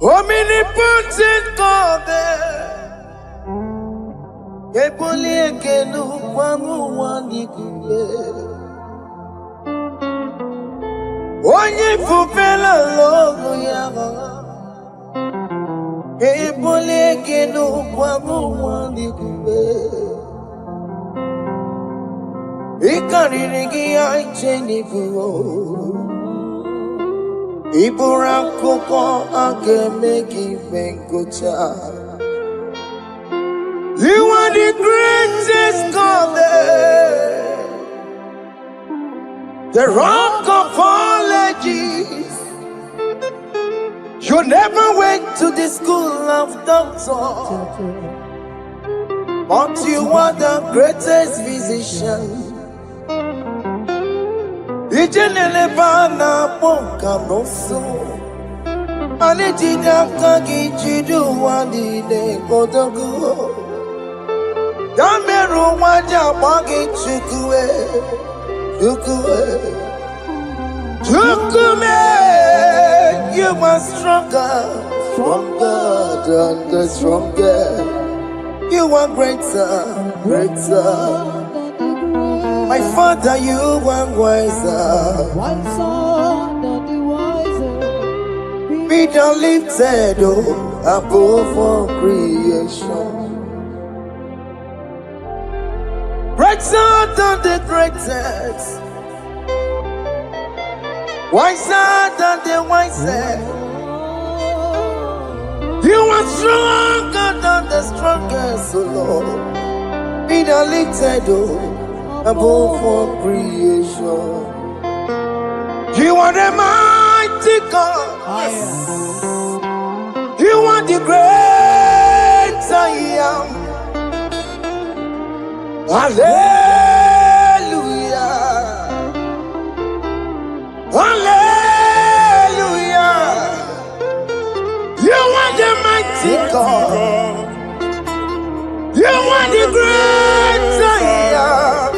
Omnipotent God, Eboli ekenu kwamu wanikule. Onye fupela logo yaga, Eboli ekenu kwamu wanikule. Ikarigi aicheni buo, Iburakoko akemeki venkocha. You are the greatest God, the rock of all ages. You never went to the school of doctor, but you are the greatest physician. Ijenele bana ponka noso, anejida kagi jidu wani ne kodogu. Yameru waja wagi chukue, chukume. You are stronger than the strongest. You are greater. My Father, you are wiser than wiser. Be thou lifted above all creation. Greater than the greatest, wiser than the wisest. You are stronger than the strongest, O Lord. Be thou lifted above all creation. You are the mighty God. Yes. You are the great I am. Hallelujah. Hallelujah. You are the mighty God. You are the great I am.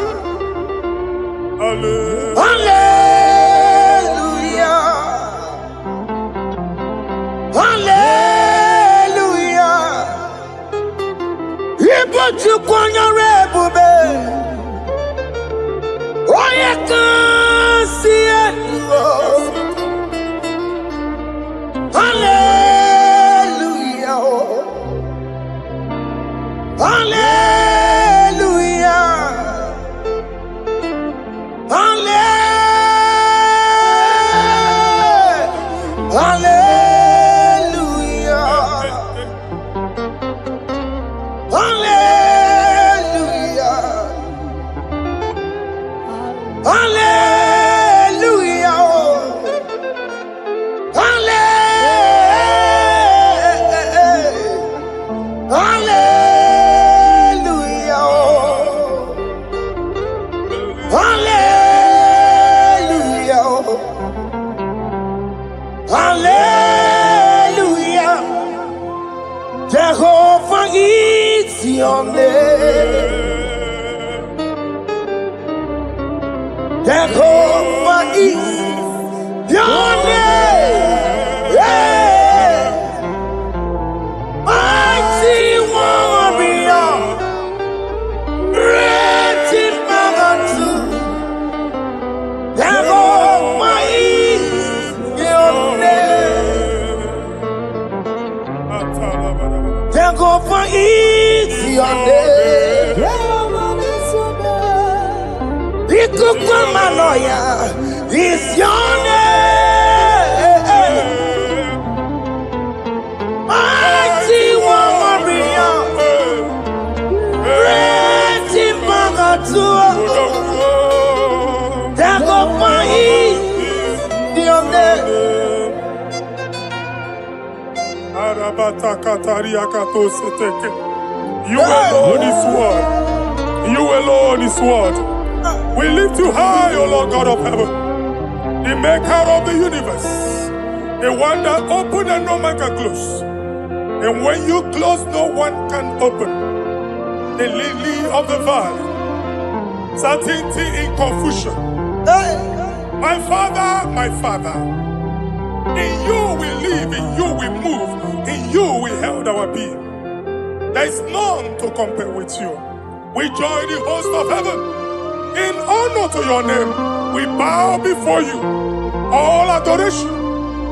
Hallelujah. Hallelujah. You put you on your rebube. Oh, you can see it. Hallelujah. Hallelujah. Hallelujah. Hallelujah. Hallelujah. Hallelujah. Jehovah is your name. Jehovah is your name. Yeah. Mighty warrior, great in battle. Jehovah is your name. Jehovah is your name. Ikukumanoya is your name. Mighty warrior, great in battle. Jehovah is your name. You alone is word. You alone is word. We lift you high, O Lord God of heaven, the maker of the universe, the one that opened and no man can close. And when you close, no one can open. The lily of the valley, certainty in confusion. My Father, in you we live live, in you we move, in you we held our being. There is none to compare with you. We join the host of heaven. In honor to your name, we bow before you. All adoration,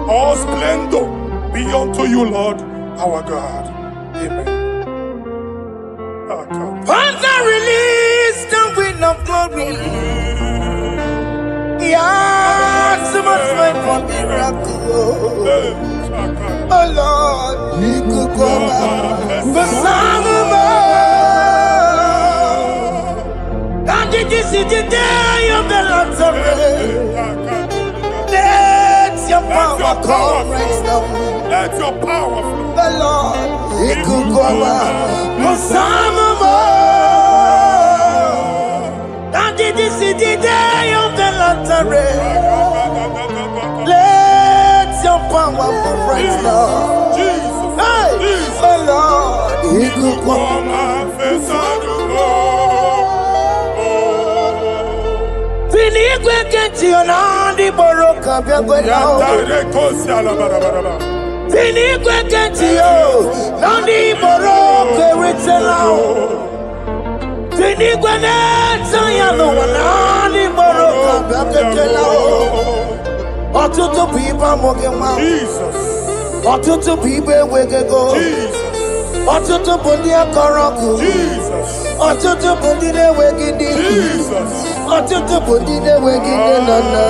all splendor be unto you, Lord, our God. Amen. Father, release the wind of glory. Yeah, so much time for miracle. Oh Lord, we could go back. The Son of God. And this is the day of the Lord's Let your power come right now. Let your power flow. The Lord, we could go back. The Son of God. And this is the day of the Lord's Let your power come right now. Jesus, Hey, Jesus. the Lord, we could go back. Eluigwe kenti onandi boroka biagwela. Eluigwe kenti o nandi boroka ritela. Eluigwe neta yalo nandi boroka biagwela. Ọtụtụ people moge ma. Jesus. Ọtụtụ people wegego. Jesus. Ọtụtụ ndị akọrọgụ. Jesus. Ọtụtụ ndị na-enweghị ndị. Jesus. Ọtụtụ ndị na-enweghị nne na nna.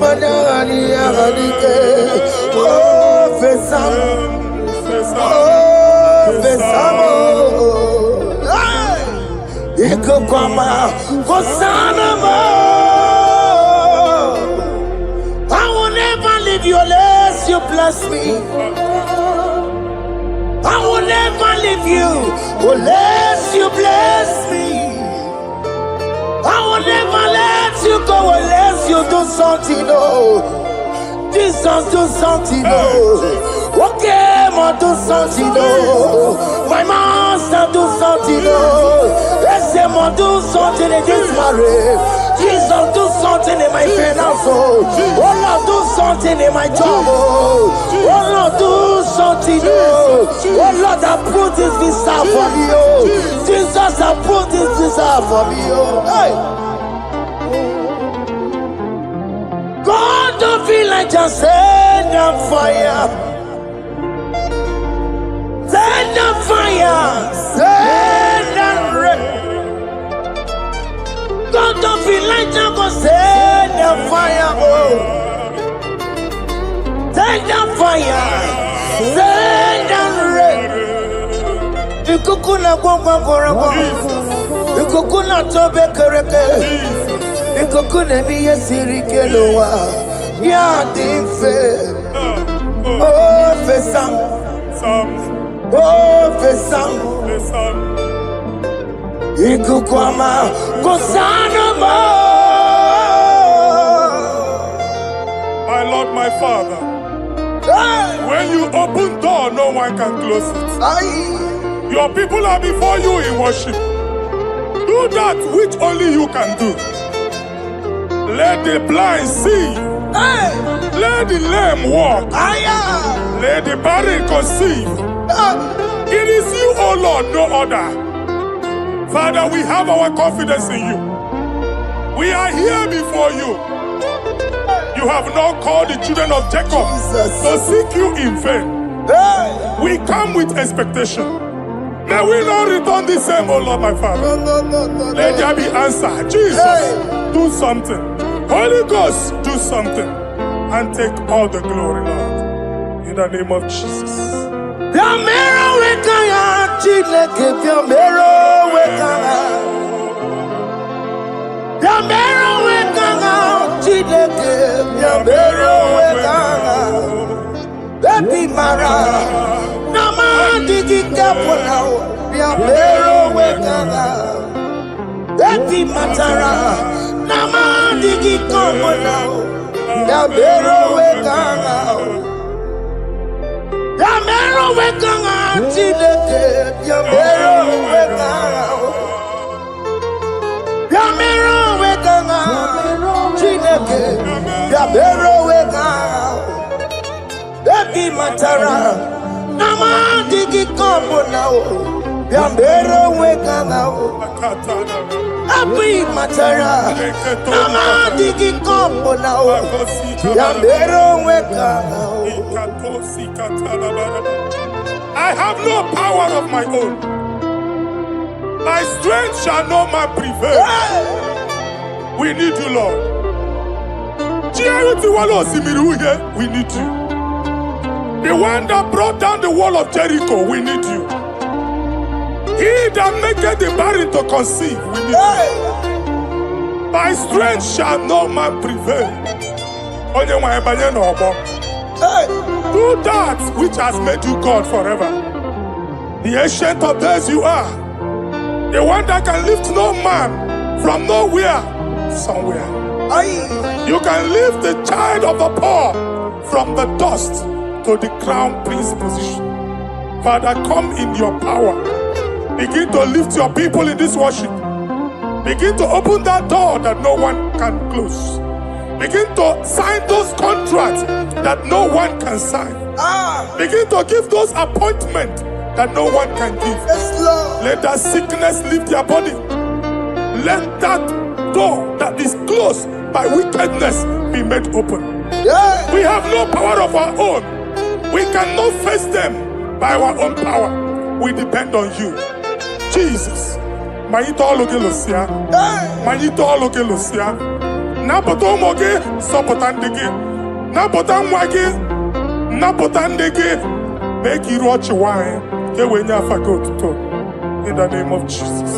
Mana adịghị adịghị. Oh, fesam. Oh, fesam. Ikuku ọma, Hosanna mo. I will never leave you unless you bless me. I will never leave you unless you bless me. I will never let you go unless you do something, oh. Jesus, do something, oh. Okay, ma do something, oh. My master, do something, oh. Let's say, ma do something in this marriage. Jesus, do something in my finance, oh. Oh Lord, do something in my job, oh. Oh Lord, do something, oh. Oh Lord, I put this visa for me, oh. Jesus, I put this visa for me, oh. Hey. God don't feel like just send a fire. Send a fire. Send a rain. God don't feel like just go send a fire. Oh. Send a fire. Send a rain. Ikukuna kwa kwa. Ikukuna tobe kereke. Ikukuna miye sirikelowa. Ya dimfe. Oh, fesam. Oh, fesam. Ikukwama. Hosanna mo. My Lord, my Father. When you open door, no one can close it. Your people are before you in worship. Do that which only you can do. Let the blind see. Let the lame walk. Let the barren conceive. It is you, O Lord, no other. Father, we have our confidence in you. We are here before you. You have not called the children of Jacob to seek you in vain. We come with expectation. May we not return the same, O Lord, my Father. Let there be answer. Jesus, do something. Holy Ghost, do something. And take all the glory, Lord. In the name of Jesus. Baby Mara, Nama Digi Kapona, Yamero Wekana, Baby Matara, Nama Digi Kapona, Yamero Wekana, Yamero Wekana, Chileke, Yamero Wekana, Yamero Wekana, Chileke, Yamero Wekana. matara. Nama digi kombo now. Yambero weka now. Abi matara. Nama digi kombo now. Yambero weka now. I have no power of my own. My strength shall not man prevail. We need you, Lord. We need you. The one that brought down the wall of Jericho, we need you. He that maketh the barren to conceive, we need you. My strength shall no man prevail. Do that which has made you God forever. The ancient of days you are. The one that can lift no man from nowhere, somewhere. You can lift the child of the poor from the dust to the crown prince position. Father, come in your power. Begin to lift your people in this worship. Begin to open that door that no one can close. Begin to sign those contracts that no one can sign. Begin to give those appointments that no one can give. Let that sickness leave their body. Let that door that is closed by wickedness be made open. We have no power of our own. We cannot face them by our own power. We depend on you. Jesus. Manito Logelosia. Manito Logelosia. Napotomoge, Sopotandege. Napotamwage, Napotandege. Make you watch wine. In the name of Jesus.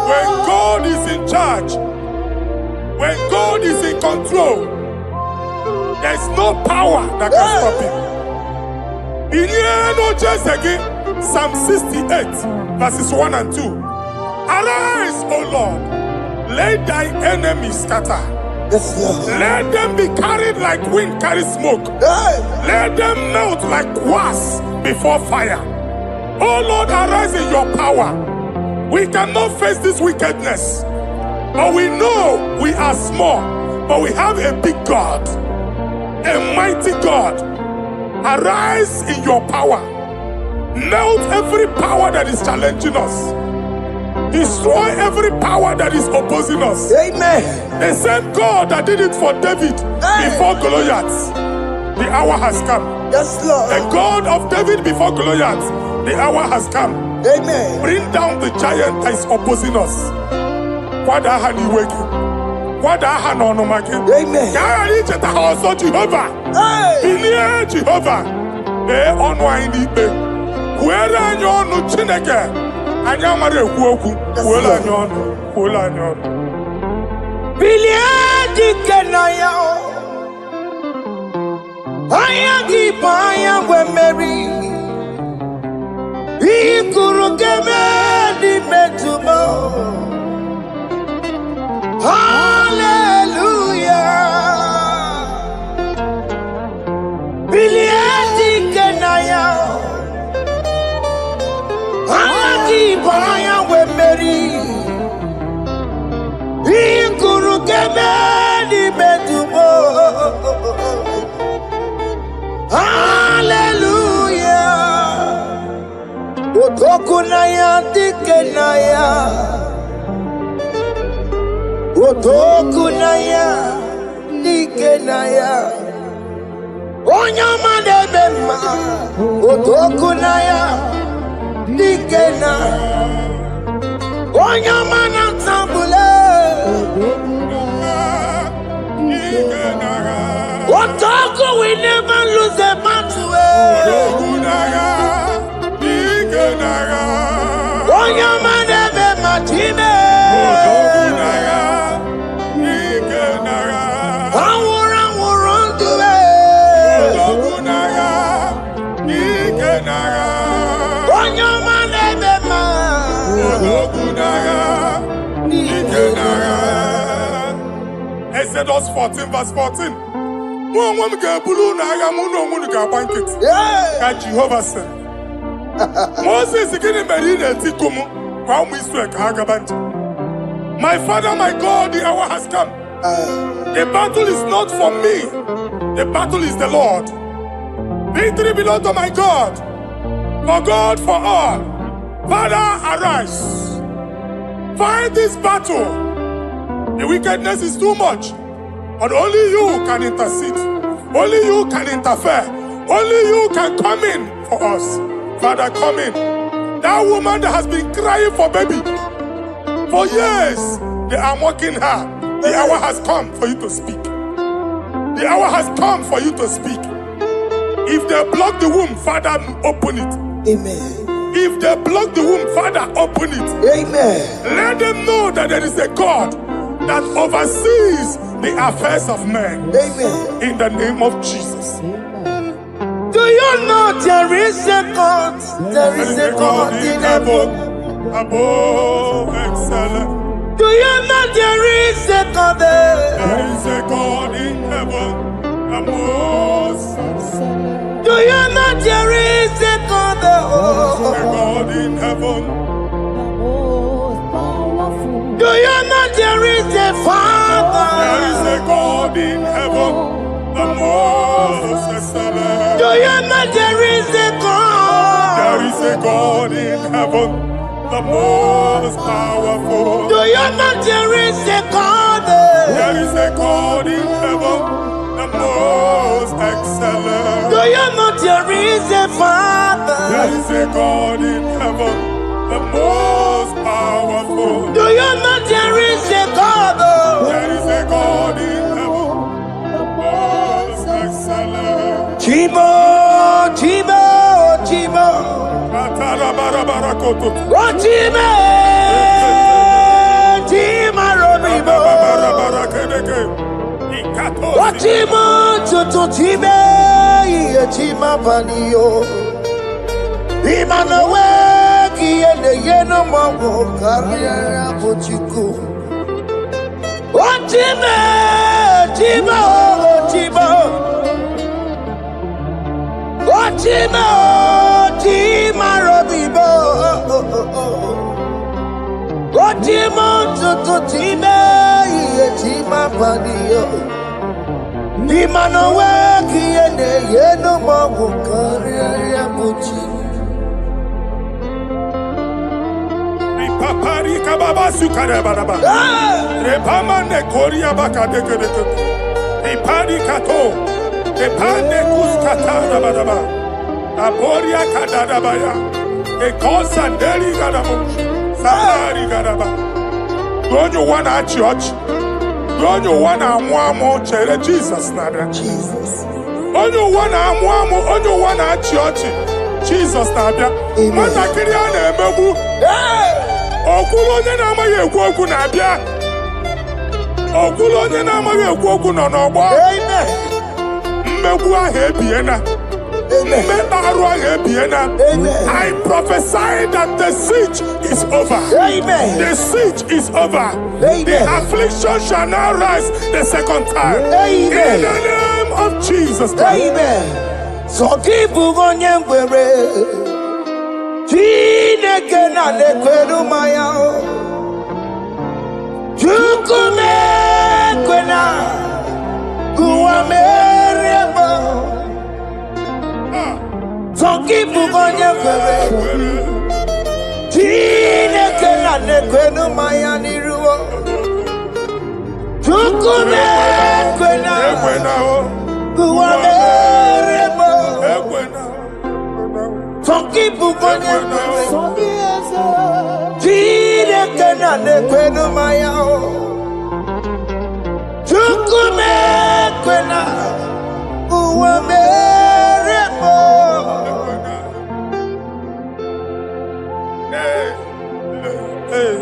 When God is in charge, when God is in control, there's no power that can stop him. Psalm 68, verses 1 and 2. Arise, O Lord, let thy enemies scatter. Let them be carried like wind carries smoke. Let them melt like wax before fire. Oh Lord, arise in your power. We cannot face this wickedness, but we know we are small, but we have a big God, a mighty God. Arise in your power. Melt every power that is challenging us. Destroy every power that is opposing us. Amen. The same God that did it for David before Goliath, the hour has come. Yes, Lord. The God of David before Goliath, the hour has come. Amen. Bring down the giant that is opposing us. Amen. Also Jehovah. Hey. Jehovah. Where are you on Chineke? Anyamare kuoku. Where are you on? Where are you on? Biliadi kenaya. Ayagi baya we Mary. Ikuru kemedi metumo. Hallelujah. Biliadi kenaya. Ayagi baya we Mary. Ikuru kemedi metumo. Hallelujah. Otokunaya dikenaya. Otokunaya, Nikenaya, Onyama Bema, Otokunaya, Nikena, Onyama Natambule, Otoku, we never lose a battle. Onyama Bema, Time. Exodus 14 verse 14. Jehovah said, Moses my father, my God, the hour has come. The battle is not for me. The battle is the Lord. Victory belongs to my God. For God, for all. Father, arise. Fight this battle. The wickedness is too much. But only you can intercede. Only you can interfere. Only you can come in for us. Father, come in. That woman that has been crying for baby for years, they are mocking her. The hour has come for you to speak. The hour has come for you to speak. If they block the womb, Father, open it. Amen. If they block the womb, Father, open it. Amen. Let them know that there is a God that oversees the affairs of men. Amen. In the name of Jesus. Do you know there is a God? There is a God in heaven. Above excellent. Do you know there is a God there? There is a God in heaven. Above excellent. Do you know there is a God there? There is a God in heaven. Do you know there is a Father? There is a God in heaven. The most excellent. Do you know there is a God? There is a God in heaven, the most powerful. Do you know there is a God? There is a God in heaven, the most excellent. Do you know there is a Father? There is a God in heaven, the most powerful. Do you know there is a God? There is a God in heaven, the most excellent. Chibo, Chibo, Chibo. Oh, Chibo, Chima Robibo. Oh, Chibo, Chutu Chibe, Chima Panio. Imanawe, Kiene Yeno Mawo, Karriere Pochiku. Oh, Chibo, Chibo, Chibo. Chima, Chima Robibo. Chima, Chima, Chima Padio. Imanowe, Kiene, Yeno Mawu, Karriere Pochi. Ripapari Kababa Sukarababa. Repamane Korea Bakadeke. Ripari Kato. Epane kuskatana badaba, aboria kadada baya, ekosa deli gadabo, sabari gadaba. Don't you wanna church? Don't you wanna mwamo chere Jesus nada? Jesus. Don't you wanna church? Jesus nada. Mata kiriane emebu. Okulo nye na amaye ekwoku na abia. Okulo nye na amaye ekwoku no n'ogbo. Amen. I prophesy that the siege is over. Amen. The siege is over. Amen. The affliction shall now rise the second time. Amen. In the name of Jesus Christ. Amen. So keep on your way. Chineke na nekweru maya. Chukume kwena. So keep on your way. Chineke na nekwenu maya niruo. Chukume kwena. Ekwena o. Uwameremo. Ekwena. Forgive kwena. Jide kena ne kwenu maya o. Chukume kwena. Uwameremo. Hey.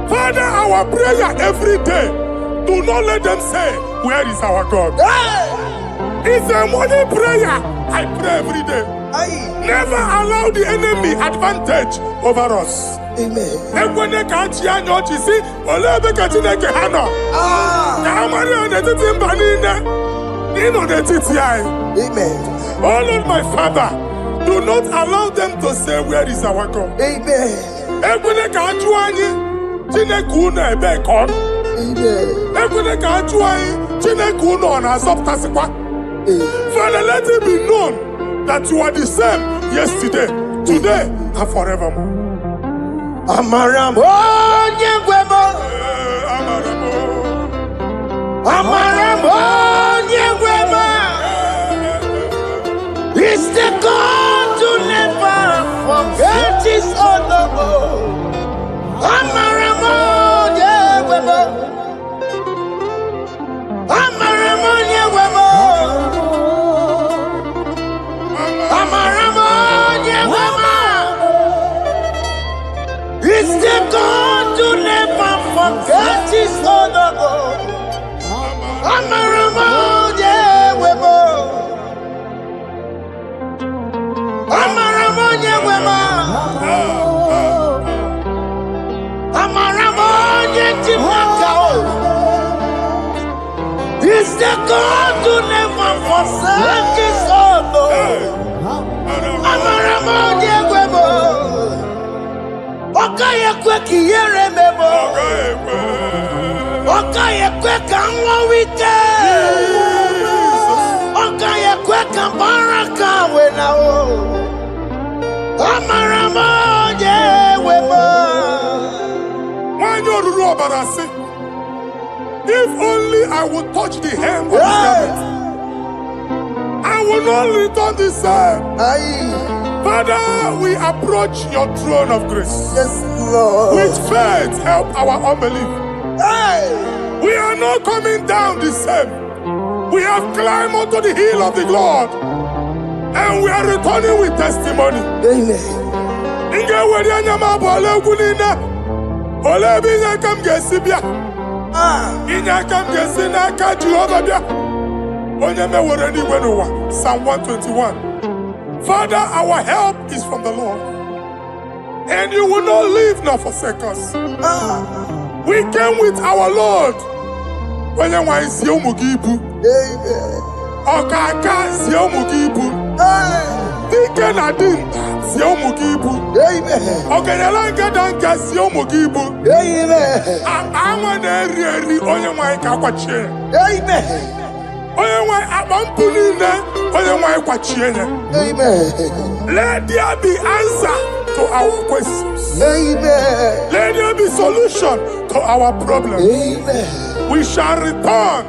Father, our prayer every day, do not let them say, where is our God? It's a morning prayer. I pray every day. Never allow the enemy advantage over us. Amen. Ekwene ka chi anyo chi si ole ebe ka Chineke ha nọ. Ka amara n'etiti mba niile. Ịnọ n'etiti anyị. Amen. Oh Lord, my Father, do not allow them to say, where is our God? Amen. Ekwene ka ajụ anyị Chineke unu ebe ka ọ nọ. Amen. Ekwene ka ajụ anyị Chineke unu ọ na-azọpụtasịkwa. Father, let it be known that you are the same yesterday, today, and forevermore. Amaramo nyegwemo. Amaramo nyegwemo. It's the God to never forget his honor. Amaramo nyegwemo. Amaramo nyegwemo. Amaramo nyegwemo. It's the God to never forget his honor. Amaramo nyegwemo. Amaramo nyegwemo. Amaramo nyegwemo. It's the God to never forsake his honor. Amaramo nyegwemo. Okaye kwe kiyere mebo. Okaye kwe kanwa wite. Okaye kwe kambaraka wenao. Amaramo nyegwemo. When you rule Barasi, if only I would touch the hem of his garment, I will not return the same. Father, we approach your throne of grace. Yes, Lord. With faith, help our unbelief. We are not coming down the same. We have climbed onto the hill of the Lord, and we are returning with testimony. Amen. Psalm 121. Father, our help is from the Lord, and you will not leave nor forsake us. We came with our Lord. Amen. Okaka Ziomugibu. Dike Nadin Ziomugibu. Okenyalanga Danka Ziomugibu. Awane Rieri Oyemai Kakwache. Oyemai Abampunine Oyemai Kwachiene. Let there be answer to our questions. Amen. Let there be solution to our problems. Amen. We shall return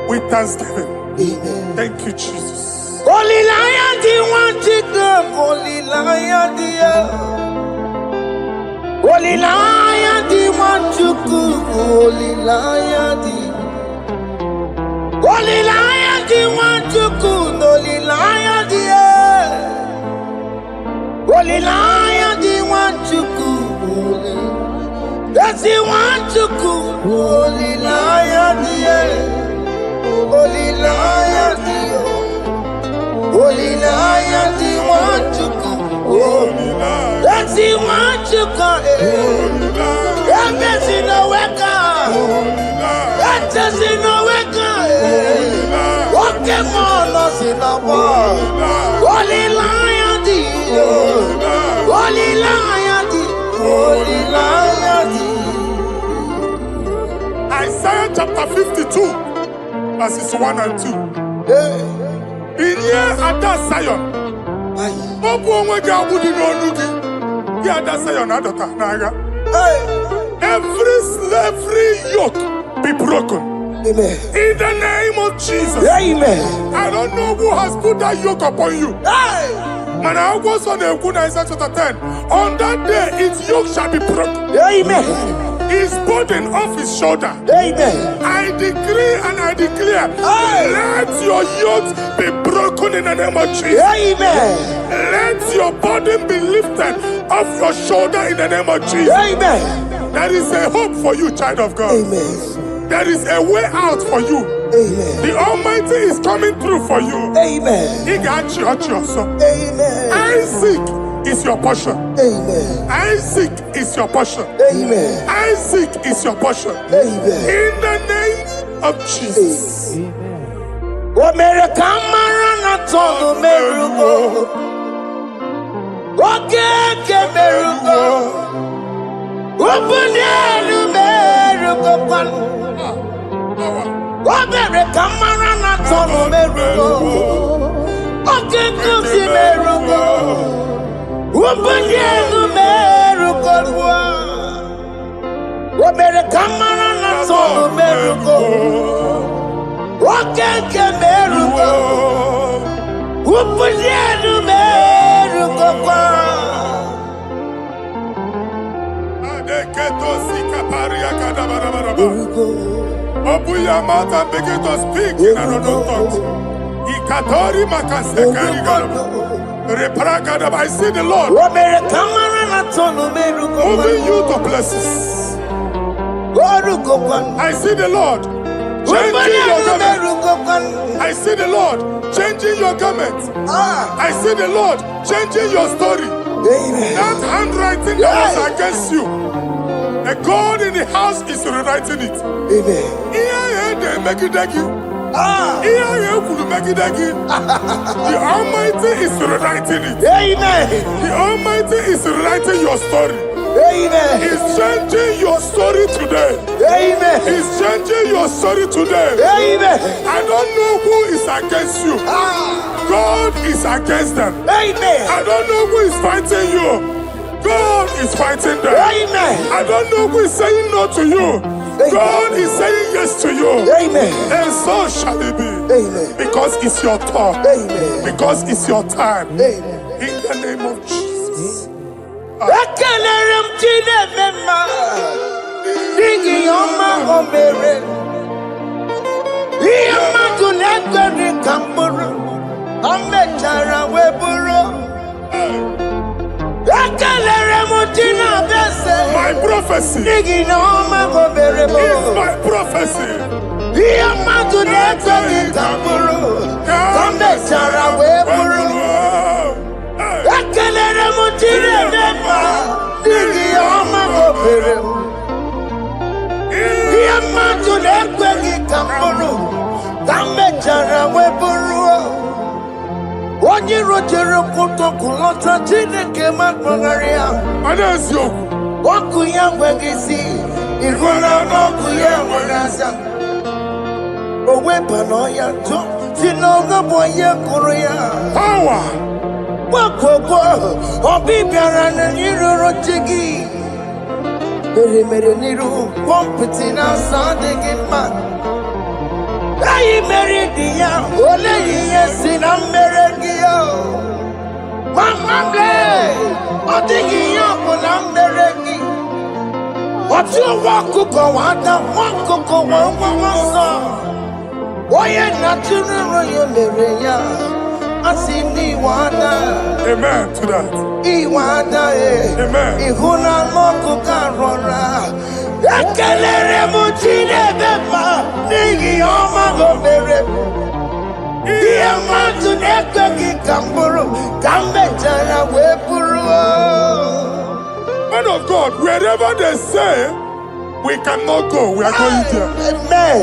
with thanksgiving. Amen. Thank you, Jesus. Holy Lion, the one to come. Holy Lion, the Holy Lion, the one to come. Holy Lion, the Holy Lion, the one to come. Holy Lion, the Holy Lion, the one to come. That's the one to come. Holy Lion, the Holy Lion, the Holy Lion, the one to come. That's the one to come. That's in the wake. That's in the wake. Walk him on us in the world. Holy Lion, the Holy Lion, the Holy Lion, the Isaiah chapter 52, verses 1 and 2. In here at that Zion, Obu onwe ga abudi n'onu gi. Gi ada Zion adota n'agha. every slavery yoke be broken. Amen. In the name of Jesus. Amen. I don't know who has put that yoke upon you. Hey. And I was on the Isaiah chapter 10. On that day, its yoke shall be broken. Amen. His burden off his shoulder. Amen. I decree and I declare, Hey. let your yokes be broken in the name of Jesus. Amen. Let your burden be lifted off your shoulder in the name of Jesus. Amen. There is a hope for you, child of God. Amen. There is a way out for you. Amen. The Almighty is coming through for you. Amen. He got you, son. Amen. Isaac is your portion. Amen. Isaac is your portion. Amen. Isaac is your portion. Amen. In the name of Jesus. What made a camera not on the miracle? What can miracle? Open the miracle. What made a camera not on the miracle? What can the miracle? Open the miracle. What made a camera not on the miracle? What can miracle? Open the miracle. Open your mouth and begin to speak in another tongue. I see the Lord moving you to places. I see the Lord changing your garment. I see the Lord changing your garment. I see the Lord changing your story. That handwriting that was against you, a God in the house is rewriting it. The Almighty is rewriting it. Amen. The Almighty is rewriting your story. Amen. He's changing your story today. Amen. He's changing your story today. Amen. I don't know who is against you. God is against them. Amen. I don't know who is fighting you. God is fighting them. Amen. I don't know who is saying no to you. Amen. God is saying yes to you. Amen. And so shall it be. Amen. Because it's your turn. Amen. Because it's your time. Amen. In the name of Jesus. My prophecy is my prophecy. Onye rojere kutokulota Chineke makpọgharịa. Ọkụ ya nweghị isi, ịhụla n'ọkụ ya nwere asa. O weba n'ọya tụ, si n'ọgọ bụ onye kụrụ ya. Power. Gbakọgwọ, ọbị bịara na n'iruru chi gị. Mere n'iru, kpọmpụtị na-asa adịghị mma. Anyị mere dị ya, ole ihe si na mmere gị ya. Mama ble, ọ dịghị ihe ọ bụ na mmere gị. Ọtụ ụwa ọkụkọ wada, nwa ọkụkọ nwa nwa nsọ. Onye na-atụrụ ya mere ya, asị n'iwe ada. Amen to that. Iwe ada Amen. Ịhụ na anụ ọkụkọ arọra. Ekelere m Chineke ma n'ihi ọma o mere. Ihe mmadụ na-ekweghị ka m bụrụ, ka m mechara wee bụrụ. Man of God, wherever they say we cannot go, we are going there. Amen.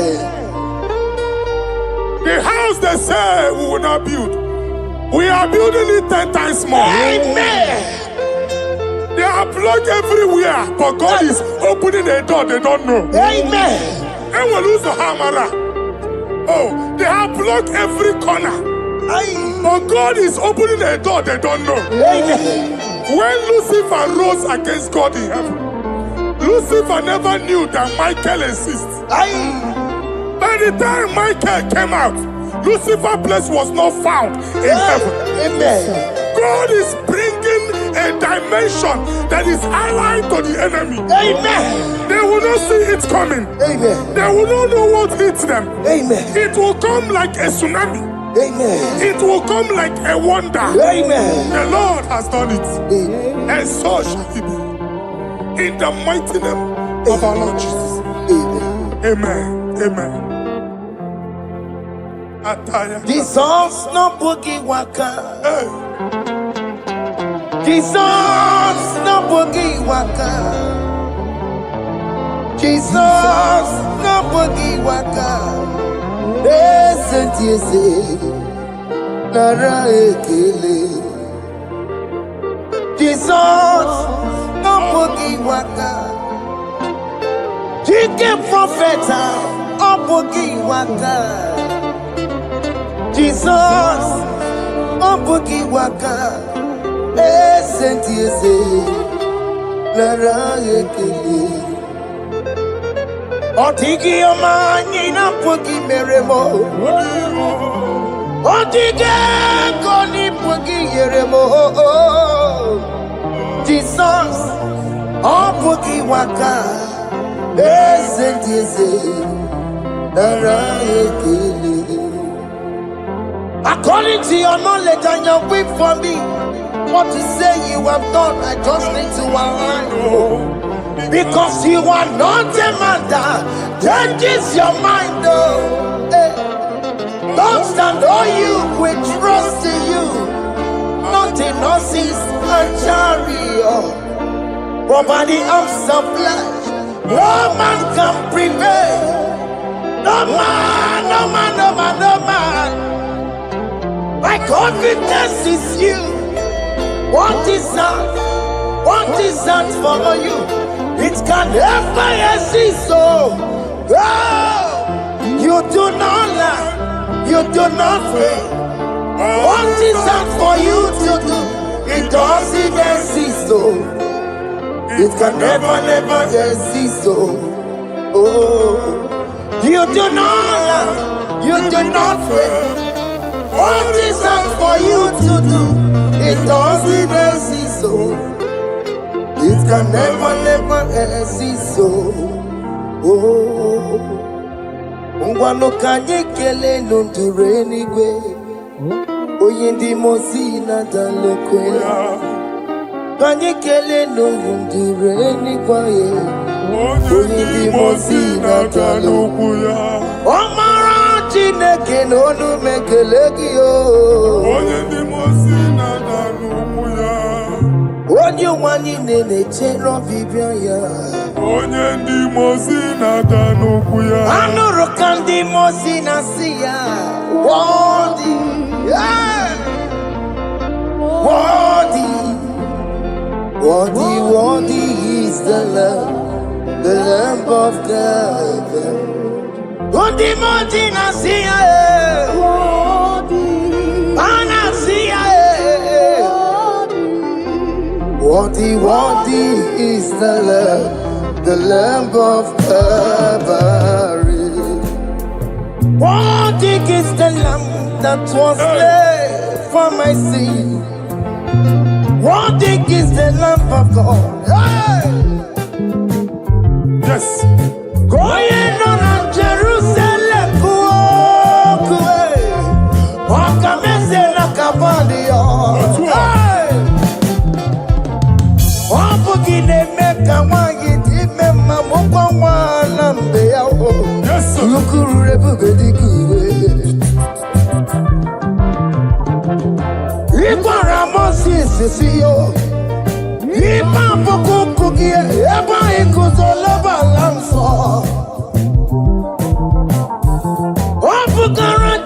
The house they say we will not build, we are building it 10 times more. Amen. They are blocked everywhere, but God is opening a door they don't know. Amen. And we lose the hammer. Oh, they have blocked every corner, but God is opening a door they don't know. Amen. When Lucifer rose against God in heaven, Lucifer never knew that Michael exists. Aye. By the time Michael came out, Lucifer's place was not found in heaven. Amen. God is bringing a dimension that is allied to the enemy. Amen. They will not see it coming. Amen. They will not know what hits them. Amen. It will come like a tsunami. Amen. It will come like a wonder. Amen. The Lord has done it. Amen. And so shall it be. In the mighty name of our Lord Jesus. Amen. Amen. Amen. Ataya. Jesus no boogie waka. Hey. Jesus no boogie waka. Jesus no boogie waka. Listen to you say, Nara ekele. Jesus no boogie waka. Jike Propheta no boogie waka. Jesus no boogie waka. Listen to you say, Nara ekele. Otigi omani na pogi meremo. Otige koni pogi yeremo. Jesus, oh pogi waka. Esentiese, nara ekele. According to your knowledge and your whip for me, what you say you have done, I just need to align. Because you are not a man that changes your mind, though. Don't stand on you, we trust in you. Not in horses and chariot, but by the arms of flesh, no man can prevail. No man, no man, no man, no man. My confidence is you. What is that? What is that for you? It can never exist, so you do not lie, you do not fail. What is that for you to do? It doesn't exist, so it can never, never exist, so you do not lie, you do not fail. What is that for you to do? It doesn't exist, so it can never, never exist, so Ngwano kanye kele nundure Eluigwe. Oye ndi mozi na dalokwe. Kanye kele nundure Eluigwe. Oye ndi mozi na dalokwe. Omara Chineke n'onu mekele gị o. Onye ndị mozi na dalokwe. Onye nwanyị na-echere ọbịbịa ya. Onye ndị mozi na-ada n'okwu ya. Anụrụ ka ndị mozi na-asị ya. Worthy, yeah. Worthy, worthy, worthy is the Lamb of God. Ndị mozi na-asị ya. Na-asị ya. Worthy, worthy is the Lamb of Calvary. Worthy is the Lamb that was slain for my sin. Worthy is the Lamb of God. Hey! Yes. Going on Jerusalem, Wakamese na Cavadio. Yes, sir.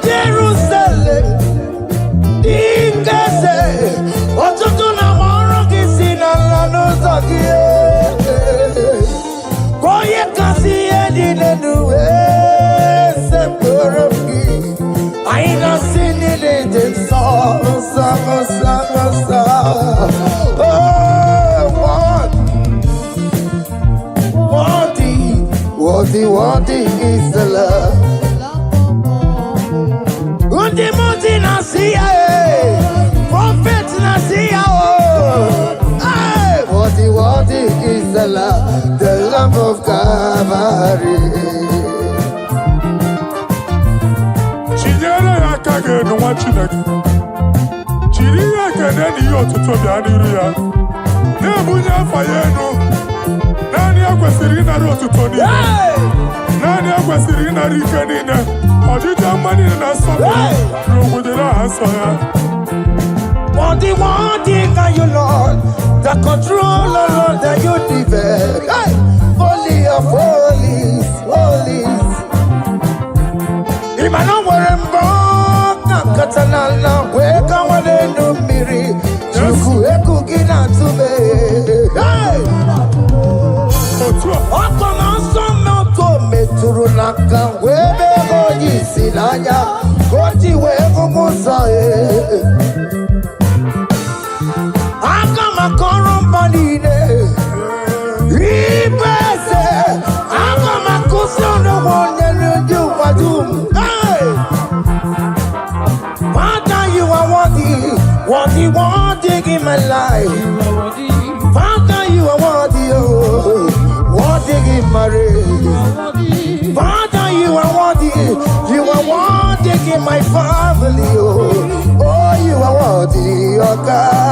Jerusalem, I ain't not seen it in Worthy is the Lord. Undi Mundi Nasia, Prophet Nasia, worthy is the Lamb of Calvary. Chinyere akage no wa Chineke. Chiri akene ni otuto bia niru ya. Na ebunya afaye no. Nani akwesiri na otuto ni. Nani akwesiri na rike ni ne. Ojija mani na sofi. Rogudera hasoya. Worthy are you, Lord. The control, Lord, that you develop. Hey! Holy of holies, holies. Imano warembo, katalala, weka wanenu miri. Chuku eku gina tume. Hey! Okona sono to meturu naka webe goji silanya. Goji webu musa Makorombanine, Ibese, Agamakusono, one and you are doom. Father, you are worthy in my life. Father, you are worthy in my race. Father, you are worthy in my family. Oh, you are worthy, oh God.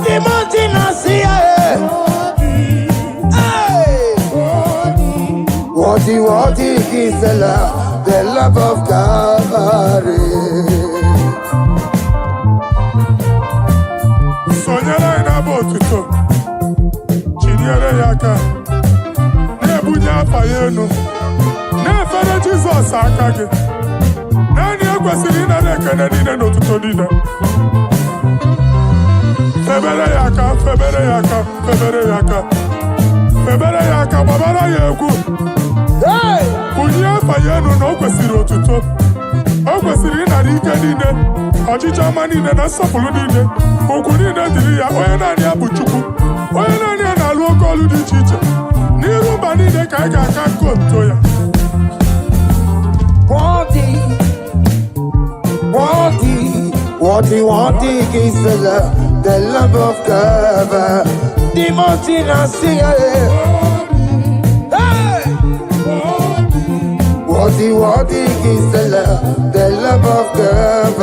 The mountain I see, worthy is the love of Calvary. Sonyala ina botuto, chiniere yaka, nebunya afayenu, nefere Jesus akage, nani akwesiri na nekene nine notuto nine. Febere yaka, babara yeku. Kunye fayenu no kwesiri otuto. O kwesiri na rike nine, ọchịcha ama nine na nsọpụrụ nine. Okwu nine dịrị ya, onye naanị ya bụ Chukwu. Onye naanị ya na-alụ oke ọlụ dị iche iche. N'iru mba nine ka anyị ga-aka nkonto ya. Worthy is the Lamb of God. The mountain I see, worthy is the Lamb of God.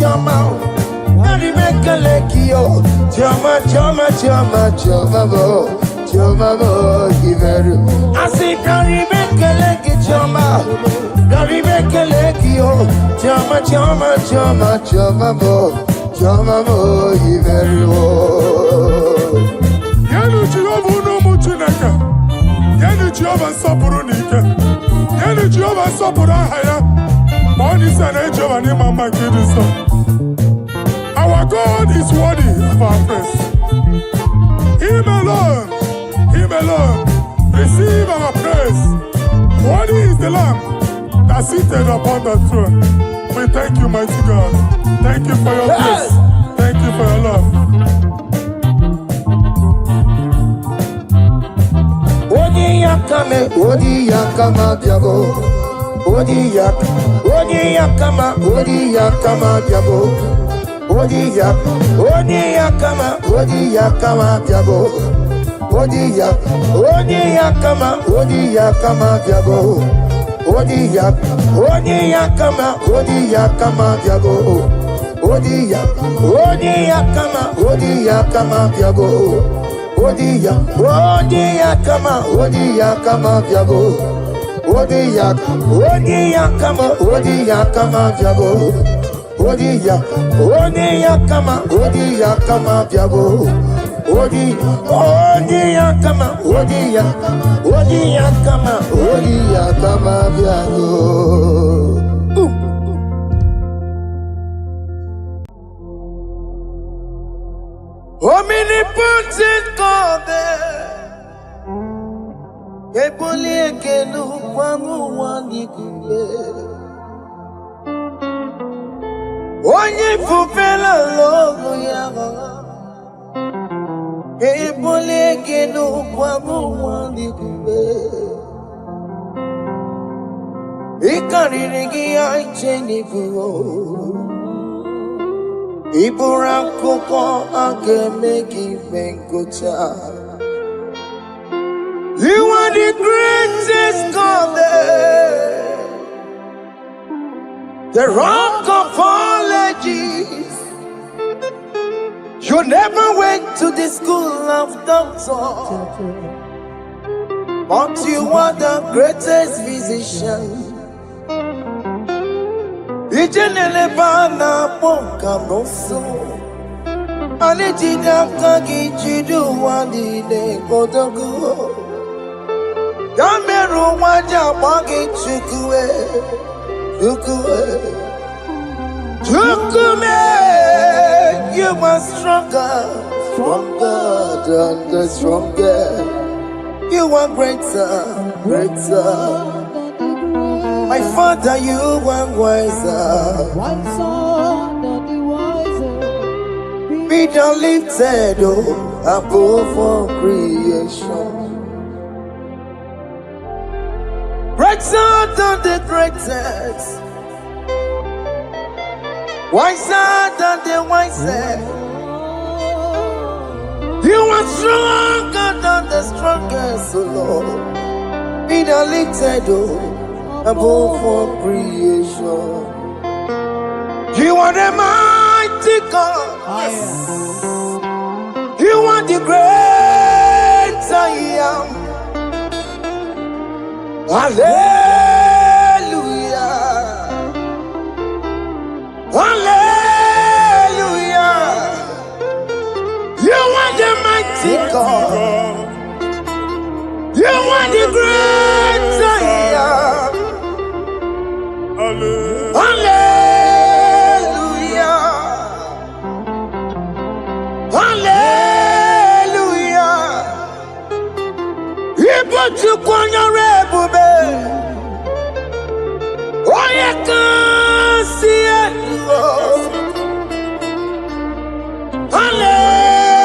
Chama, Our God is worthy of our praise. Him alone, receive our praise. Worthy is the Lamb that seated upon the throne. We thank you, mighty God. Thank you for your grace. Thank you for your love. me, odi yakama diabo. Odi yakama diabo. Odi yakama diabo. Odi yakama diabo. Odi yakama diabo. Odi yakama diabo. Odi yakama diabo. Odi yakama diabo. Odi yakama diabo. Odi yakama diabo. Omnipotent God, ebuli ekelu kwangu wanikuye. Onye fupela logo yaga, ebuli ekelu kwangu wanikuye. Ikariri aicheni fuo. Iburakoko akemeki venkucha. You are the greatest God, the rock of all ages. You never went to the school of doctor, but you are the greatest physician. Ijenele bana ponka noso, anijina kagi chidu wani ne kodogu. Yameru waja wagi chukue, you are stronger than the stronger. You are greater. My Father, you are wiser than the wiser. Be thou lifted above all creation. Greater than the greatest. Wiser than the wisest. You are stronger than the strongest, O Lord. Be thou lifted above all creation. You are the mighty God. Yes. You are the great I am. Hallelujah. Hallelujah. You are the mighty God. You are the great I am. Hallelujah. Hallelujah. Ibo chukwanya rebube. Oye kasi elo.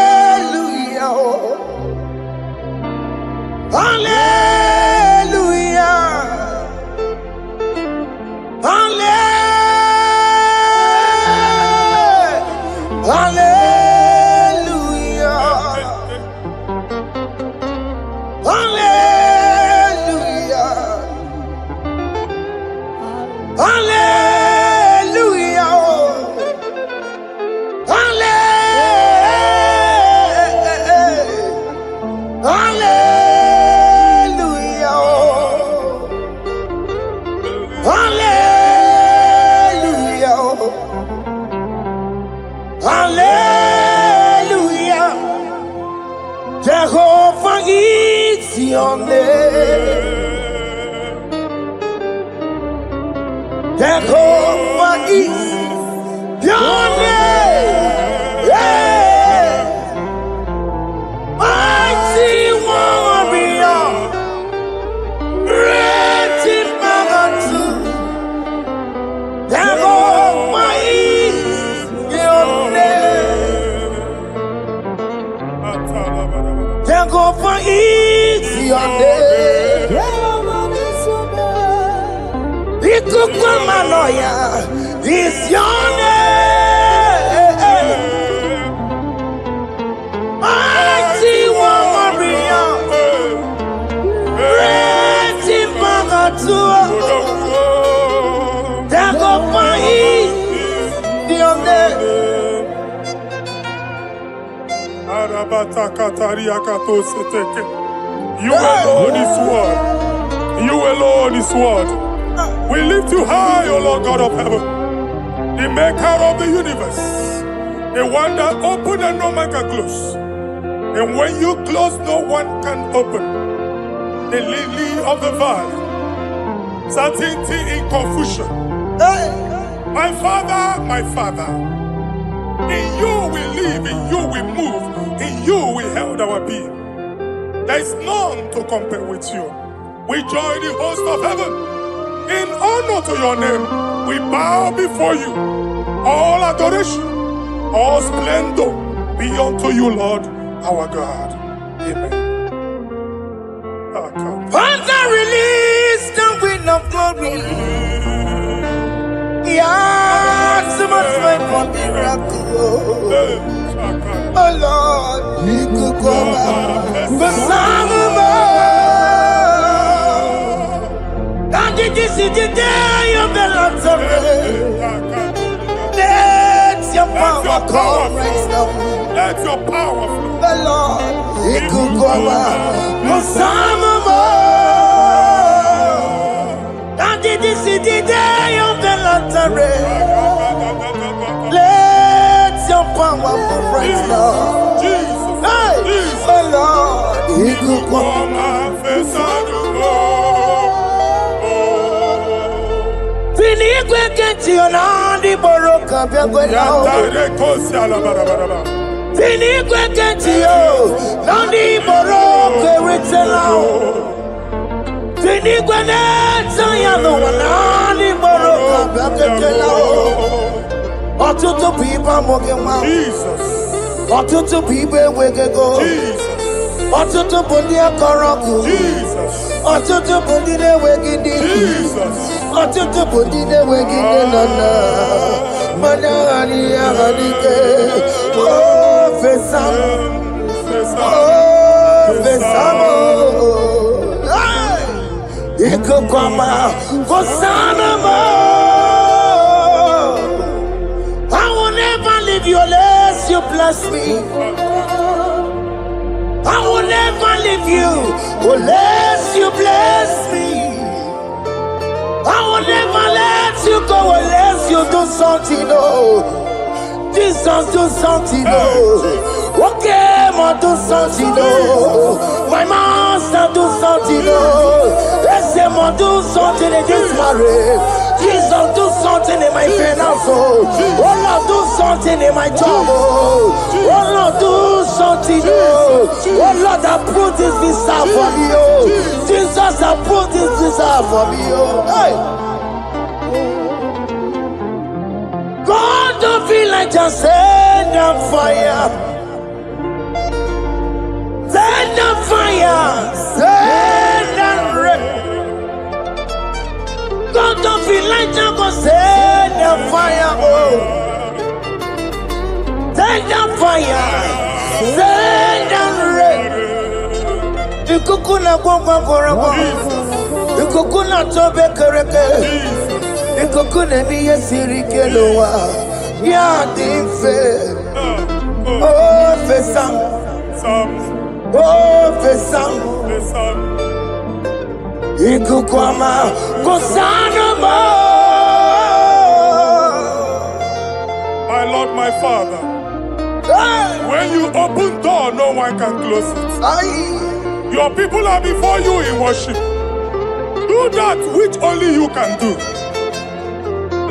Hallelujah. Hallelujah. Hallelujah. Jehovah is your name. Jehovah is your name. Yeah. Mighty warrior, great in magnitude. Jehovah is your name. Jehovah is your name. Ikukumanoya is your name. Mighty warrior, great in Magatua, Dagopai, your name. You alone is one. You alone is one. We lift you high, O Lord God of heaven, the maker of the universe, the one that opened and no man can close. And when you close, no one can open. The lily of the valley, certainty in confusion. My Father, in you we live, in you we move, in you we held our being. There is none to compare with you. We join the host of heaven. In honor to your name, we bow before you. All adoration, all splendor be unto you, Lord, our God. Amen. Father, release the wind of glory. Yeah, so much faith for miracle. Oh Lord, you could go back. The Son of this is the day of the Lord's let your power come right now. Let your power flow. The Lord, He could go back. The Son of this is the day of the Lord's let your power come right now. Hey, the Lord, He could go back. Eluigwe kenti onandi boroka biagwelao. Eluigwe kenti yo nandi boroka ritelao. Eluigwe neta yano nandi boroka biagwelao. Otutu pipa mogemao. Otutu pipe wegego. Otutu bundia koroku. Otutu bundine wegidi. Otutu bundine wegidi nana. Manani agadike. Oh fesam. Oh fesam. Ikukwama kosanama. I will never leave you unless you bless me. I will never leave you unless you bless me. I will never let you go unless you do something, oh. Jesus, do something, oh. Okay, ma do something, oh. My master, do something, oh. Let's say, ma do something in this marriage. Jesus, do something in my finance, oh. Oh Lord, do something in my job, oh. Oh Lord, do something, oh. Oh Lord, approve this visa for me, oh. Jesus, approve this visa for me, oh. Hey. God, don't feel like just send the fire. Send the fire. Send the rain. God, don't feel like just send the fire, oh. Send the fire. Send the rain. Ikukuna kwa kwa. Ikukuna tobe kereke. Ikukuna miye sirikelowa. Ya dife. Oh fesam. Oh fesam. Ikukwama kosanama. My Lord, my Father, when you open door, no one can close it. Your people are before you in worship. Do that which only you can do.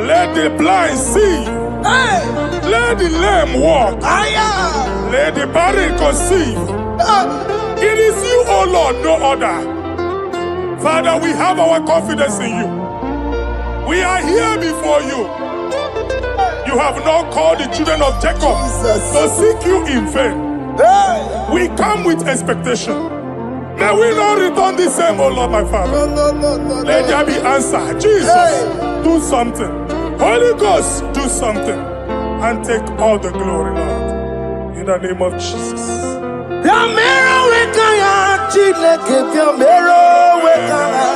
Let the blind see. Let the lame walk. Let the barren conceive. It is you, O Lord, no other. Father, we have our confidence in you. We are here before you. You have not called the children of Jacob to seek you in vain. We come with expectation. May we not return the same, oh Lord, my Father. No. Let there be answer. Jesus, do something. Holy Ghost, do something. And take all the glory, Lord. In the name of Jesus. Yamero wekaya Chineke Yamero wekaya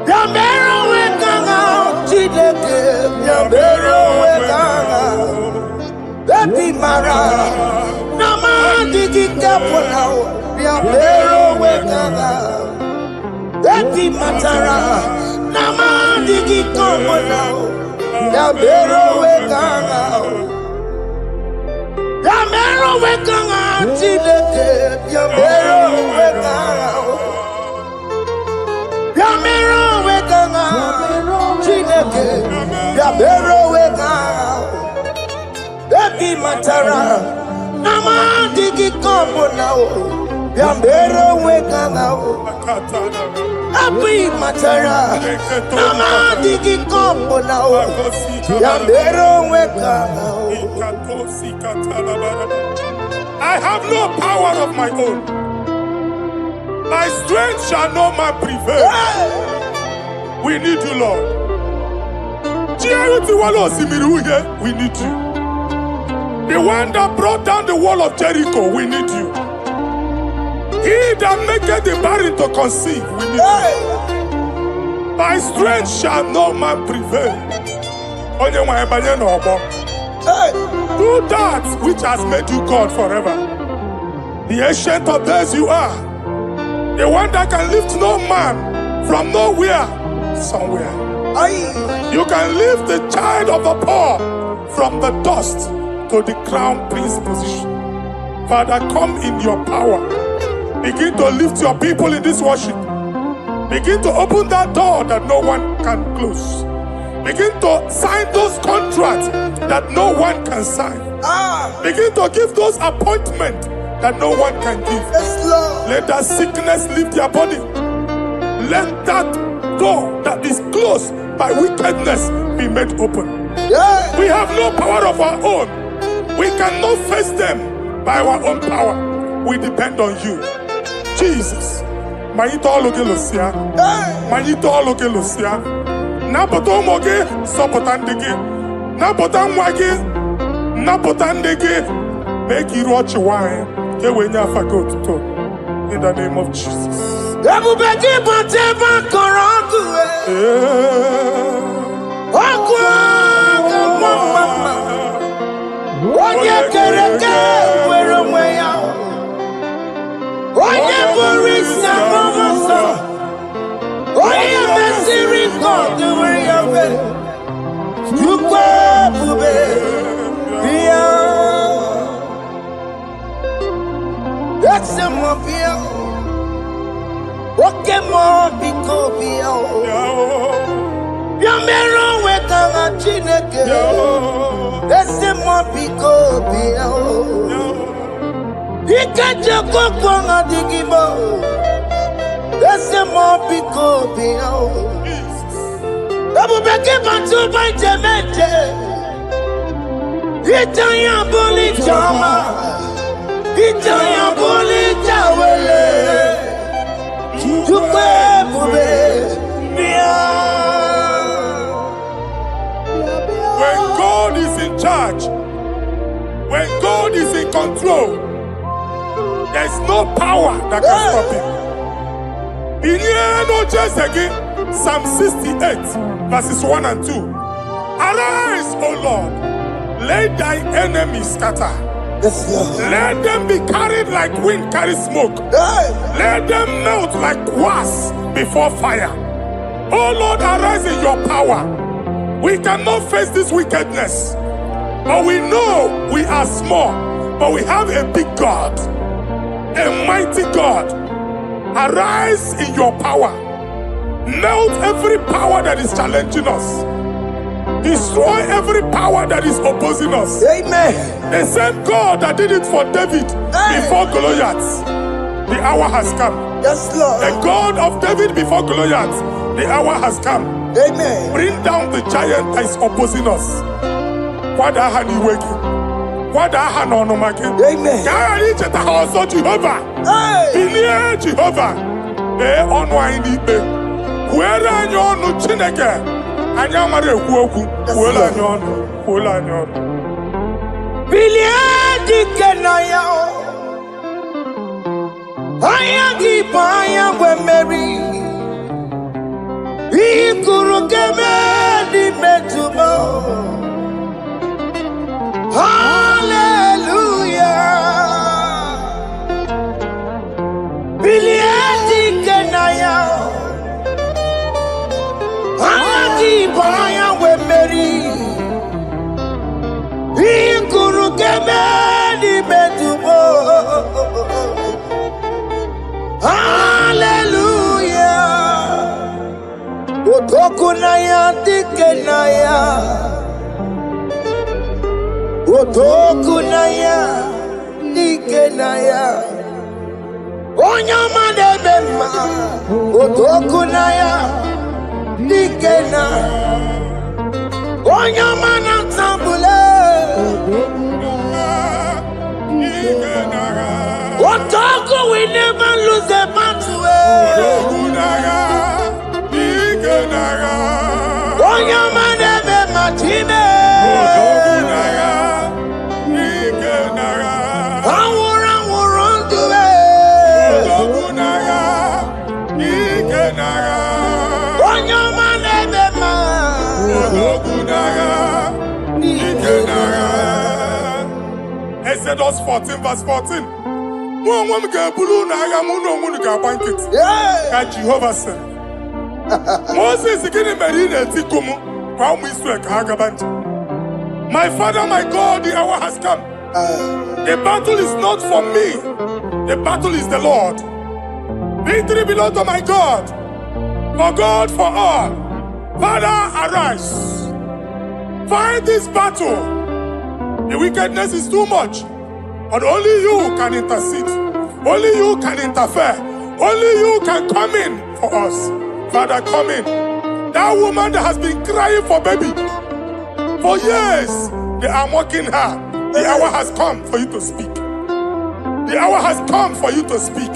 Yamero wekaya Chineke Yamero wekaya Baby Mara Nama digi kapona Yamero wekaya Baby Matara Nama digi kapona Yamero wekaya Yamero wekanga Chineke Yamero wekanga Yamero wekanga Chineke Yamero wekanga Baby Matara Nama digi kombo now Yamero wekanga Baby Matara Nama digi kombo now Yamero wekanga I have no power of my own. My strength shall not man prevail. We need you, Lord. We need you. The one that brought down the wall of Jericho, we need you. He that maketh the barren to conceive, we need you. My strength shall not man prevail. Do that which has made you God forever. The ancient of days you are. The one that can lift no man from nowhere, somewhere. You can lift the child of the poor from the dust to the crown prince position. Father, come in your power. Begin to lift your people in this worship. Begin to open that door that no one can close. Begin to sign those contracts that no one can sign. Begin to give those appointments that no one can give. Let that sickness leave their body. Let that door that is closed by wickedness be made open. We have no power of our own. We cannot face them by our own power. We depend on you. Jesus. Manito Logelosia. Manito Logelosia. Napotomoge, Sopotandege, Napotamwage, Napotandege, make you watch wine, Kewenya Fagoto, in the name of Jesus. When God is in charge, when God is in control, there's no power that can stop him. In here, no just again, Psalm 68, verses 1 and 2. Arise, O Lord, let thy enemies scatter. Let them be carried like wind carries smoke. Let them melt like wax before fire. Oh Lord, arise in your power. We cannot face this wickedness, but we know we are small, but we have a big God, a mighty God. Arise in your power. Melt every power that is challenging us. Destroy every power that is opposing us. Amen. The same God that did it for David before Goliath. The hour has come. Yes, Lord. The God of David before Goliath. The hour has come. Amen. Bring down the giant that is opposing us. Father, honey, wake. Kwada aha n'ọnụ maka. Amen. Ka anyị cheta ha ọzọ Jehova. Bilie Jehova. Ee ọnụ anyị n'ikpe. Kwuere anyị ọnụ Chineke. Anyị amara ekwu okwu. Kwuere anyị ọnụ. Kwuere anyị ọnụ. Bilie dike na ya. Anya gị bụ anya mgbe mmeri. Ikuru keme n'ime tumo. Hallelujah. Bilie dike na ya. Anya gị bụ anya mgbe mmeri. Ikuru keme n'ime tumo. Hallelujah. Otoku na ya dike na ya. Otoku na ya dike na ya. Onyama debe ma. Otoku na ya dike na. Onyama na tambule. Otoku we never lose a battle. Onyama debe ma time. Exodus 14 verse 14. Jehovah said, Moses my father, my God, the hour has come. The battle is not for me. The battle is the Lord. Victory belongs to my God. For God, for all. Father, arise. Fight this battle. The wickedness is too much. But only you can intercede. Only you can interfere. Only you can come in for us. Father, come in. That woman that has been crying for baby for years, they are mocking her. The hour has come for you to speak. The hour has come for you to speak.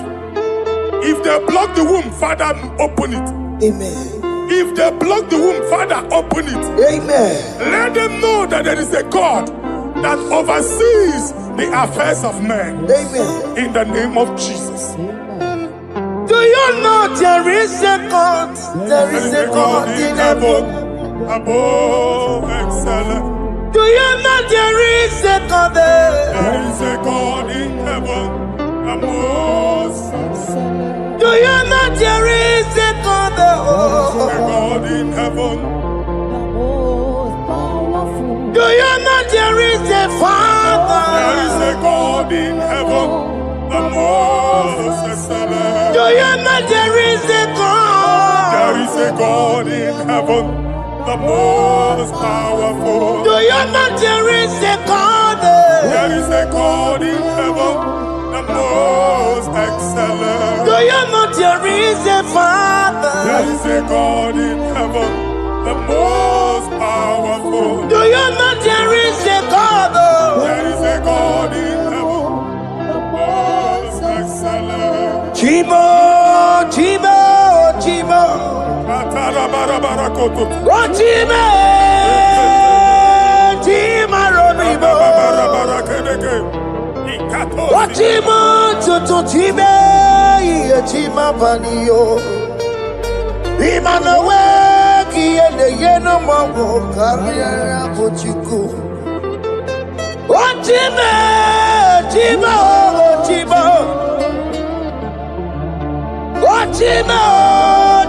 If they block the womb, Father, open it. Amen. If they block the womb, Father, open it. Amen. Let them know that there is a God that oversees the affairs of men. Amen. In the name of Jesus. Do you know there is a God? There is a God in heaven. Above excellent. Do you know there is a God there? There is a God in heaven. Above excellent. Do you know there is a God there? There is a God in heaven. Do you know there is a Father? There is a God in heaven. The most excellent. Do you know there is a God? There is a God in heaven, the most powerful. Do you know there is a God? There is a God in heaven, the most excellent. Do you know there is a Father? There is a God in heaven, the most powerful. Do you know there is a God? There is a God in heaven, the most excellent. Chimo, Chimo, Chimo. Oh, Chimo, Chimo, Robibo. Oh, Chimo, Tutu, Chimo, Chimo, Panio. Imanowe, Kiende, Yeno, Mamo, Carriera, Pochiku. Oh, Chimo, Chimo, Chimo. Chimo,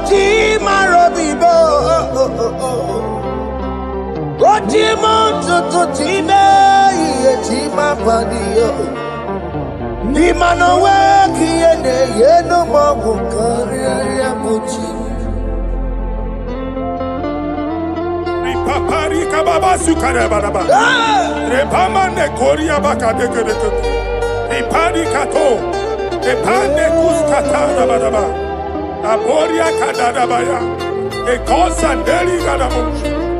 Chimo, Robibo. Chimo, Tutu, Chimo, Chimo, Panio. Imanowe, Kiende, Yeno, Mamo, Carriera, Pochiku. Paparika baba sukare baraba. Repama ne koria baka deke deke. Ipadi kato. Epane kuskata baraba. Aboria kadada baya. Ekosa deli gadabo.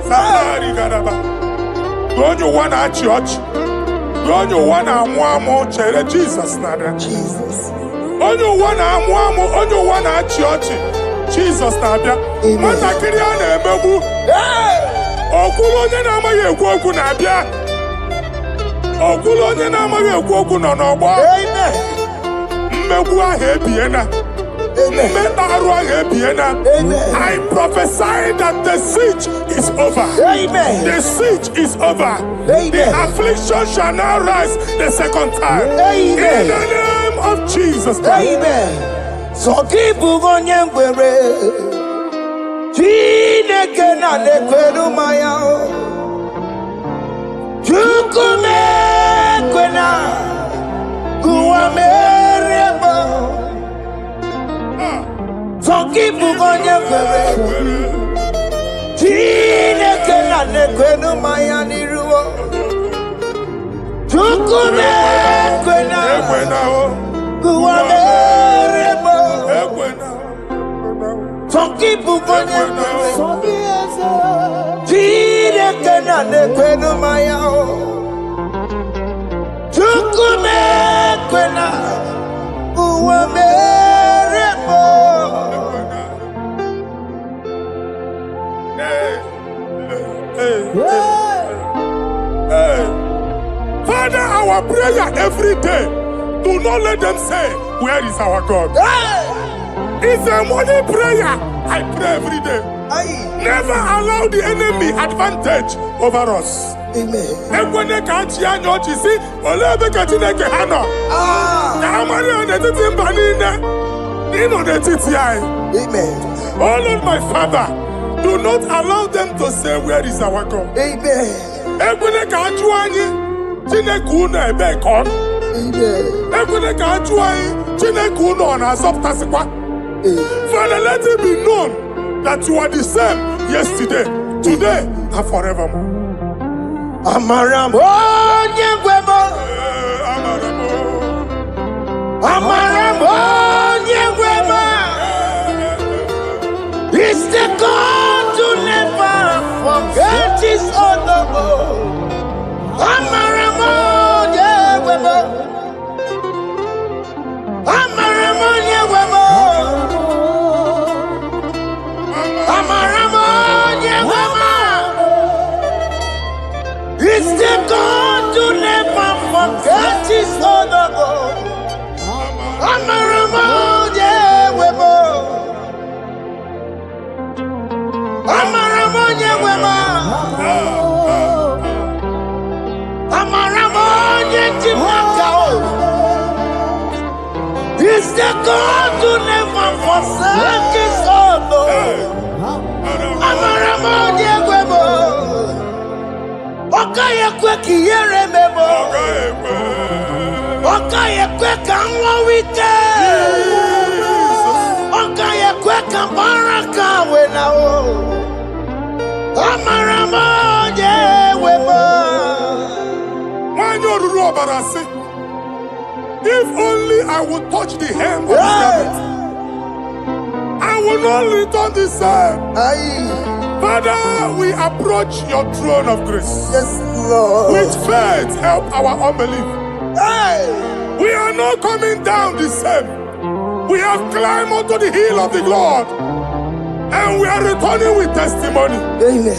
Samari gadaba. Don't you want a church? mgbe onye ụwa na-amụ amụ chere Jizọs na-abịa. Jesus. Onye ụwa na-amụ amụ, onye ụwa na-achị ọchị, Jizọs na-abịa. Nwatakịrị a na-emegbu, okwulu onye na-amaghị ekwu okwu na-abịa. Okwulu onye na-amaghị ekwu okwu nọ n'ọgbọ. Mmegbu ahụ ebiena. Mmekpa arụ ahụ ebiena. I prophesy that the siege is over. The siege is over. The affliction shall now rise the second time. In the name of Jesus Christ. So keep on your way. Chineke na nekweru maya. Chukume kwena. Kuamereba. So keep on your way. Chineke na nekweru maya niruo. Chukume kwena. Kuamereba. Some people go to Chineke na nekwenu maya. Chukume kwena uwamerebo. Father, our prayer every day, do not let them say, where is our God? It's a morning prayer. I pray every day. Never allow the enemy advantage over us. Amen. Amen. Oh Lord, my Father, do not allow them to say, where is our God? Amen. Father, let it be known that you are the same yesterday, today, and forevermore. Amaramo nyegwemo. Amaramo nyegwemo. It's the God to never forget his honor. Amaramo nyegwemo. Amaramo nyegwemo. Amaramo nyegwemo. It's the God to never forget his honor. Amaramo nyegwemo. Amaramo nyegwemo. Amaramo nyegwemo. It's the God to never forsake his honor. Amaramo nyegwemo. Okaye kwe kiyere memo. Okaye kwe kanwa wite. Okaye kwe kambaraka wenao. Amaramo nyegwemo. Manyoruru obarasi. If only I would touch the hem of his garment, I will not return the same. Father, we approach your throne of grace. Yes, Lord. With faith, help our unbelief. We are not coming down the same. We have climbed onto the hill of the Lord, and we are returning with testimony. Amen.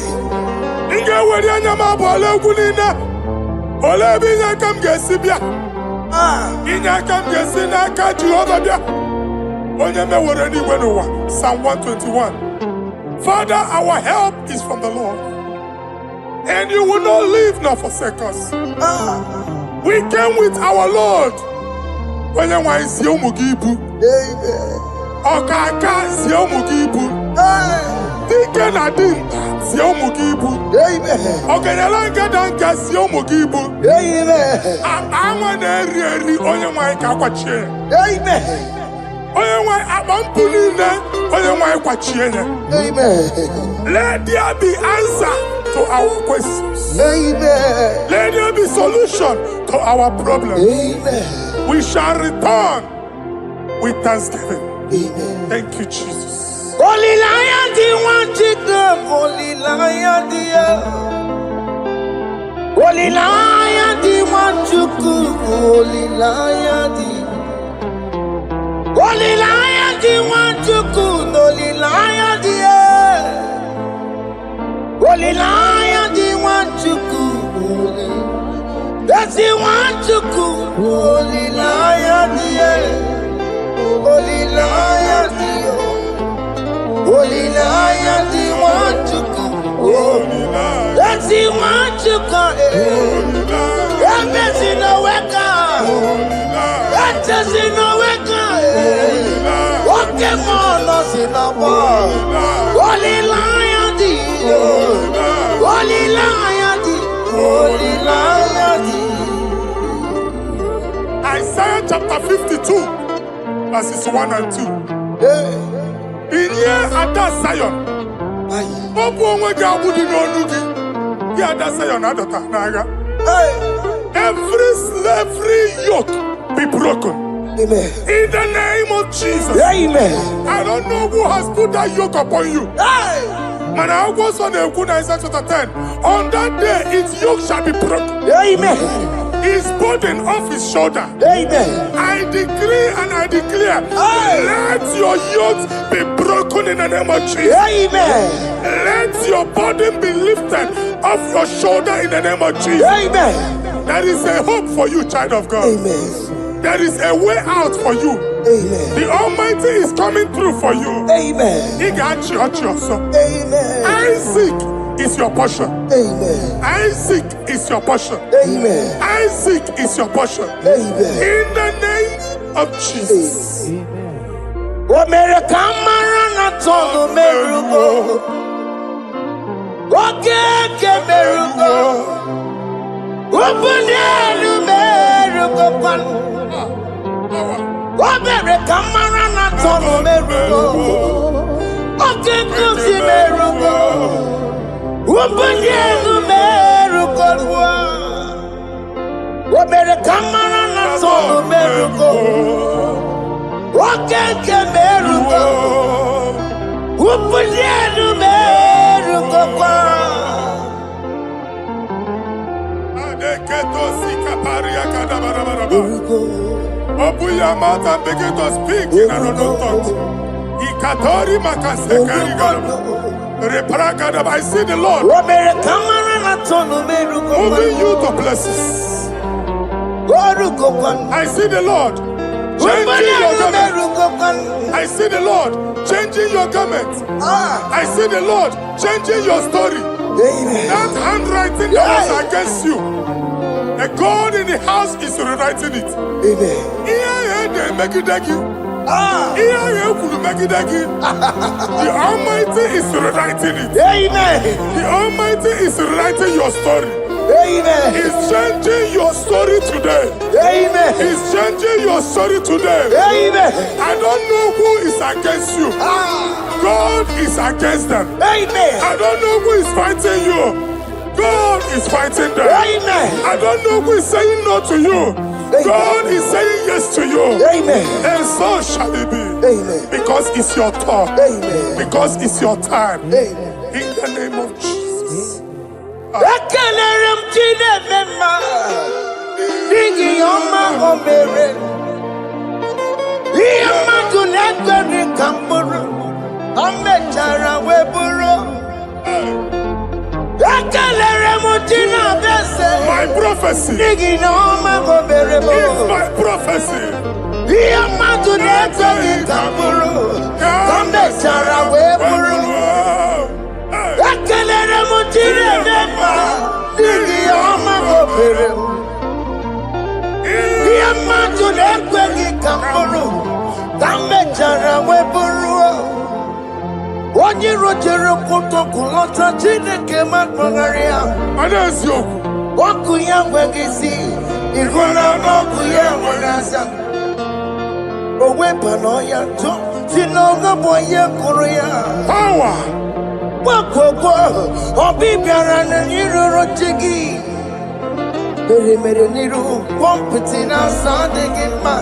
Psalm 121. Father, our help is from the Lord, and you will not leave nor forsake us. We came with our Lord. Amen. Okaka Ziomugibu. Dike Nadim Ziomugibu. Ogenelanga Danka Ziomugibu. Amaneri Onyamai Kakwache. Onyamai Abampunine Onyamai Kwachiene. Let there be answer to our questions. Let there be solution to our problems. We shall return with thanksgiving. Thank you, Jesus. Holy Lion, the one to them. Holy Lion, the Holy Lion, di Nwachukwu, olilanya di. Olilanya di Nwachukwu, olilanya di. Olilanya di Nwachukwu, that's the Nwachukwu, olilanya di. Olilanya di. Olilanya di Nwachukwu, that's the Nwachukwu. That's in the weka. That's in the weka. Okay, man, that's in the bar. Olilanya di. Olilanya di. Olilanya di. Isaiah chapter 52, verses 1 and 2. In here at that Zion, every slavery yoke be broken. Amen. In the name of Jesus. Amen. I don't know who has put that yoke upon you. Man, I was on the Isaiah chapter 10. On that day, its yoke shall be broken. Amen. His burden off his shoulder. Amen. I decree and I declare, let your yokes be broken in the name of Jesus. Amen. Let your burden be lifted off your shoulder in the name of Jesus. Amen. There is a hope for you, child of God. Amen. There is a way out for you. Amen. The Almighty is coming through for you. Amen. He got you, Amen. Isaac is your portion. Amen. Isaac is your portion. Amen. Isaac is your portion. Amen. In the name of Jesus. Open your mouth and begin to speak in another tongue. I see the Lord moving you to places. I see the Lord changing your garment. I see the Lord changing your garment. I see the Lord changing your story. That handwriting that was against you, the God in the house is rewriting it. The Almighty is rewriting it. The Almighty is rewriting your story. He's changing your story today. He's changing your story today. I don't know who is against you. God is against them. I don't know who is fighting you. God is fighting them. I don't know who is saying no to you. God is saying yes to you. And so shall it be. Because it's your turn. Because it's your time. In the name of Jesus. My prophecy is my prophecy. Onye rojere kutokulota Chineke magmagaria. Anazio. Waku ya wegisi. Igona waku ya wegasa. Owepa no ya to. Sinoga boye kuruya. Power. Waku obibiara na niru rojigi. Mere niru wampitina sadegi ma.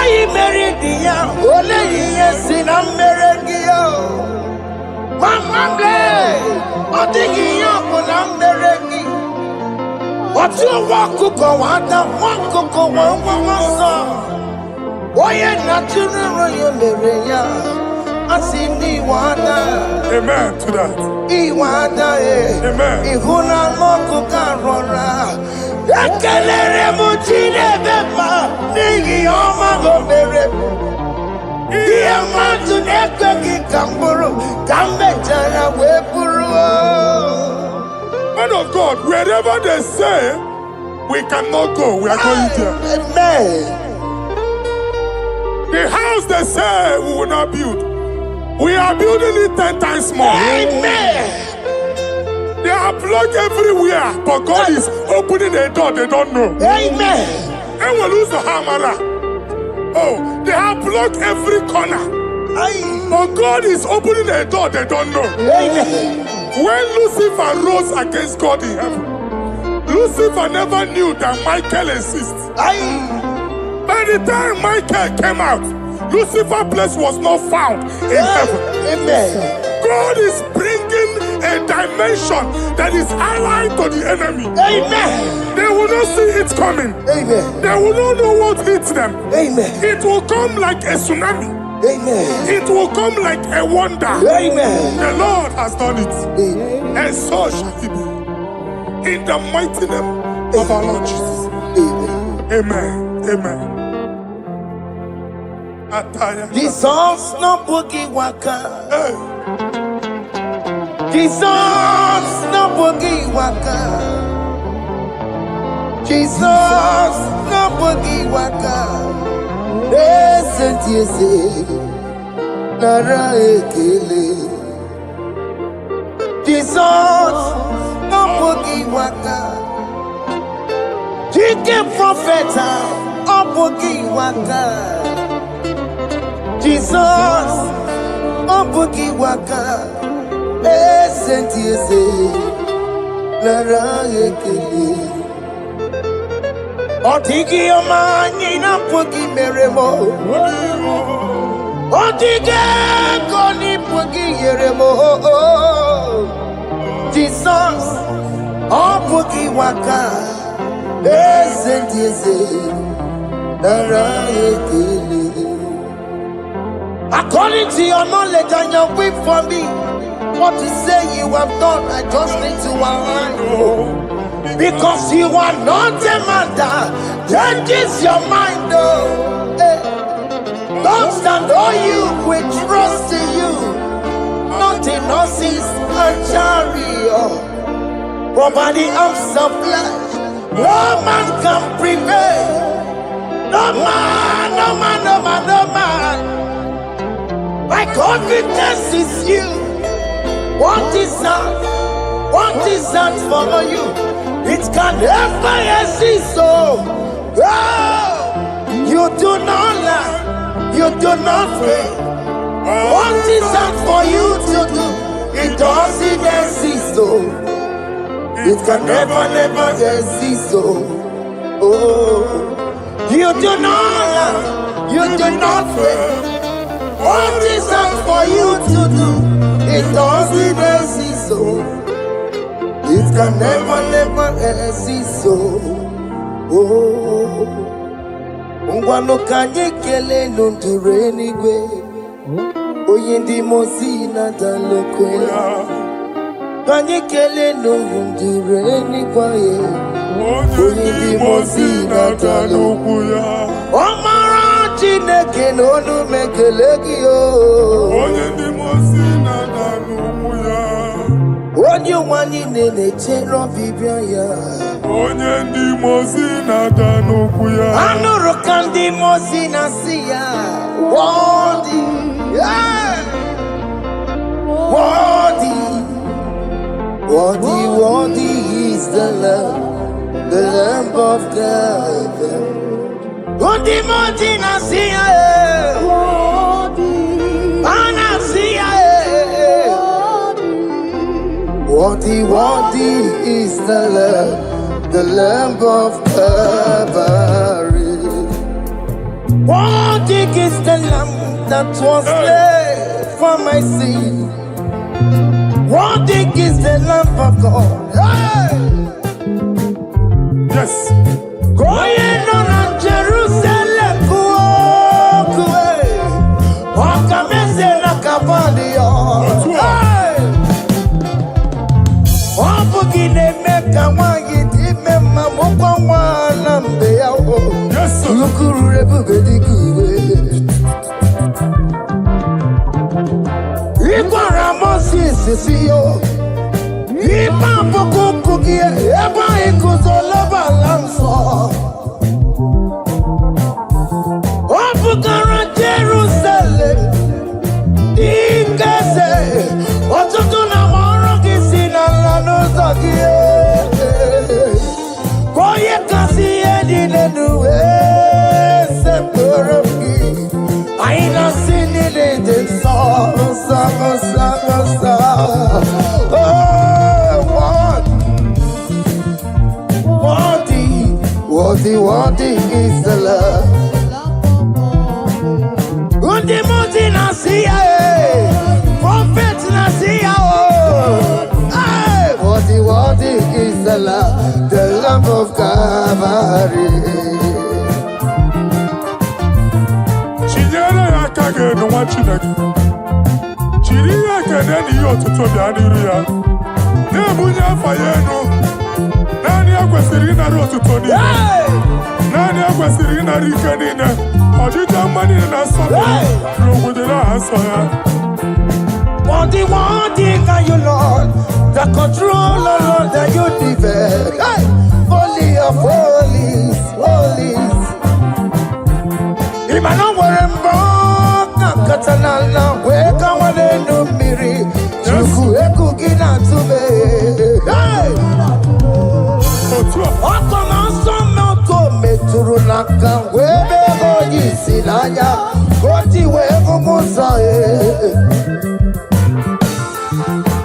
Ayi meridia, ole yesi na merengia. Mama ble, odigi yako na merengi. But you walk to go on the one cocoa one song. Why not to royal Maria? I see the water. Amen to that. Iwada, Amen. Ihuna Moko Carora. Ekelere Muchine Bema, Nigi Oma Gomere. Diamatu Nekaki Kamburu, Kambetana Wepuru. Man of God, wherever they say we cannot go, we are going there. Amen. The house they say we will not build, we are building it 10 times more. Amen. They are plugged everywhere, but God is opening a door they don't know. Amen. And we lose the hammer. Oh, they have blocked every corner. But God is opening a door they don't know. Amen. When Lucifer rose against God in heaven, Lucifer never knew that Michael exists. By the time Michael came out, Lucifer's place was not found in heaven. Amen. God is bringing a dimension that is allied to the enemy. Amen. They will not see it coming. Amen. They will not know what hits them. Amen. It will come like a tsunami. Amen. It will come like a wonder. Amen. The Lord has done it. Amen. And so shall it be. In the mighty name of our Lord Jesus. Amen. Amen. Amen. Ataya. Jesus no boogie waka. Hey. Jesus no boogie waka. Jesus no boogie waka. Listen to you say, Nara ekele. Jesus no boogie waka. Jike prophet no boogie waka. Jesus no boogie waka. Listen to you say, Nara ekele. Otigi omani na pugi meremo. Otige koni pugi yeremo. Jesus, oh pugi waka. Listen to you say, Nara ekele. According to your knowledge and your will for me, what you say you have done, I just need to align. Because you are not a man that changes your mind, oh. Don't stand on you, we trust in you. Not in horses and chariot, but by the arms of flesh, no man can prevail. No man, no man, no man, no man. My confidence is you. What is that? What is that for you? It can never exist, so you do not lie, you do not fail. What is that for you to do? It doesn't exist, so it can never exist, so you do not lie, you do not fail. What is that for you to do? It doesn't exist, so it can never exist, so Ngwano kanye kele nundure Eluigwe. Oye ndi mozi na dalokwe. Kanye kele nundure Eluigwe. Oye ndi mozi na dalokwe. Omara Chineke n'onu mekele gị o. Onye ndị mozi na dalokwe. Onye nwanyị na-echere ọbịbịa ya. Onye ndị mozi na-ada n'okwu ya. Anụrụ ka ndị mozi na-asị ya. Worthy, worthy, worthy is the Lamb of God. Ndị mozi na-asị ya. Anasị ya. Worthy is the Lamb of Calvary. Worthy is the Lamb that was slain for my sin. Worthy is the Lamb of God. Yes. Going on Jerusalem, Yes, sir. Jerusalem, Ikese, Otutuna Moroki Sinala Nozakie, Koye Kasi Edinue, Sepuraki, Aina Sinide, Sama. Oh, what is the love? Undi Muti Nasia, Prophet Nasia, what is the love of Calvary? Chinyere akage no wachinagi. Chiriya keneni yotuto bianiria. Nebunya fayeno. Nani akwesiri na rotuto ni. Nani akwesiri na rikenine. Ojija mani na sobe. Rogudela hasoya. What can you, Lord? The control, Lord, that you develop. Holy of holies. Imano warembo, katanala, weka wanenu miri. Chuku eku gina tume. Okona sono to meturu naka webe hoji sinanya. Koti wevu musae.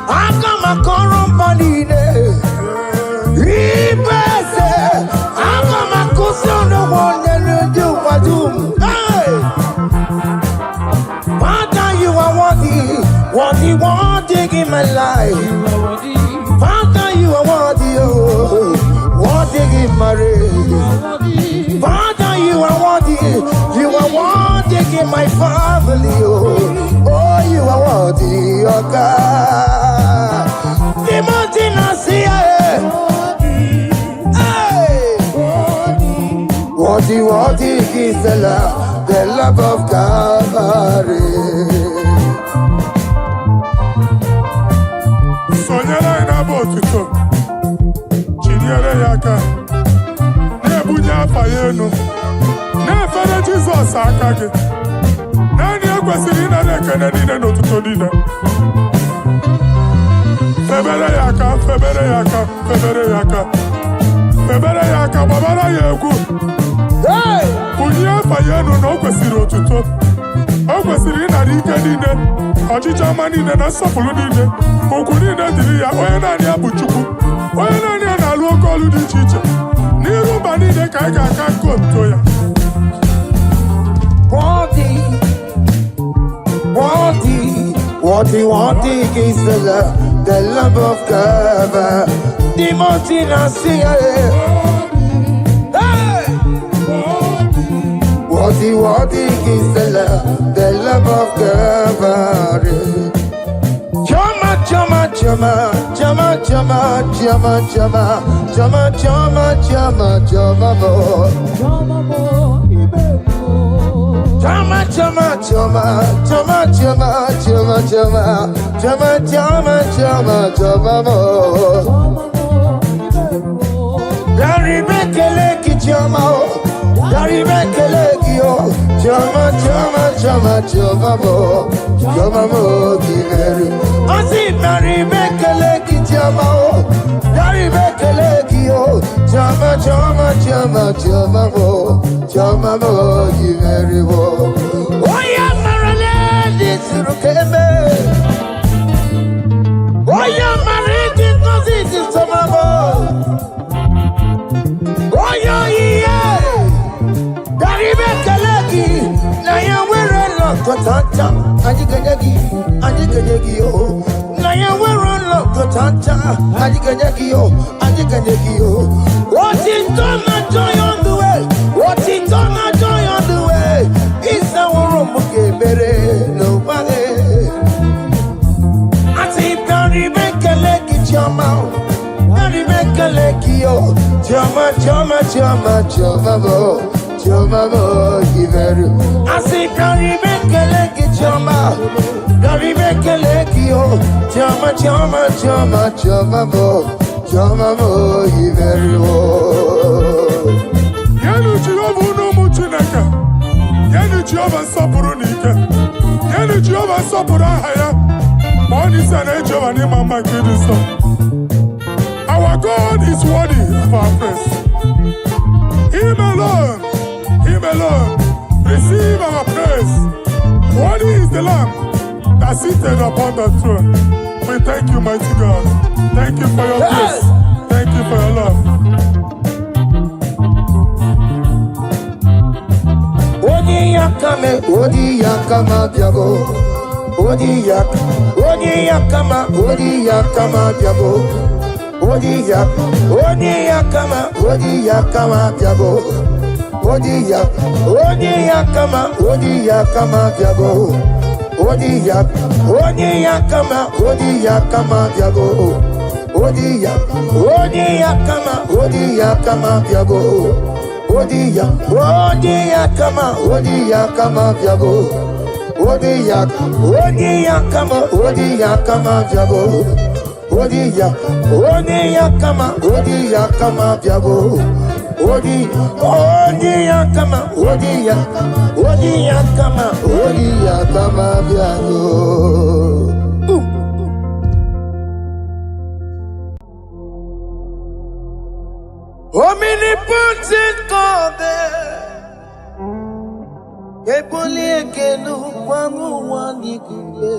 Akama korombanine, ibese. Akama kusono wonye wadum. Hey, Father, you are worthy in my life. Father, you are worthy in my race. Father, you are worthy in my family. Oh, you are worthy, oh God. The mountain I see, worthy is the love of Calvary. Sonyala ina botuto. Chinyere yaka. Nebunya fayeno. Nefere Jesus akage. Nani akwesiri na rekene nine n'otuto nine. Febere yaka, babara yegu. Hey! Bunye fayenu na okwesiri otuto. Okwesiri na rike nine. Ọchịcha ama nine na nsọpụrụ nine. Okwu nine dịrị ya, onye naanị ya bụ Chukwu. Onye naanị ya na-alụ oke ọlụ dị iche iche. N'iru mba nine ka anyị ga-aka nke otuto ya. Worthy is the love of Calvary. The mountain I see, hey! Worthy is the love of Calvary. Chama, Tanta, Adiganyakio, Adiganyakio. What is done, not joy on the way. What is done, not joy on the way. It's our room, nobody. I say, Barry, make a leg in your mouth. Barry, make a leg, yo. Jama, Jama, Jama, Jama, Jama, give it. I say, Barry, make a leg in your mouth. Barry, make a leg, yo. Jama, Jama, Jama, Jama, Jama, give it. Yanu Jehovah no muchinaka. Yanu Jehovah sapurunika. Yanu Jehovah sapurahaya. One is an angel and him and my goodness. Our God is worthy of our praise. Him alone, receive our praise. Worthy is the Lamb that seated upon the throne. We thank you, mighty God. Thank you for your grace. Thank you for your love. Odi yakama biago. Odi yakama biago. Odi yakama biago. Odi yakama biago. Odi yakama biago. Odi yakama biago. Odi yakama biago. Odi yakama biago. Odi yakama biago. Odi yakama biago. Omnipotent God, Eboli ekenu kwangu wanikuye.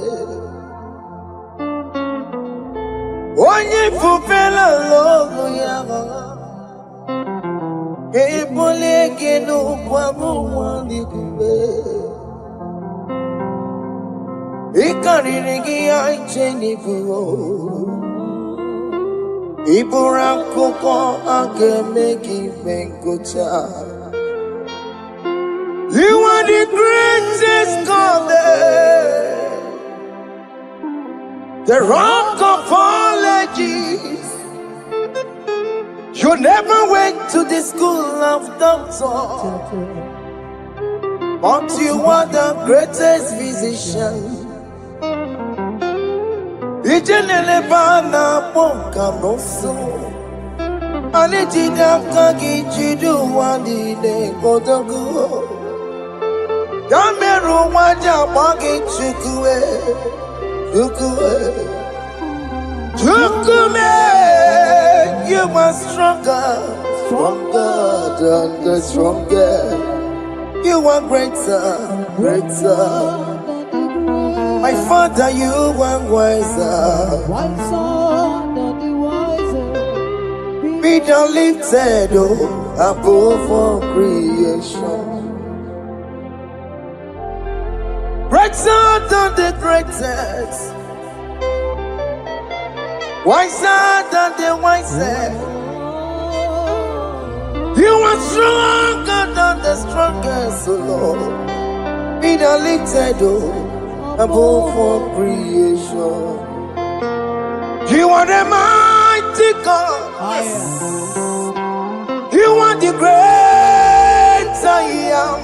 Onye fupela logo yaga. Eboli ekenu kwangu wanikuye. Ikarigi aicheni fuo. Iburakoko akemeki venkucha. You are the greatest God, the rock of all ages. You never went to the school of doctor, but you are the greatest physician. Ijenelebana ponka noso Anijida kagi chidu wandi ne kodogu Yameru waja wagi chukue Chukume You are stronger than the strongest You are greater My Father, you are wiser than the wiser. Be thou lifted above all creation. Greater than the greatest. Wiser than the wisest. You are stronger than the strongest, O Lord. Be thou lifted above all creation. You are the mighty God. Yes. You are the great I am.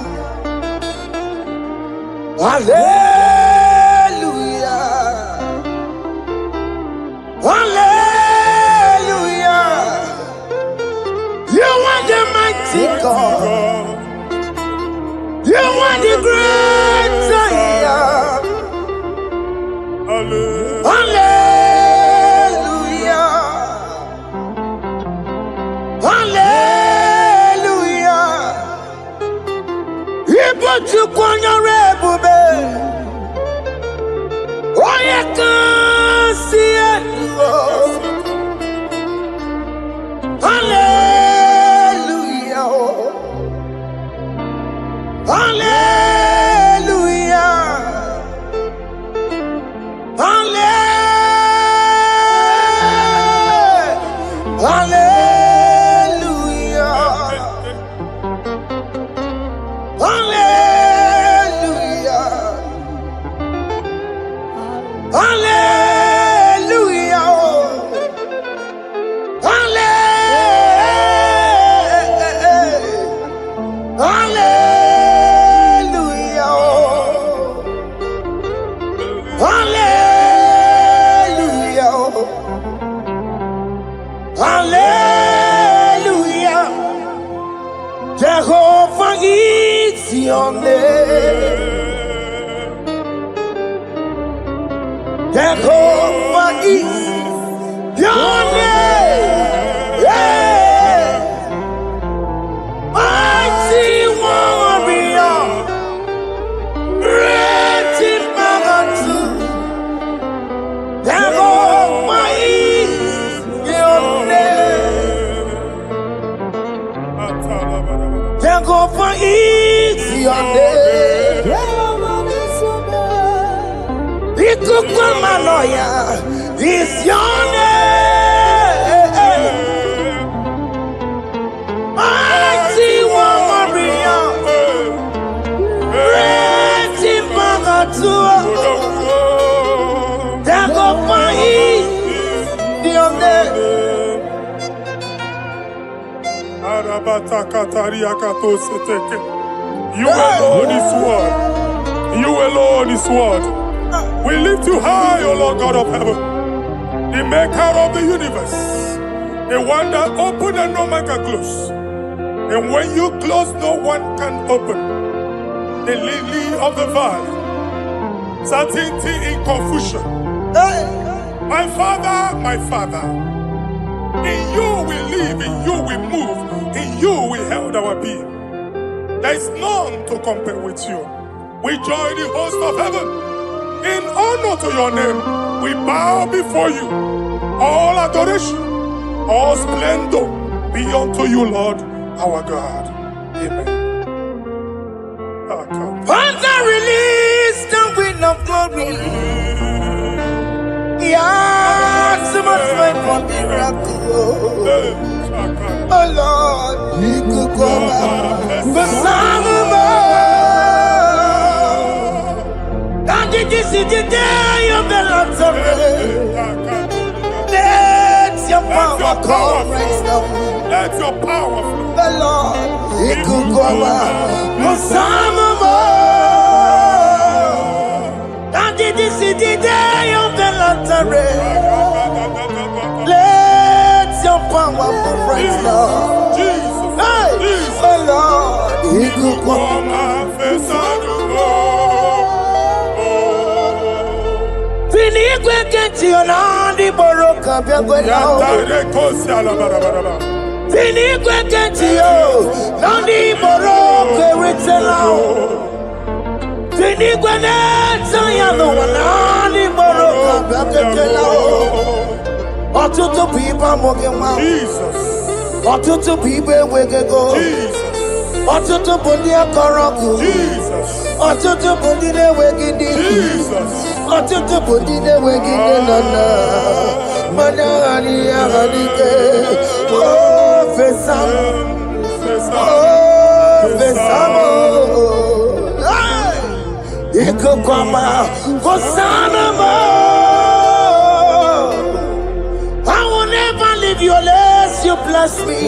Hallelujah. Hallelujah. You are the mighty God. You are the great I am. Hallelujah. Hallelujah. Ibo chukwanya rebube. Oye kasi endo. Hallelujah. Hallelujah. Hallelujah. it's your name. Jehovah is your name. Yeah. Mighty warrior, great in magnitude. Jehovah is your name. Jehovah is your name. Ikukwamanoya is your name. Mighty warrior, great in magnitude. Jehovah is your name. You alone is one. You alone is one. We lift you high, O Lord God of heaven, the maker of the universe, the one that opened and no man can close. And when you close, no one can open. The lily of the valley, certainty in confusion. My Father, in you we live, in you we move, in you we held our being. There is none to compare with you. We join the host of heaven. In honor to your name, we bow before you. All adoration, all splendor be unto you, Lord, our God. Amen. Father, release the wind of glory. Yeah, so much faith for miracle. Oh Lord, you could go back. The Son of This is the day of the Lord's Let your power come right now. Let your power flow. The Lord, He could go back. This is the day of the Lord's Let your power come right now. Hey, the Lord, He could go back. Eluigwe kenti onandi boroka biagwela. Eluigwe kenti yo nandi boroka ritela. Eluigwe neta ya no nandi boroka biagwela. Ọtụtụ pipa mogenwa. Ọtụtụ pipa wegego. Ọtụtụ bundi akọrọku. Ọtụtụ bundi na-ewegidi. Ọtụtụ bundi na-ewegide nana mana anyị aghadike fesam fesam ikukwama kosanama. I will never leave you unless you bless me.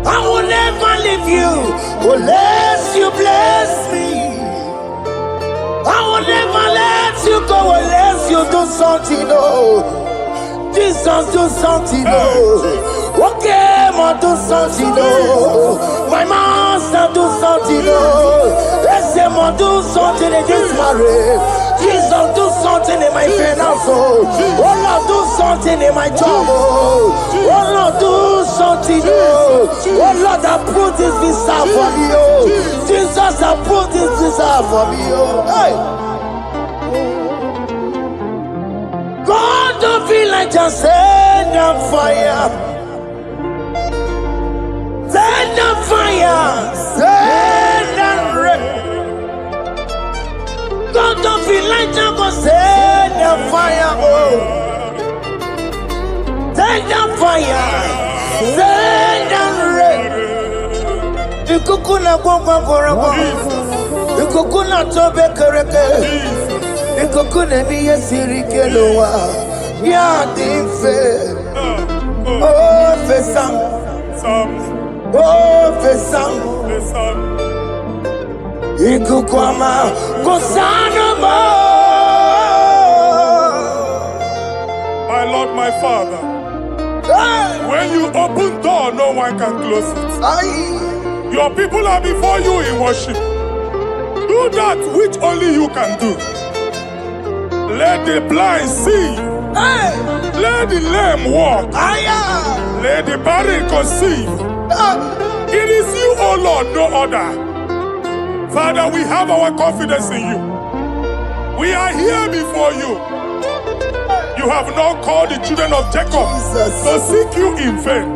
I will never leave you unless you bless me. I will never let you go unless you do something, oh. Jesus, do something, oh. Okay, ma do something, oh. My master, do something, oh. Let's say, ma do something in this marriage. Jesus, do something in my finance, oh. Oh, Lord, do something in my job, oh. Oh, Lord, do something, oh. Oh, Lord, approve this visa for me, oh. Jesus, approve this visa for me, oh. Hey. God, don't feel like just send on fire. Send on fire. Send on rain. God, don't feel like just send on fire, oh. Send on fire. Send on rain. Ikukuna kwa kwa. Ikukuna tobe kereke. Ikukuna miye sirikelowa. Ya dife. Oh, fesam. Oh, fesam. Ikukwama kosanama. My Lord, my Father, when you open door, no one can close it. Your people are before you in worship. Do that which only you can do. Let the blind see. Hey. Let the lame walk. Let the barren conceive. It is you, O Lord, no other. Father, we have our confidence in you. We are here before you. You have not called the children of Jacob to seek you in vain.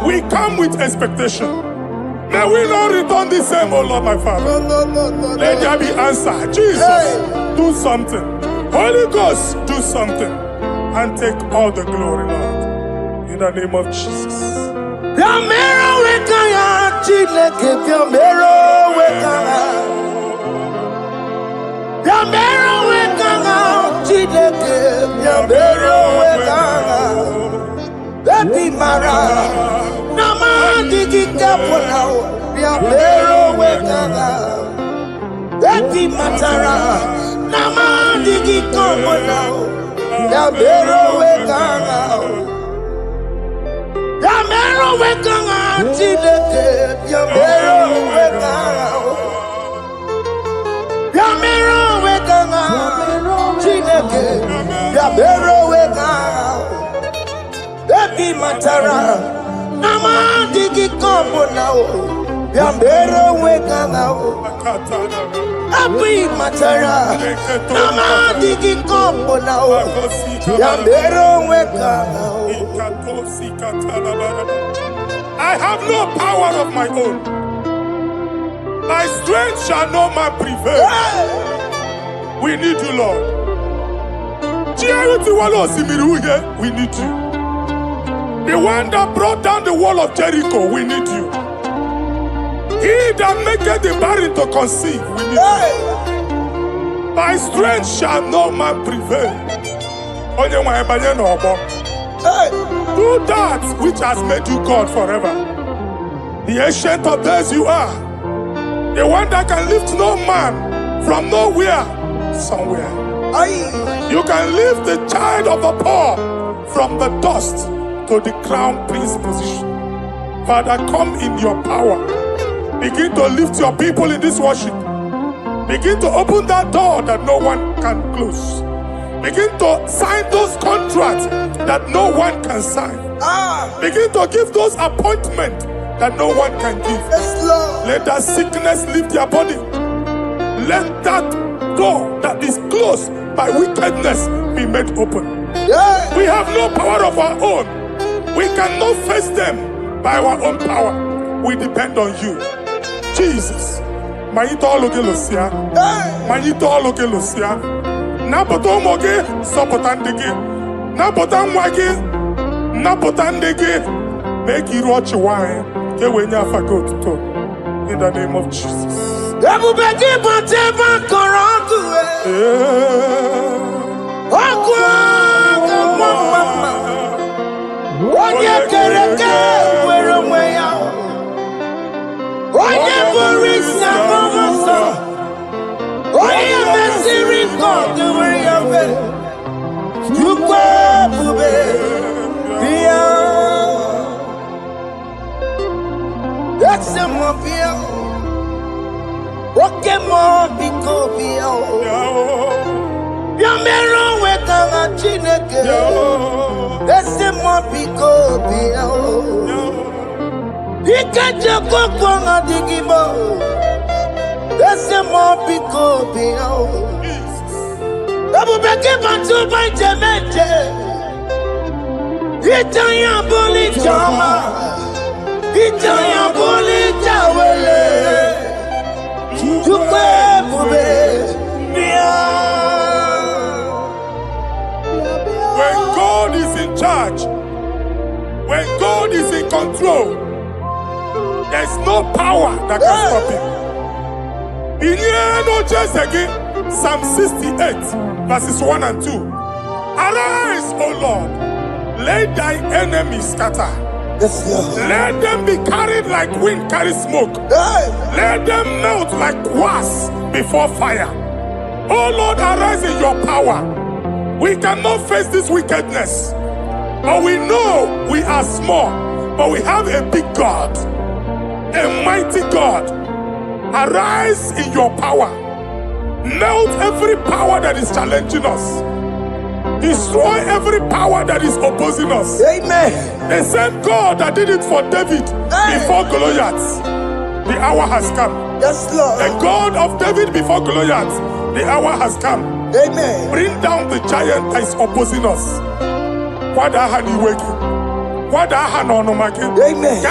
We come with expectation. May we not return the same, O Lord, my Father. Let there be answer. Jesus, do something. Holy Ghost, do something. And take all the glory, Lord. In the name of Jesus. Baby Mara, Namandi Kaponao, Yabero Wekana, Baby Matara, Namandi Kaponao, Yabero Wekana, Yamero Wekana, Chileke, Yabero Wekana, Yamero Wekana, Chileke, Yabero Wekana. Baby Matara, Nama Digi Combo now, Yambero Weka now. Baby Matara, Nama Digi Combo now, Yambero Weka now. I have no power of my own. My strength shall not man prevail. We need you, Lord. We need you. The one that brought down the wall of Jericho, we need you. He that maketh the barren to conceive, we need you. By strength shall no man prevail. Do that which has made you God forever. The ancient of days you are. The one that can lift no man from nowhere, somewhere. You can lift the child of the poor from the dust to the crown prince position. Father, come in your power. Begin to lift your people in this worship. Begin to open that door that no one can close. Begin to sign those contracts that no one can sign. Begin to give those appointments that no one can give. Let that sickness leave their body. Let that door that is closed by wickedness be made open. We have no power of our own. We cannot face them by our own power. We depend on you. Jesus. Manito Logelosia. Manito Logelosia. Napotomoge, Sopotandege. Napotamwage. Napotandege. Make you watch wine. In the name of Jesus. Oye kereke wero mweya, oye borisa momoso, oye mesiri kote weya ve, yukwe bube biya, ese mo biya, oke mo biko biya, yamero wekanga chineke. Ese mo biko biya, ikaje kokwanga digibo. Ese mo biko biya, abu beke bantu baje meje. Itanya boli chama, itanya boli chawele. Yukwe bube biya. When God is in charge, when God is in control, there's no power that can stop him. In no just again, Psalm 68, verses 1 and 2. Arise, O Lord, let thy enemies scatter. Let them be carried like wind carries smoke. Let them melt like wax before fire. O Lord, arise in your power. We cannot face this wickedness, but we know we are small, but we have a big God, a Almighty God, arise in your power. Melt every power that is challenging us. Destroy every power that is opposing us. Amen. The same God that did it for David before Goliath, the hour has come. Yes, Lord. The God of David before Goliath, the hour has come. Amen. Bring down the giant that is opposing us. What are you waking? What are you no making? Amen.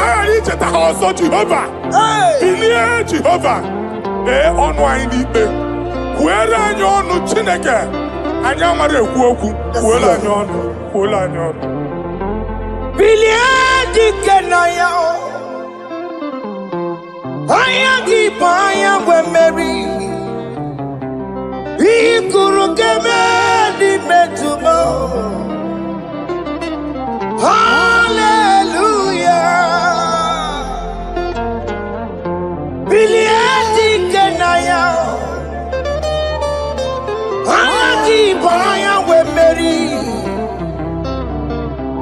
Jehovah. Hey. Jehovah. Where are you on Chineke? Anyamare kuoku. Where are you on? Where are you on? Biliadi kenaya. Ayagi paya we Mary. Ikuru kemedi metumo. Hallelujah. Biliadi kenaya. Ayagi paya we Mary.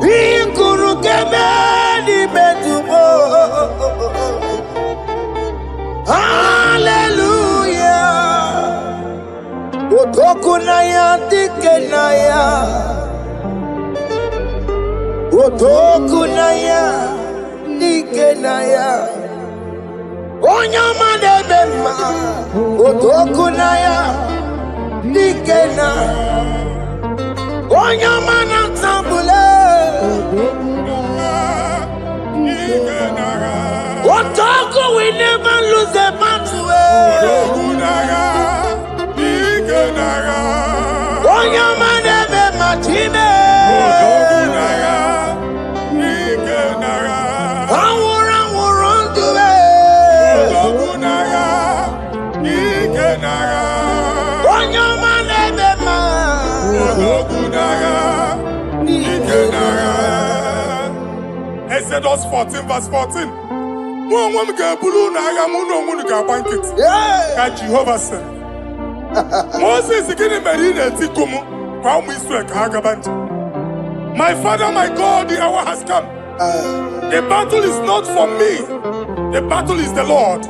Ikuru kemedi metumo. Hallelujah. Otokunaya dikenaya. Otokunaya dikenaya. Onyama debema. Otokunaya dikena. Onyama natambule. Otoko, we never lose a battle. Onyama debema time. Exodus 14 verse 14. Jehovah said, Moses my father, my God, the hour has come. The battle is not for me. The battle is the Lord.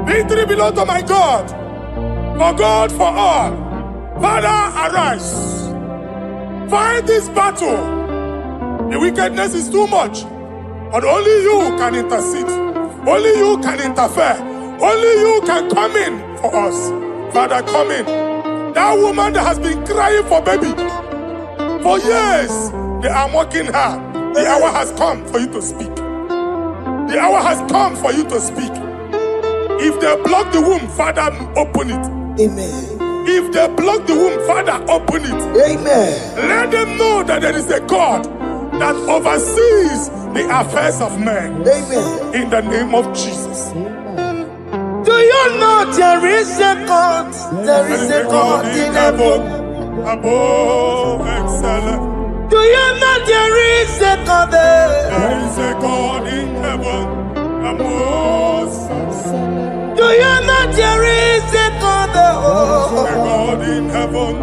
Victory belongs to my God. For God, for all. Father, arise. Fight this battle. The wickedness is too much. But only you can intercede. Only you can interfere. Only you can come in for us. Father, come in. That woman that has been crying for baby for years, they are mocking her. The hour has come for you to speak. The hour has come for you to speak. If they block the womb, Father, open it. Amen. If they block the womb, Father, open it. Amen. Let them know that there is a God that oversees the affairs of men. Amen. In the name of Jesus. Amen. Do you know there is a God? There is a God in heaven. Above excellent. Do you know there is a God there? There is a God in heaven. Above excellent. Do you know there is a God there? A God in heaven.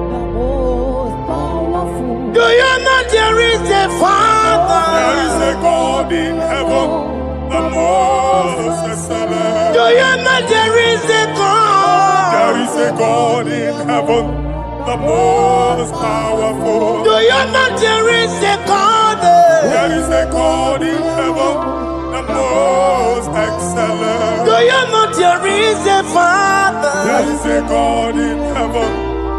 The most powerful. Do you know there is a Father? There is a God in heaven. The most excellent. Do you know there is a God? There is a God in heaven, the most powerful. Do you know there is a God there? There is a God in heaven, the most excellent. Do you know there is a Father? There is a God in heaven,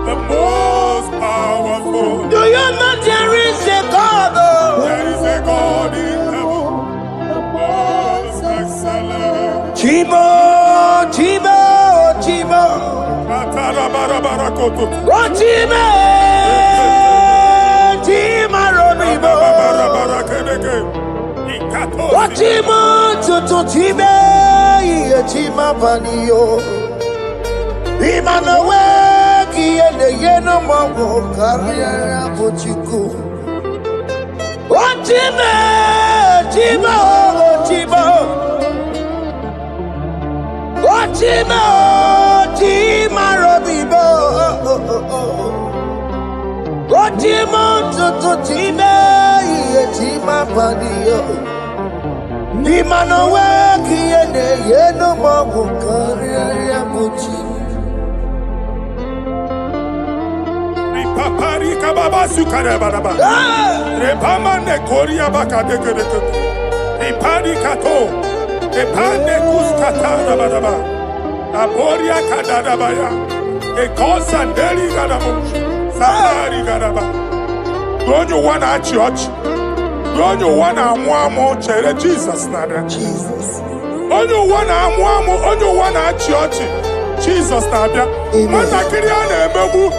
the most powerful. Do you know there is a God there? There is a God in heaven, the most excellent. Chimo, Chimo, Chimo. Oh, Chimo, Chimo, Robibo. Oh, Chimo, Tutu, Chimo, Chimo, Panio. Imanawe, Kiende, Yeno, Mamo, Carriera, Pochiku. Oh, Chimo, Chimo, Chimo. Chimo, Chimo, Robibo. Chimo, Tutu, Chimo, Chimo, Panio. Imanawe, Kiende. mawu karịa buchi. Ripapari kababa sukare baraba. Repama ne koria baka dekedeke. Ripari kato. Repane kuskata baraba. Aboria kadadabaya. Ekosa ndeli gadabo. Samari gadaba. Don't you wanna church? Don't you wanna mwamo chere Jesus nada? Jesus. Don't you wanna mwamo? Don't you wanna church? Jesus nabia. Mata kiri ana emebu.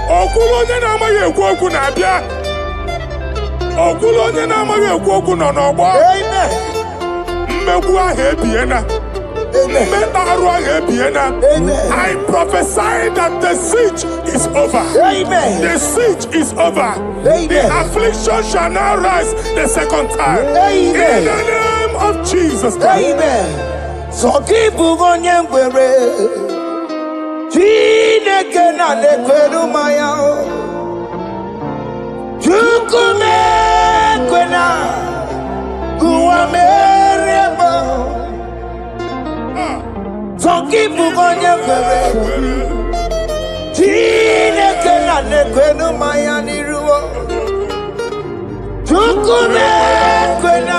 Okulo onye na-amaghị ekwu okwu na-abịa. Okulo onye na-amaghị ekwu okwu nọ n'ọgbọ. Mmegbu ahụ ebiena. Mmeta arụ ahụ ebiena. I prophesy that the siege is over. Amen. The siege is over. Amen. The affliction shall now rise the second time. Amen. In the name of Jesus Christ. Amen. So keep onye ngwere. Chineke na nekweru maya o. Chukume kwena kuwa merebo. Zongibu onye ngwere. Chineke na nekweru maya niruo. Chukume kwena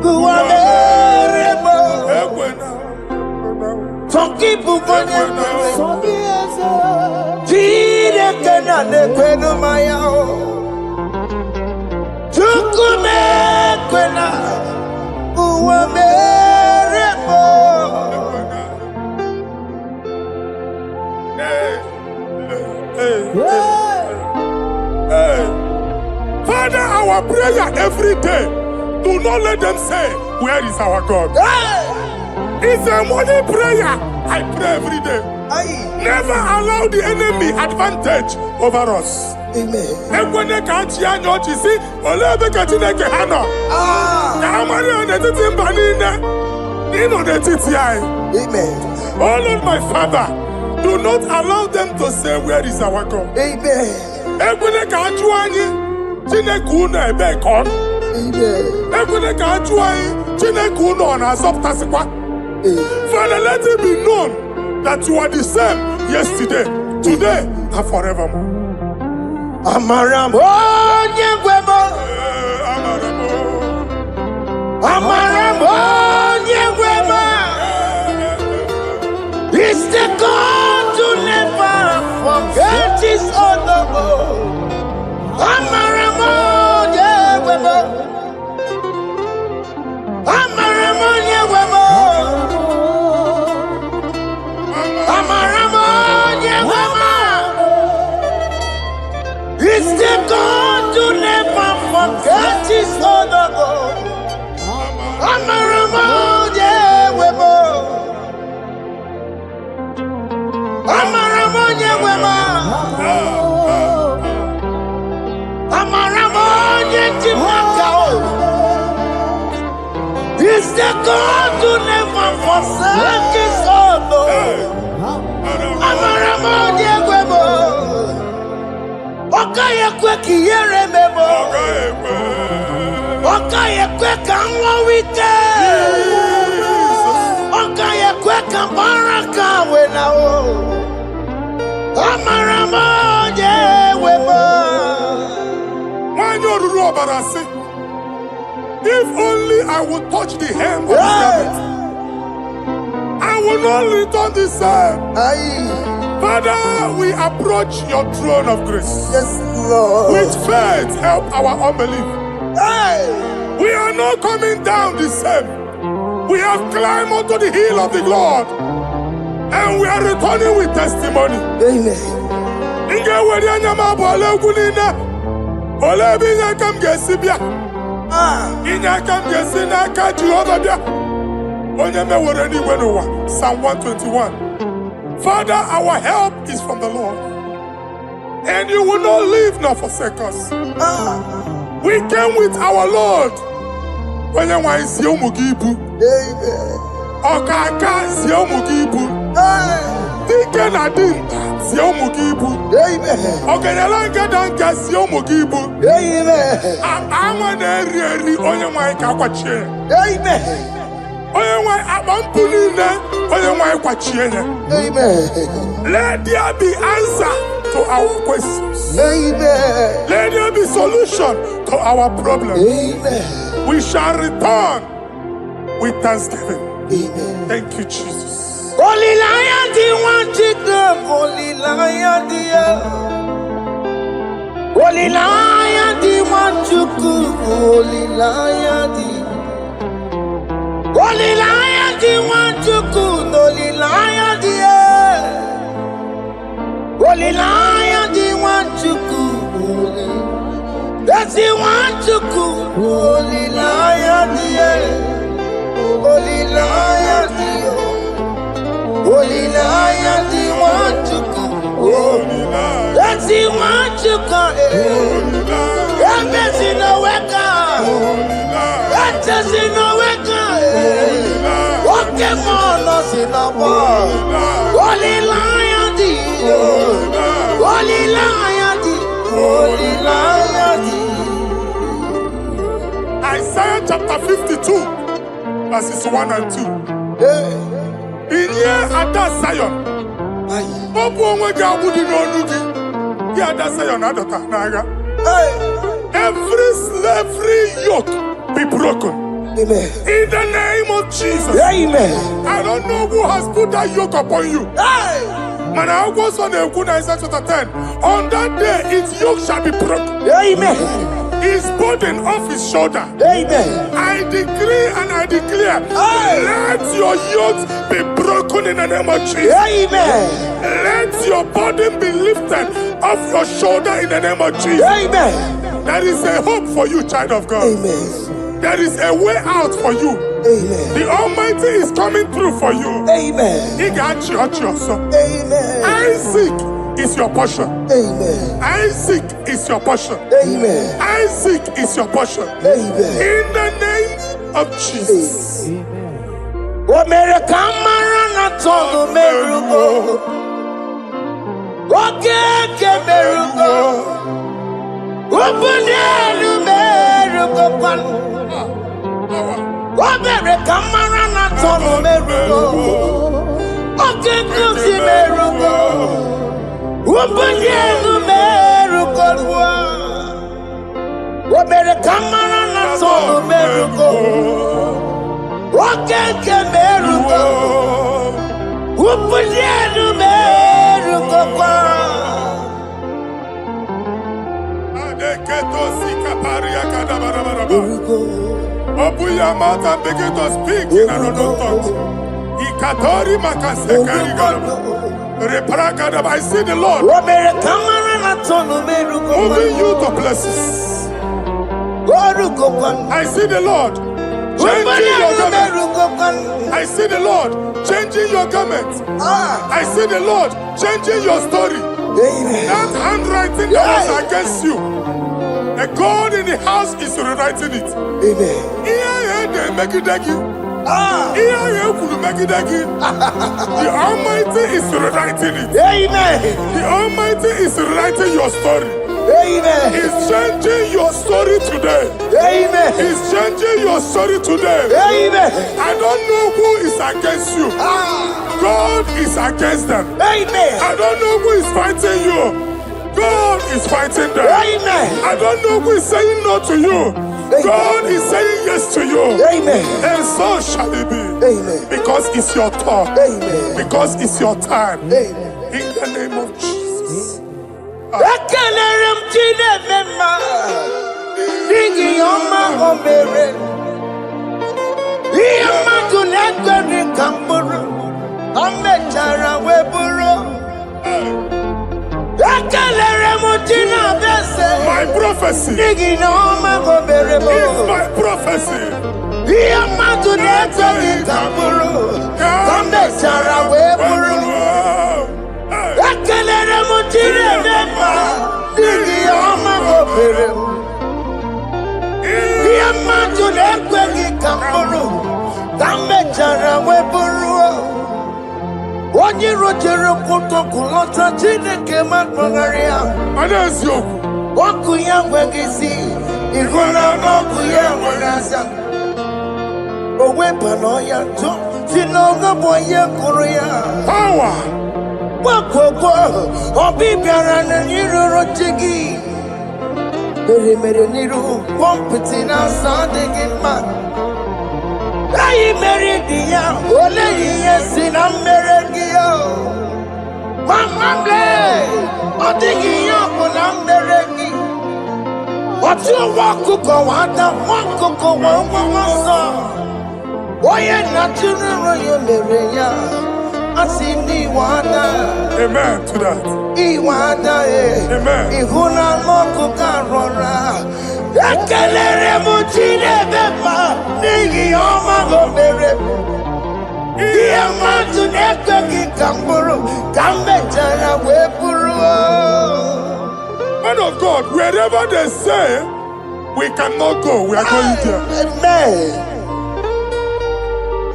kuwa merebo. Zongibu onye ngwere. Chineke na nekweru maya o. Chukume kwena kuwa merebo. Father, our prayer every day, do not let them say, where is our God? It's a morning prayer. I pray every day. Never allow the enemy advantage over us. Amen. Ekwene ka chi anya ochi si ole ebe ka Chineke ha nọ. Ka amara ya n'etiti mba niile. N'ịnọ n'etiti anyị. Amen. Oh Lord, my Father, do not allow them to say, where is our God? Amen. Ekwene ka ajụ anyị Chineke unu ebe ka ọ nọ. Amen. Ekwene ka ajụ anyị Chineke unu ọ na-azọpụtasịkwa. Father, let it be known that you are the same yesterday, today, and forevermore. Amaramo nyegwemo. Amaramo nyegwemo. It's the God to never forget his honor. Amaramo nyegwemo. Amaramo nyegwemo. Amaramo nyegwemo. It's the God to never forget his honor. Amaramo nyegwemo. Amaramo nyegwemo. Amaramo nyegwemo. It's the God to never forsake his honor. Amaramo nyegwemo. Okaye kwe kiyere memo. Okaye kwe kanwa wite. Okaye kwe kambaraka wena o. Amaramo nyegwemo. Wanyo ruru ọbara sị, if only I would touch the hem of his garment, I will not return the same. Aye. Father, we approach your throne of grace. Yes, Lord. With faith, help our unbelief. Aye. We are not coming down the same. We have climbed onto the hill of the Lord, and we are returning with testimony. Amen. Inge weri anya ma bụ ole egwu niile. Ole ebe inye aka m ga-esi bịa. Inye aka m ga-esi n'aka Jehova bịa. Onye mewere n'igwe n'ụwa. Psalm 121. Father, our help is from the Lord, and you will not leave nor forsake us. We came with our Lord. Onye nwe isi ụmụ gị ibu. Ọkaka si ụmụ gị ibu. Dike na dinta si ụmụ gị ibu. Ọganyela ngada nke si ụmụ gị ibu. Anwa na-eri eri onye nwe ka akwachie. Amen. Let there be answer to our questions. Amen. Let there be solution to our problems. Amen. We shall return with thanksgiving. Amen. Thank you, Jesus. Holy Lion, the one to come. Holy Lion, the Holy Lion, the one to come. Holy Lion, the Holy Lion, the one to come. Holy Lion, the Holy Lion, the one to come. That's the one to come. Holy Lion, the Holy Lion, the Holy Lion, the one to come. Holy Lion. That's the one to come. Holy Lion. That's in the wake. Holy Lion. That's in the wake. Holy Lion. What came on us in the world? Holy Lion, the Holy Lion, the Holy Lion, the Isaiah chapter 52, verses 1 and 2. Hey. In here at that Zion, every slavery yoke be broken. Amen. In the name of Jesus. Amen. I don't know who has put that yoke upon you. Hey. Man, I was on the Isaiah chapter 10. On that day, its yoke shall be broken. Amen. His burden off his shoulder. Amen. I decree and I declare, Hey. let your yokes be broken in the name of Jesus. Amen. Let your burden be lifted off your shoulder in the name of Jesus. Amen. There is a hope for you, child of God. Amen. There is a way out for you. Amen. The Almighty is coming through for you. Amen. He got you, son. Amen. Isaac is your portion. Amen. Isaac is your portion. Amen. Isaac is your portion. Amen. In the name of Jesus. O mere kamara na tono merugo. O keke merugo. O bunelu merugo kwanu. O mere kamara na tono merugo. O keke si merugo. O bunelu merugo kwa. O mere kamara na tono merugo. Okeke merugo, upulienu merugo kwa. Adeketo sikaparia kadabarabaraba. Open your mouth and begin to speak in another tongue. Ikatori makasekari gadaba. Repragadaba. I see the Lord Omere kamara na tono merugo kwa. moving you to places. Orugo kwa. I see the Lord changing your garment. I see the Lord changing your garment. I see the Lord changing your story. Amen. That handwriting that was against you, the God in the house is rewriting it. Amen. The Almighty is rewriting it. Amen. The Almighty is rewriting your story. Amen. He's changing your story today. Amen. He's changing your story today. Amen. I don't know who is against you. God is against them. Amen. I don't know who is fighting you. God is fighting them. Amen. I don't know who is saying no to you. God is saying yes to you. Amen. And so shall it be. Amen. Because it's your turn. Amen. Because it's your time. Amen. In the name of Jesus. Ekelere Chineke mma, n'ihi ọma o mere. Ihe mmadụ na-ekweghị ka m bụrụ, o mechara wee bụrụ. Ekelere m Chineke eze, My prophecy n'ihi na ọma o mere m. is my prophecy. Ihe mmadụ na-ekweghị ka m bụrụ, o mechara wee bụrụ. Ekelere m Chineke mma, n'ihi ọma o mere m. Ihe mmadụ na-ekweghị ka m bụrụ, ka m mechara wee bụrụ. Onye rojere kwụtọkụ lọta Chineke ma kpọgharị ya. Ọkụ ya nweghị isi, ịhụ na ọkụ ya nwere asa. O weapon on your top. Tinoga boy, Korea. Power. Wako, or be Baran and Yurotigi. Very Mereniru, competing outside the game man. I married the young, only yes in America. Mama, I'm digging up when I'm married. What you walk to go out that one cocoa one song? Why not to you, Maria? I see the water. Amen to that. Iwada, Amen. Ihuna Moko Carora. Yakalere Muchine Bema, Nigi Oma Gomere. Iamatu Nekaki Kamburu, Kambetana Wepuru. Man of God, wherever they say we cannot go, we are going there. Amen.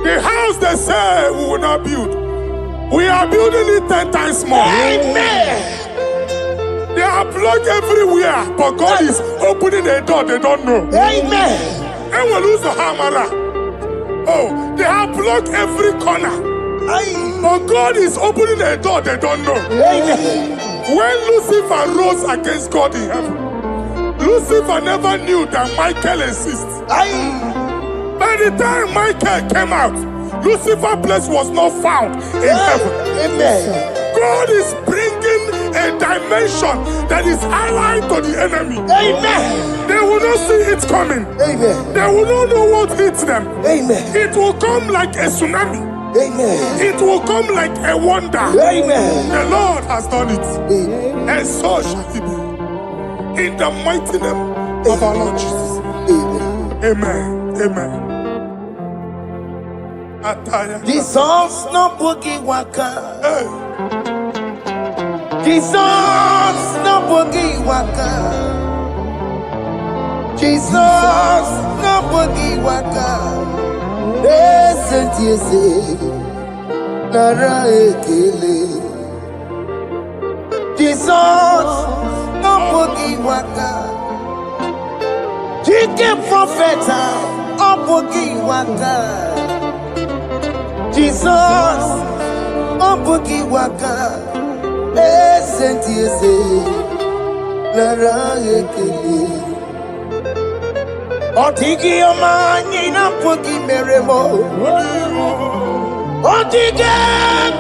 The house they say we will not build, we are building it 10 times more. Amen. They are plugged everywhere, but God is opening a door they don't know. Amen. And we lose the hammer. Oh, they have blocked every corner, but God is opening a door they don't know. Amen. When Lucifer rose against God in heaven, Lucifer never knew that Michael exists. By the time Michael came out, Lucifer's place was not found in heaven. Amen. God is bringing a dimension that is allied to the enemy. Amen. They will not see it coming. Amen. They will not know what hits them. Amen. It will come like a tsunami. Amen. It will come like a wonder. Amen. The Lord has done it. Amen. And so shall it be. In the mighty name of our Lord Jesus. Amen. Amen. Amen. Ataya. Jesus no boogie waka. Hey. Jesus no boogie waka. Jesus no boogie waka. Listen to you say, Nara ekele. Jesus no boogie waka. Jike prophet no boogie waka. Jesus no boogie waka. Listen to you say, Nara ekele. Otigi omani na pogi meremo. Otige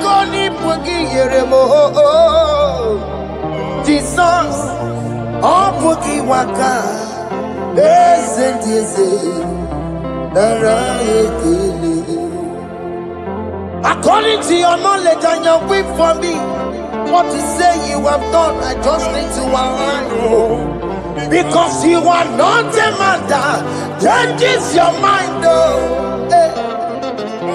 koni pogi yeremo. Jesus, oh pogi waka. Listen to say, according to your knowledge and your will for me, what you say you have done, I just need to align. Because you are not a man that changes your mind, oh.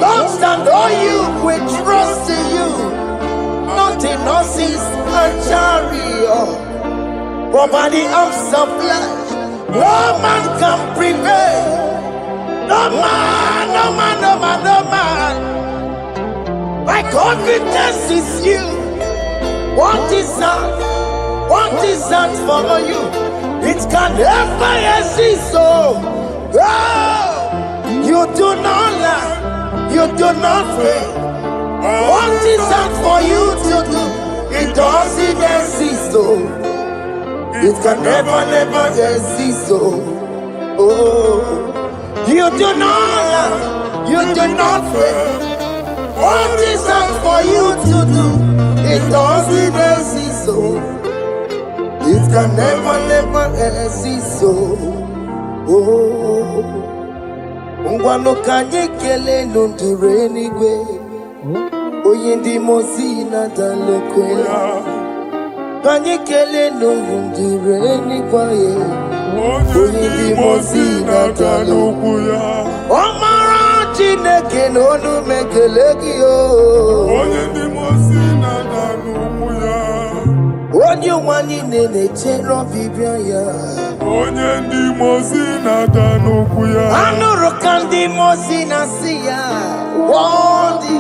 Don't stand on you, we trust in you. Not in horses and chariot, but by the arms of flesh, no man can prevail. No man, no man, no man, no man. My confidence is you. What is that? What is that for you? It can never exist, so you do not lie, you do not fail. What is that for you to do? It doesn't exist, so it can never exist, so you do not lie, you do not fail. What is that for you to do? It doesn't exist, so it can never exist, so Ngwano kanye kele nundure Eluigwe. Oye ndi mozi na dalekwe. Kanye kele nundure Eluigwe. Oye ndi mozi na dalekwe. Omara Chineke n'onu mekele gị o. Onye ndị mozi na dalekwe. Onye nwanyị na-echere ọbịbịa ya. Onye ndị mozi na-ada n'okwu ya. Anụrụ ka ndị mozi na-asị ya. Worthy,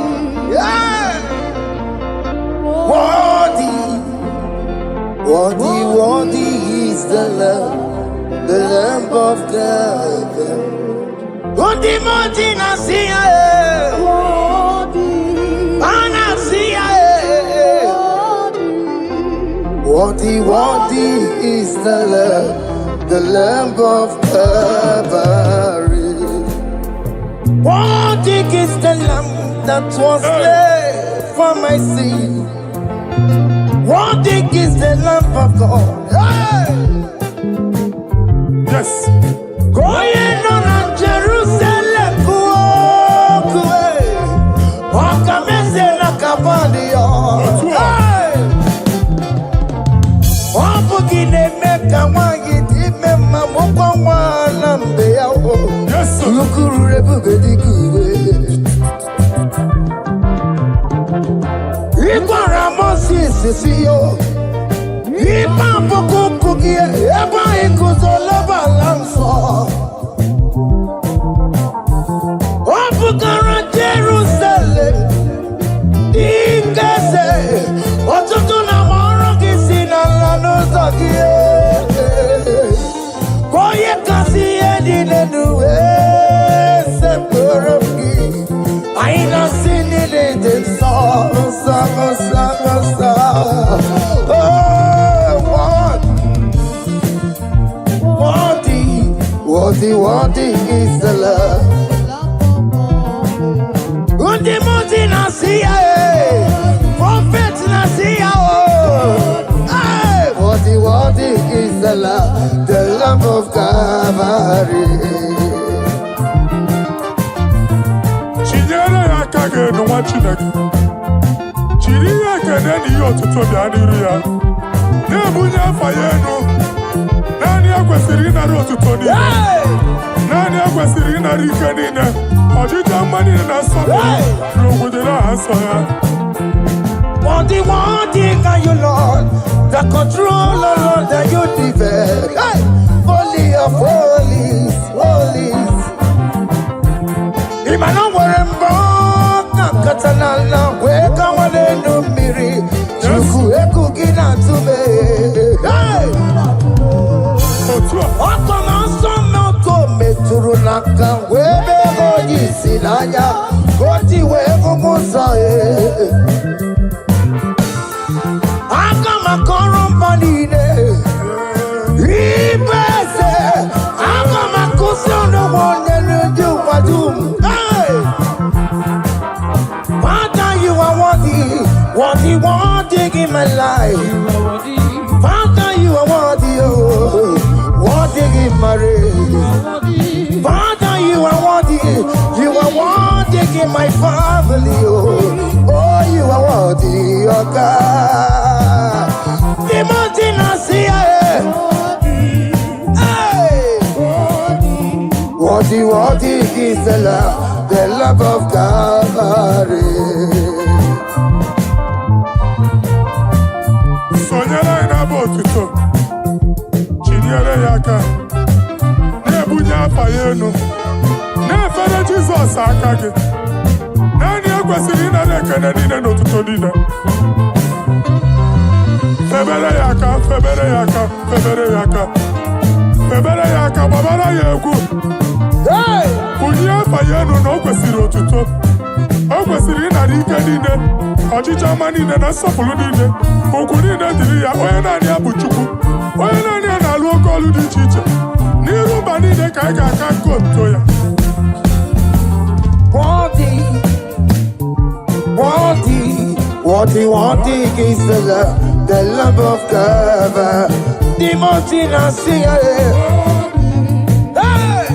yeah. Worthy, worthy, worthy is the Lamb of God. Udimoti nasia, anasia. Worthy is the Lamb of Calvary. Worthy is the Lamb that was slain for my sin. Worthy is the Lamb of God. Hey! Yes. Going on Jerusalem, yes, sir. Jerusalem, I ain't not seen it in song. Worthy is the love. Undi Muti Nasia, Prophet Nasia. Worthy is the Lamb of Calvary. Chinyere akage no wachinagi. Chiri akene ni otuto bi aniru ya. Na bunya fayenu. Nani akwesiri na otuto ni. Nani akwesiri na rike ni ne. Ojija mani na sobe. Rogude na aso ya. Worthy are you, Lord. The controller, Lord, that you develop. Hey! Holy of holies. Imano warembo katalala weka wanenu miri chuku eku gina tume. Hey! Otono sono to meturu naka webe goji sinaya goti webu musa. Akama korumbanine ibese akama kusono wonelu juwadum. Hey! Father, you are worthy in my life. Father, you are worthy in my race. Father, you are worthy in my family. Oh, you are worthy, oh God. The mountain I see, worthy is the love of Calvary. Sonyala ina botuto. Chinyere yaka. Nebunya fayenu. Nefere Jesus akage. Nani akwesiri na rekene nine n'otuto nine. Febere yaka, babara yegu. Hey! Bunye fayenu na okwesiri otuto. Okwesiri na rike nine. Ọchịcha ama niile na nsọpụrụ niile. Okwu niile dịrị ya, onye naanị ya bụ Chukwu. Onye naanị ya na-alụ oke ọlụ dị iche iche. N'iru mba niile ka anyị ga-aka nke otuto ya. Worthy is the Lamb of Calvary. The mountain I see. Hey!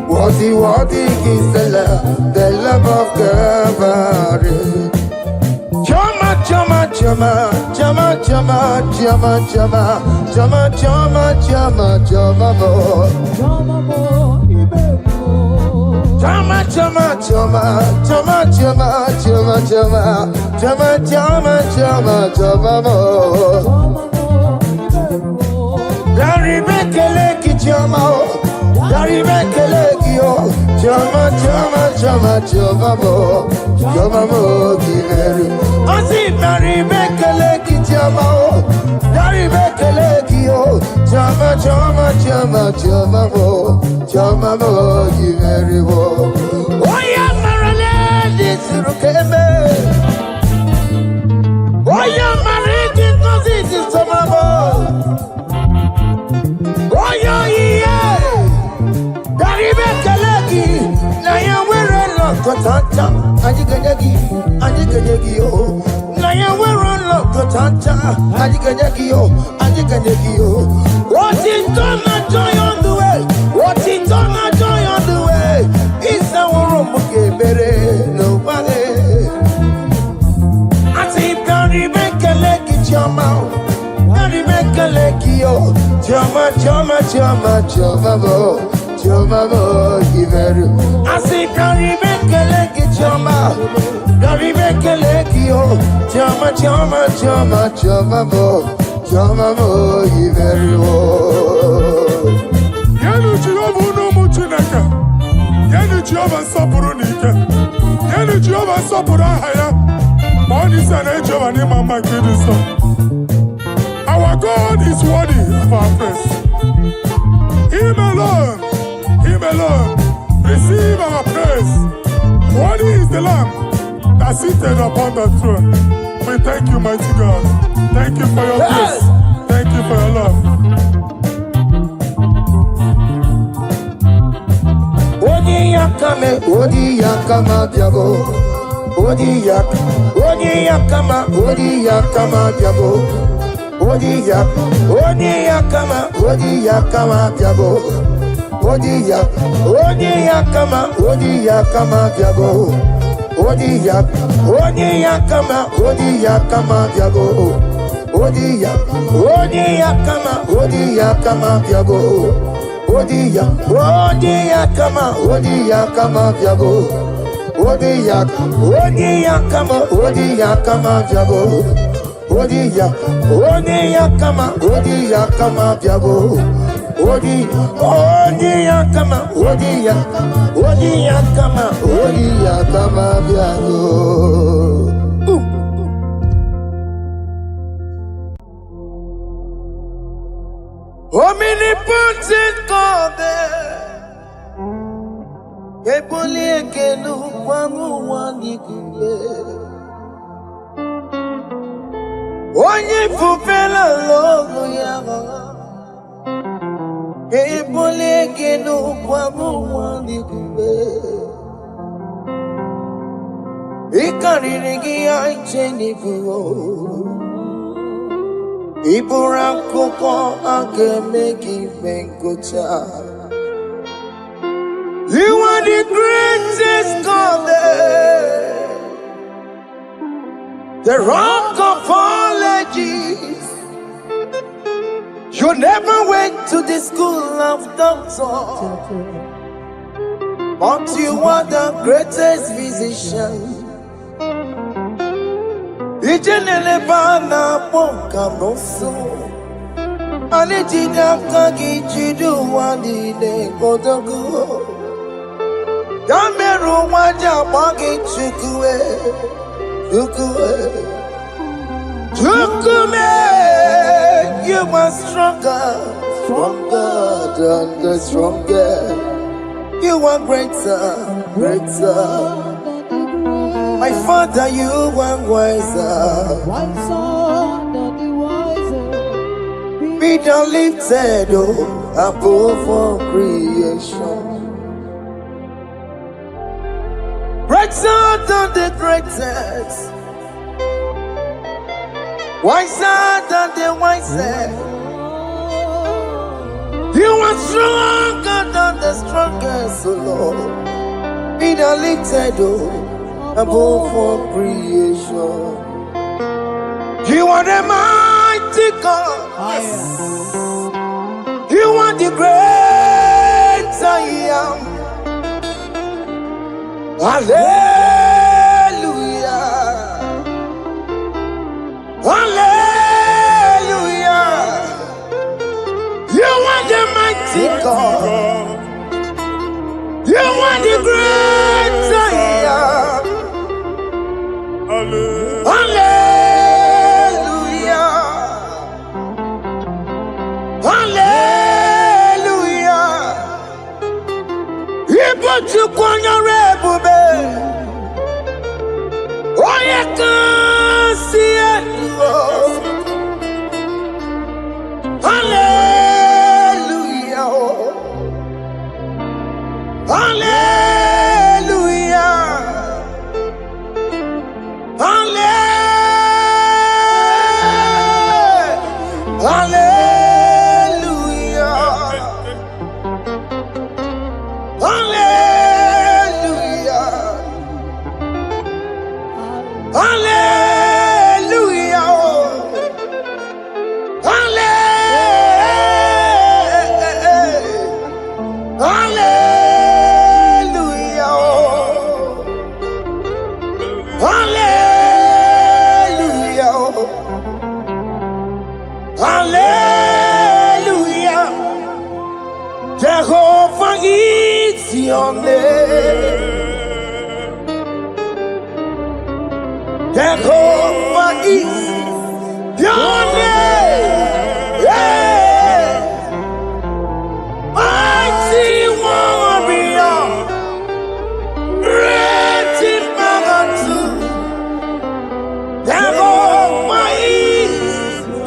Worthy is the Lamb of Calvary. Chama, Dari Bekele ki chama chama mo, Giveri. Asi Mary Mekeleki chama o, Dari Mekeleki o, chama mo, Giveri wo. Oya Marale Surukeme. Oya Mariti Nozi Samamo. Oya Iye. Dari Mekeleki. Naya wero lo kotanta, ajiganyagi yo. Naya wero lo kotanta, ajiganyagi yo. What is done a joy on the way? What is done a joy on the way? It's our room bere nobody. I see Dari Mekeleki chama, Dari Mekeleki yo. Chama mo. Giveri. I say, Dari Mekeleki chama, Dari Mekeleki yo, chama mo, Giveri wo. Yanu Jehova no muchinaka, Yanu Jehova sapurunika, Yanu Jehova sapurahaya. Money sana Jehova ni mama kidiso. Our God is worthy of our praise. Him alone. Him alone, receive our praise. Worthy is the Lamb that seated upon the throne. We thank you, mighty God. Thank you for your grace. Thank you for your love. Odi yakama biago. Odi yakama biago. Odi yakama biago. Odi yakama biago. Odi yakama biago. Odi yakama biago. Odi yakama biago. Omnipotent God, Eboli ekelu kwangu wanikuye. Onye fupela logo yaga. Eboli ekelu kwangu wanikuye. Ikariri aicheni fuo. Ibura koko akemeki venkucha. You are the greatest God, the rock of all ages. You never went to the school of doctor, but you are the greatest physician. Ijenele bana ponka noso, anijina kagi chidu wani ne kodogo. Yameru waja bagi chukue, you are stronger than the stronger. You are greater. My Father, you are wiser. Be thou lifted above all creation. Greater than the greatest. Wiser than the wisest. You are stronger than the strongest, O Lord. Be thou lifted above all creation. You are the mighty God. Yes. You are the great I am. Hallelujah. Hallelujah. You are the mighty God. You are the great Jehovah is your name. Yeah. Mighty warrior, great in magnitude. Jehovah is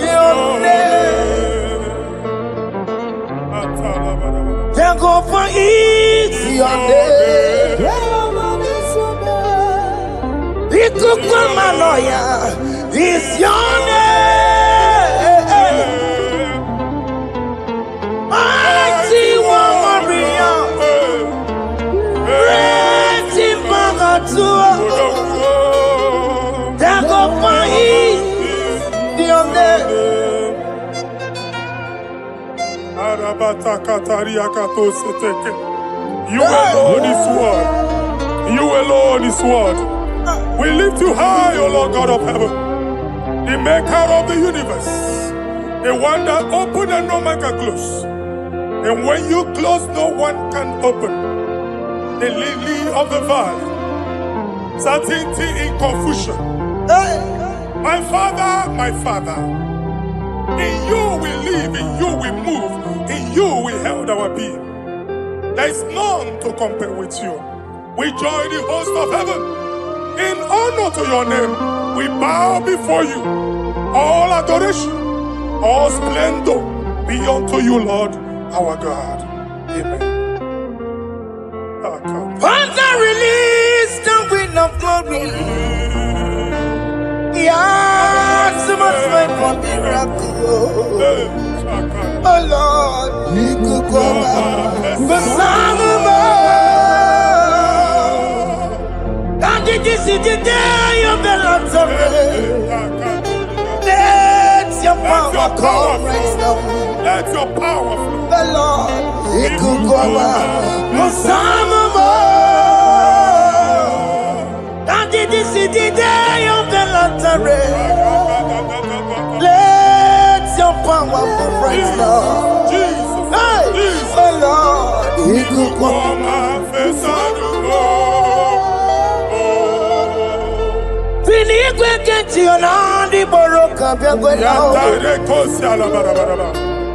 your name. Jehovah is your name. Ikukumanoya is your name. Mighty warrior, great in magnitude. Jehovah is your name. You alone is one. You alone is one. We lift you high, O Lord God of heaven, the maker of the universe, the one that opened and no man can close. And when you close, no one can open. The lily of the valley, certainty in confusion. My Father, in you we live, in you we move, in you we held our being. There is none to compare with you. We join the host of heaven. In honor to your name, we bow before you. All adoration, all splendor be unto you, Lord, our God. Amen. Father, release the wind of glory. Yeah, so much faith for miracle. Oh Lord, you could go back. The Son of God, this is the day of the Lord's Let your power come right now. Let your power flow. The Lord, you could go back. The Son of God, this is the day of the Lord's Let your power come right now. Jesus, Hey, Jesus. oh Lord, you could go back. Eluigwe kenti onandi boroka biagwela.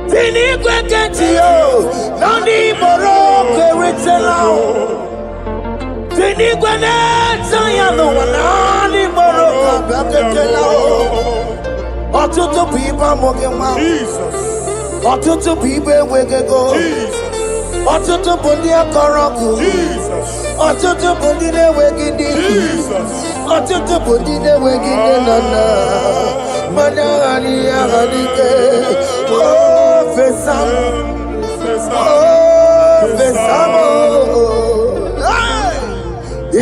Eluigwe kenti yo nandi boroka ritela. Eluigwe neta ya no nandi boroka biagwela. Ọtụtụ pipa moge ma. Jesus. Ọtụtụ pipa wegego. Jesus. Ọtụtụ bundi akọrọku. Jesus. Ọtụtụ bundi na-enweghị. Jesus. Ọtụtụ bundi na-enweghị nana. Mana anyị aghadike. Oh, fesam. Oh, fesam.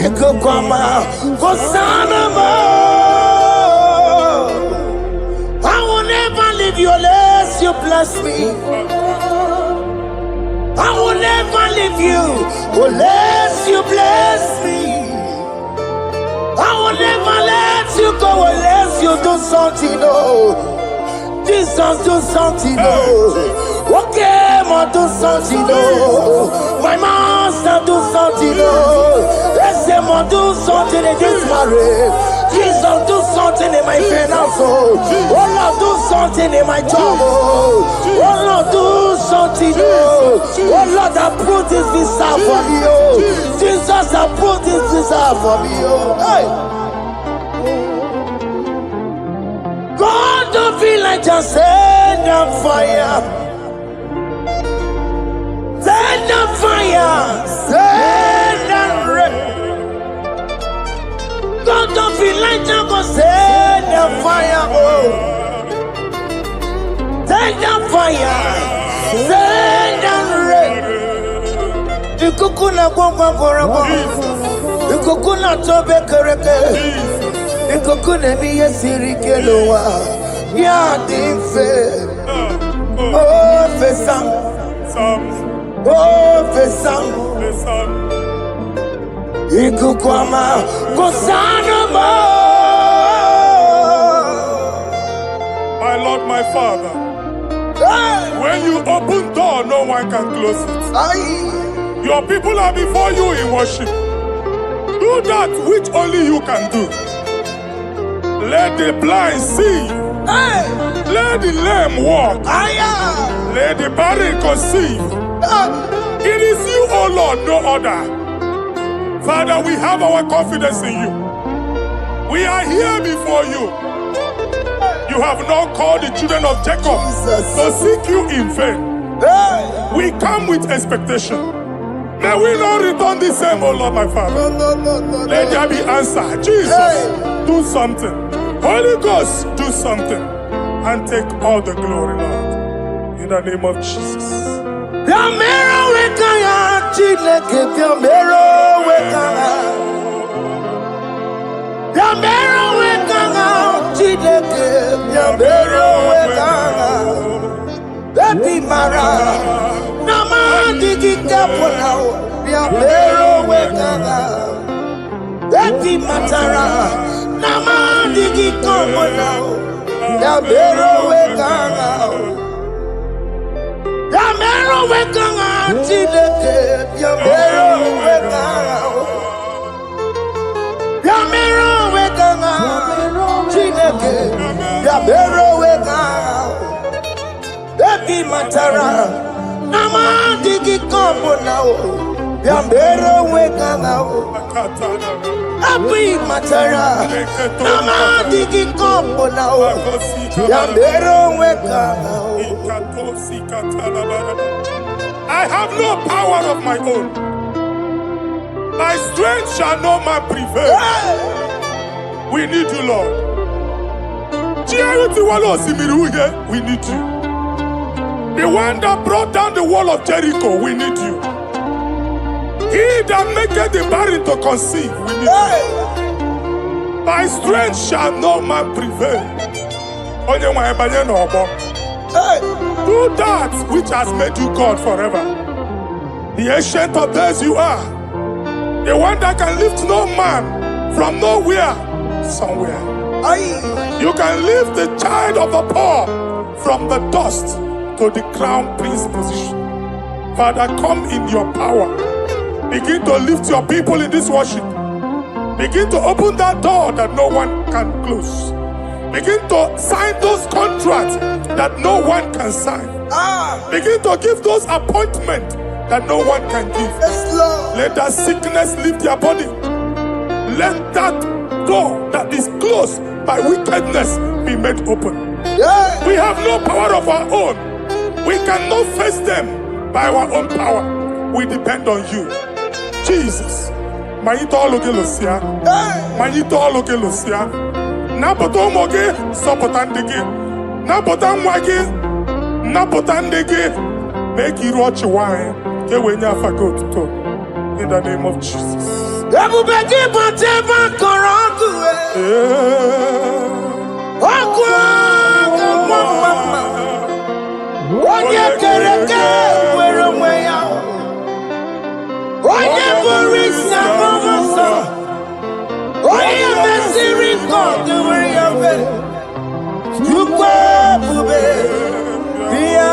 Ikukwama. Kosanama. I will never leave you unless you bless me. I will never leave you unless you bless me. I will never let you go unless you do something. Oh, Jesus, do something. Oh, okay, ma do something. Oh, my master, do something. Oh, let's say, ma do something in this marriage. Jesus, do something in my finance. Oh, Lord, do something in my job. Oh, Lord, do something. Oh, Lord, approve this visa for me. Oh, Jesus, approve this visa for me. Oh, hey. God, don't feel like just send on fire. Send on fire. Send on rain. God, don't feel like just gonna send on fire. Oh, send on fire. Send on rain. Ikukuna gwangwa gwangwa. Ikukuna tobe kereke. Ikukuna miye sirikelowa. Ya dife. Oh, fesam. Oh, fesam. Ikukwama. Kosanama. My Lord, my Father, when you open door, no one can close it. Your people are before you in worship. Do that which only you can do. Let the blind see. Hey. Let the lame walk. Aya. Let the barren conceive. It is you, O Lord, no other. Father, we have our confidence in you. We are here before you. You have not called the children of Jacob to seek you in vain. Hey. We come with expectation. May we not return the same, O Lord, my Father. No. Let there be answer. Jesus, do something. Holy Ghost, do something. And take all the glory, Lord. In the name of Jesus. Yamero wekaya Chineke Yamero wekaya Yamero wekaya Chineke Yamero wekaya Baby Mara Nama digi kapona Yamero wekaya Baby Matara Nama digi kapona Yamero wekaya Yamero wekanga Chineke Yamero wekanga Yamero wekanga Chineke Yamero wekanga Baby Matara Nama digi kombo nao Yamero wekanga Baby Matara Nama digi kombo nao Yamero wekanga I have no power of my own. My strength shall not man prevail. We need you, Lord. We need you. The one that brought down the wall of Jericho, we need you. He that maketh the barren to conceive, we need you. My strength shall not man prevail. Do that which has made you God forever. The ancient of days you are. The one that can lift no man from nowhere, somewhere. You can lift the child of the poor from the dust to the crown prince position. Father, come in your power. Begin to lift your people in this worship. Begin to open that door that no one can close. Begin to sign those contracts that no one can sign. Begin to give those appointments that no one can give. Yes, Lord. Let that sickness leave their body. Let that door that is closed by wickedness be made open. Yeah. We have no power of our own. We cannot face them by our own power. We depend on you. Jesus. Manito Logelosia. Manito Logelosia. Napoto moge sopotandege. Napota mwage. Napotandege. Make you watch wine. Kewenya fagot to. In the name of Jesus. Everybody whatever corrupt. Mama. Oye kereke wero mweya. Oye borisa mama. Oye mesiri God we have. You go bube. Bia.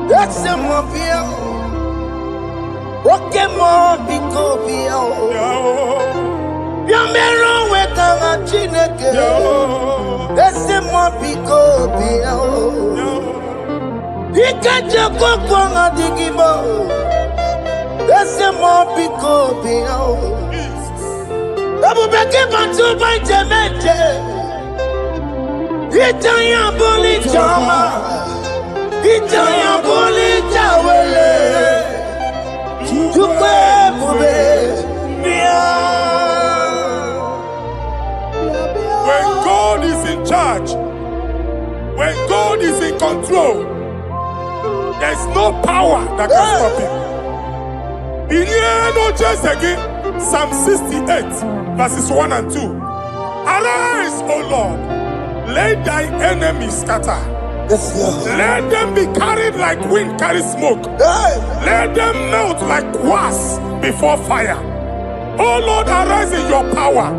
That's the mafia. Oke mo biko bia. Yamero wekanga Chineke. That's the mafia bia. Ikaje kokwanga IGBO. That's the mafia bia. Abu beke bantu banjemeje. Itanya boli chama. Itanya boli chawele. Tukwe bube. When God is in charge, when God is in control, there's no power that can stop him. In here, no just again, Psalm 68, verses 1 and 2. Arise, O Lord, let thy enemies scatter. Yes, Lord. Let them be carried like wind carries smoke. Let them melt like wax before fire. Oh Lord, arise in your power.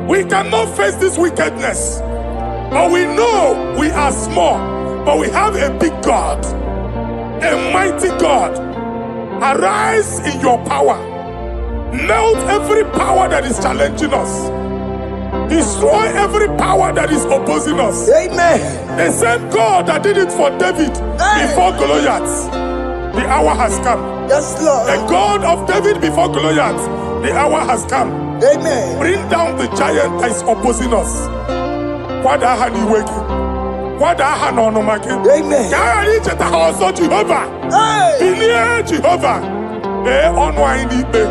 We cannot face this wickedness. But we know we are small. But we have a big God. A mighty God. Arise in your power. Melt every power that is challenging us. Destroy every power that is opposing us. Amen. The same God that did it for David before Goliath, the hour has come. Yes, Lord. The God of David before Goliath, the hour has come. Amen. Bring down the giant that is opposing us. What are you waking? What are you no making? Amen. Also Jehovah. Hey. Jehovah. Onwine ibe.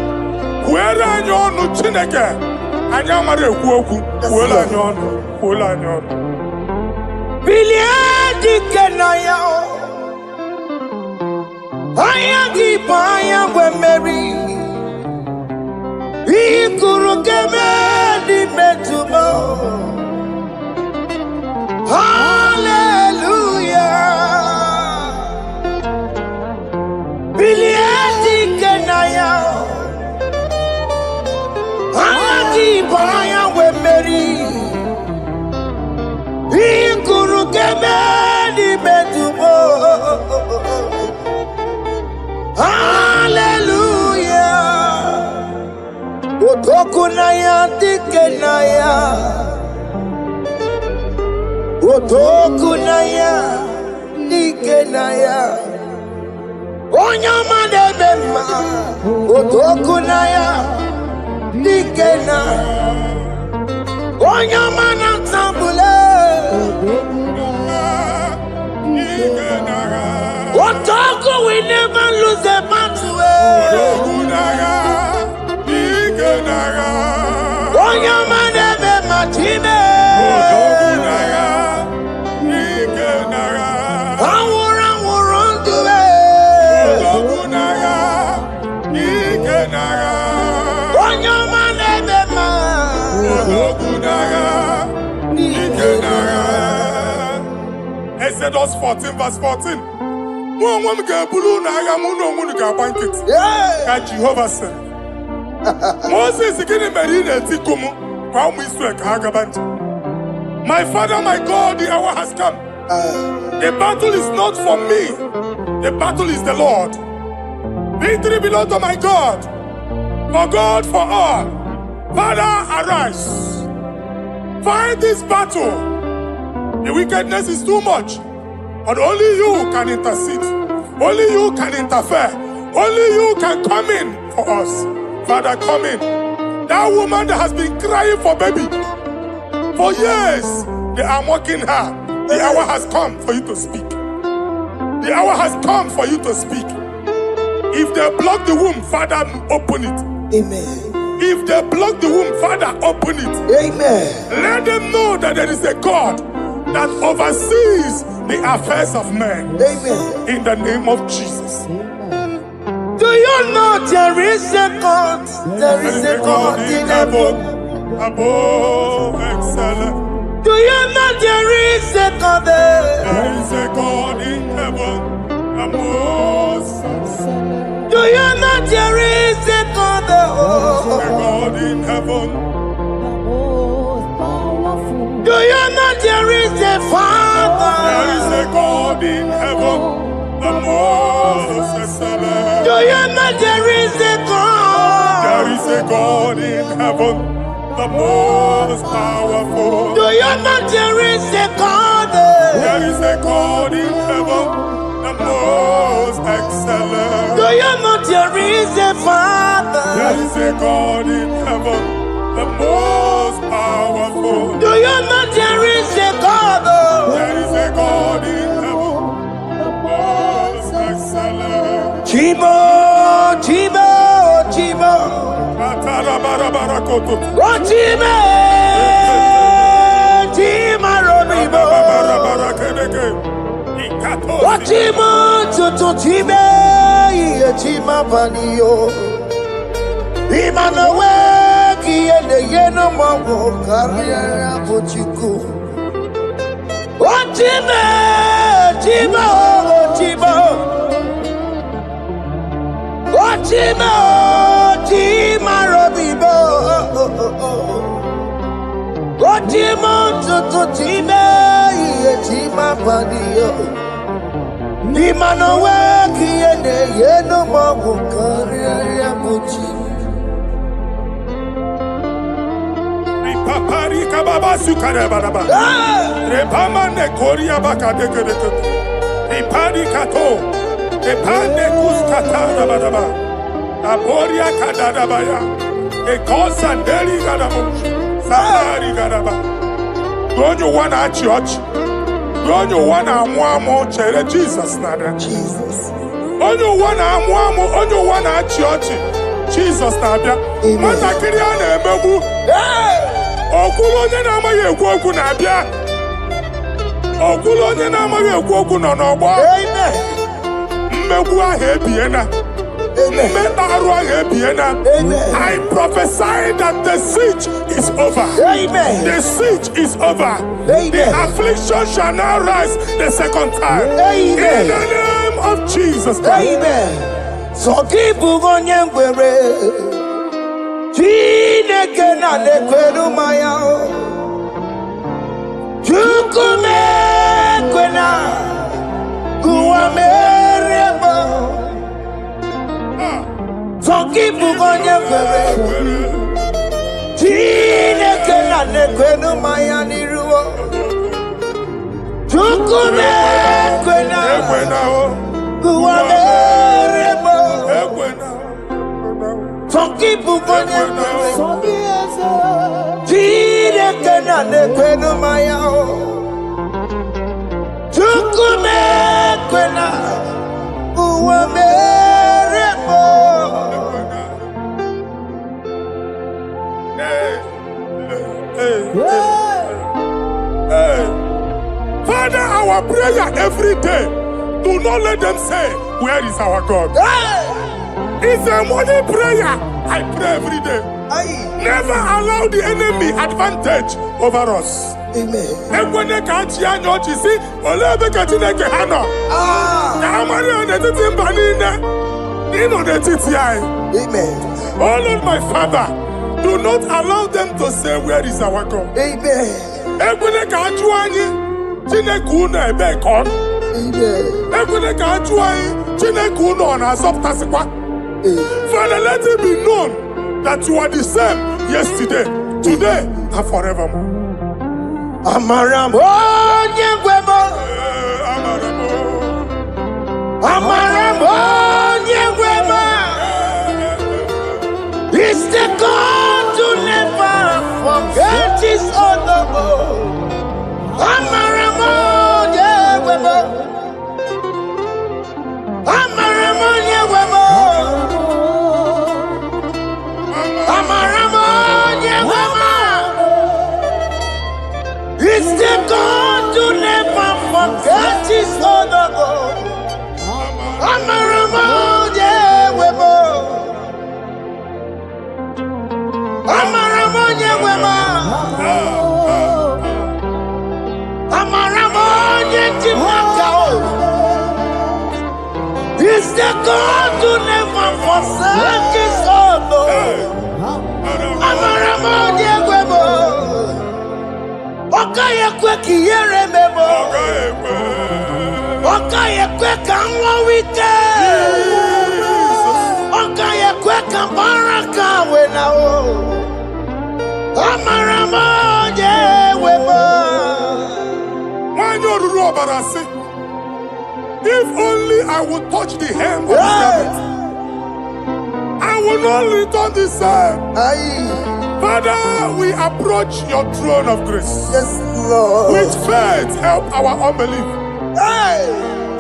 Where are you on Chineke? Anyamare kuoku. Where are you on? Where are you on? Biliadi kenaya. Ayagi paya we Mary. Ikuru kemedi metumo. Hallelujah. Biliadi kenaya. Ayagi paya we Mary. Ikuru kemedi metumo. Hallelujah. Otokunaya dikenaya. Otokunaya dikenaya. Onyama debema. Otokunaya dikena. Onyama natambule. Otoku we never lose a battle. Onyama debema time. Exodus 14 verse 14. Jehovah said, Moses my father, my God, the hour has come. The battle is not for me. The battle is the Lord. Victory belongs to my God. For God, for all. Father, arise. Fight this battle. The wickedness is too much. But only you can intercede. Only you can interfere. Only you can come in for us. Father, come in. That woman that has been crying for baby for years, they are mocking her. The hour has come for you to speak. The hour has come for you to speak. If they block the womb, Father, open it. Amen. If they block the womb, Father, open it. Amen. Let them know that there is a God that oversees the affairs of men. Amen. In the name of Jesus. Do you know there is a God? There is a God in heaven. Above excellent. Do you know there is a God there? There is a God in heaven. Above excellent. Do you know there is a God there? There is a God in heaven. Do you know there is a Father? There is a God in heaven. The most excellent. Do you know there is a God? There is a God in heaven, the most powerful. Do you know there is a God? There is a God in heaven, the most excellent. Do you know there is a Father? There is a God in heaven, the most powerful. Do you know there is a God? There is a God in heaven, the most excellent. Chimo, Chimo, Chimo. Oh, Chimo, Chimo, Robibo. Oh, Chimo, Tutu, Chimo, Chimo, Panio. Imanowe, Kiende, Yeno, Mamo, Carriera, Pochiku. Oh, Chimo, Chimo, Chimo. Chimo, Chimo, Robibo. Chimo, Tutu, Chimo, Chimo, Panio. Nimanowe, Kiende, Yeno, Mamu, Carriera, Pochi. Rabasu Karebaraba. Repama ne Korea Bakadeke. Ipadi Kato. Epane Kuskata Rabadaba. Aboria Kadadabaya. Ekosa Deli Gadabo. Samari Gadaba. Don't you want a church? Don't you want a Mwamo Chere Jesus Nada? Jesus. Don't you want a Mwamo? Don't you want a church? Jesus Nada. Mata Kiriana Emebu. Okulonye na amaghị ekwu okwu na-abịa. Okulonye na amaghị ekwu okwu nọ n'ọgbọ. Mmegbu ahụ ebiena. Mmekpa arụ ahụ ebiena. I prophesy that the siege is over. Amen. The siege is over. Amen. The affliction shall now rise the second time. Amen. In the name of Jesus Christ. Amen. So keep onye ngwere. Chineke na nekwenu maya o. Chukume kwena kuwa merebo. Zongibu onye kwere. Chineke na nekwenu maya niruo. Chukume kwena kuwa merebo. Zongibu onye kwere. Chineke na nekwenu maya o. Chukume kwena kuwa merebo. Father, our prayer every day, do not let them say, where is our God? It's a morning prayer. I pray every day. Never allow the enemy advantage over us. Amen. Amen. Oh Lord, my Father, do not allow them to say, where is our God? Amen. Father, let it be known that you are the same yesterday, today, and forevermore. Amaramo nyengwemo. Amaramo nyengwemo. It's the God to never forget his honor. Amaramo nyengwemo. Amaramo nyengwemo. Amaramo nyengwemo. It's the God to never forget his honor. Amaramo nyengwemo. Amaramo nyengwemo. Amaramo nyengwemo. It's the God to never forsake his honor. Amaramo nyengwemo. Okaye kwe kiyere memo. Okaye kwe kanwa wite. Okaye kwe kambaraka wenao. Amaramo nyengwemo. If only I would touch the hem of his garment, I will not return the same. Father, we approach your throne of grace. Yes, Lord. With faith, help our unbelief.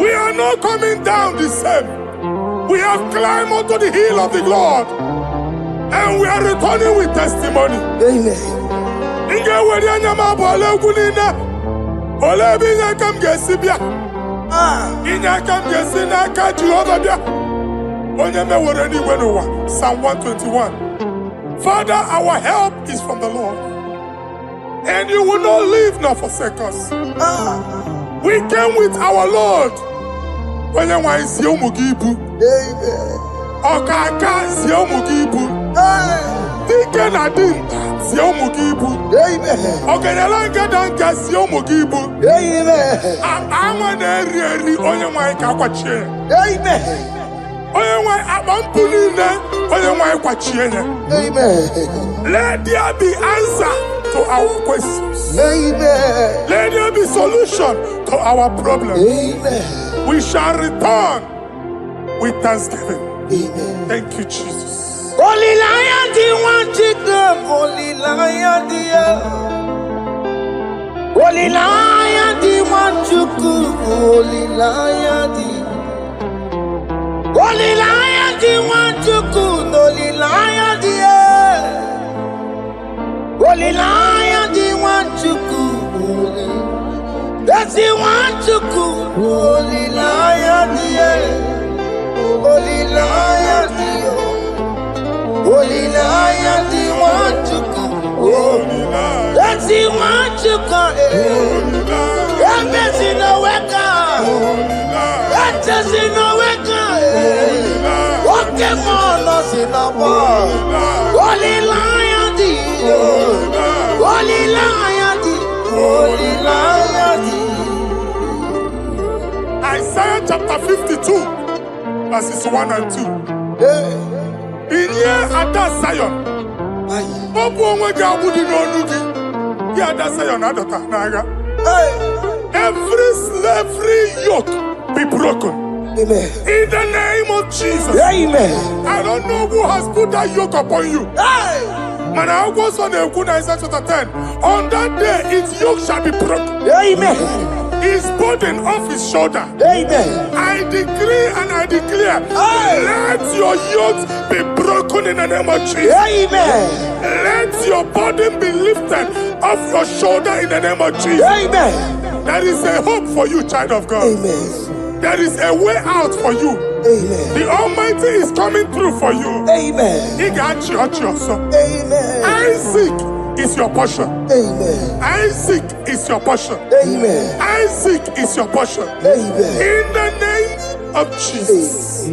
We are not coming down the same. We have climbed onto the hill of the Lord, and we are returning with testimony. Psalm 121. Father, our help is from the Lord, and you will not leave nor forsake us. We came with our Lord. Dike na dinta si omugibu. Ogenyalanga danka si omugibu. Awa na eri onye nwanyị ka kwachie. Onye nwanyị akpampu niile onye nwanyị kwachie nye. Let there be answer to our questions. Amen. Let there be solution to our problems. Amen. We shall return with thanksgiving. Amen. Thank you, Jesus. Holy Lion, the one to come. Holy Lion, the Holy Lion, the one to come. Holy Lion, the Holy Lion, the one to come. Holy Lion, the Holy Lion, the one to come. That's the one to come. Holy Lion, the Holy Lion, the Holy Lion, the one to come. Holy Lion. That's the one to come. Holy Lion. That's in the wake. Holy Lion. That's in the wake. Holy Lion. What came on us in the world? Holy Lion, the Holy Lion, the Holy Lion, the Isaiah chapter 52, verses 1 and 2. Hey. In here at that Zion, Obu onwe gi abudi n'onu gi. Here at that Zion adota n'agha. Every slavery yoke be broken. Amen. In the name of Jesus. Amen. I don't know who has put that yoke upon you. Hey. Man, I was on the Isaiah chapter 10. On that day, its yoke shall be broken. Amen. His burden off his shoulder. Amen. I decree and I declare, Hey. let your yokes be broken in the name of Jesus. Amen. Let your burden be lifted off your shoulder in the name of Jesus. Amen. There is a hope for you, child of God. Amen. There is a way out for you. Amen. The Almighty is coming through for you. Amen. He got you, also. Amen. Isaac is your portion. Amen. Isaac is your portion. Amen. Isaac is your portion. Amen. In the name of Jesus.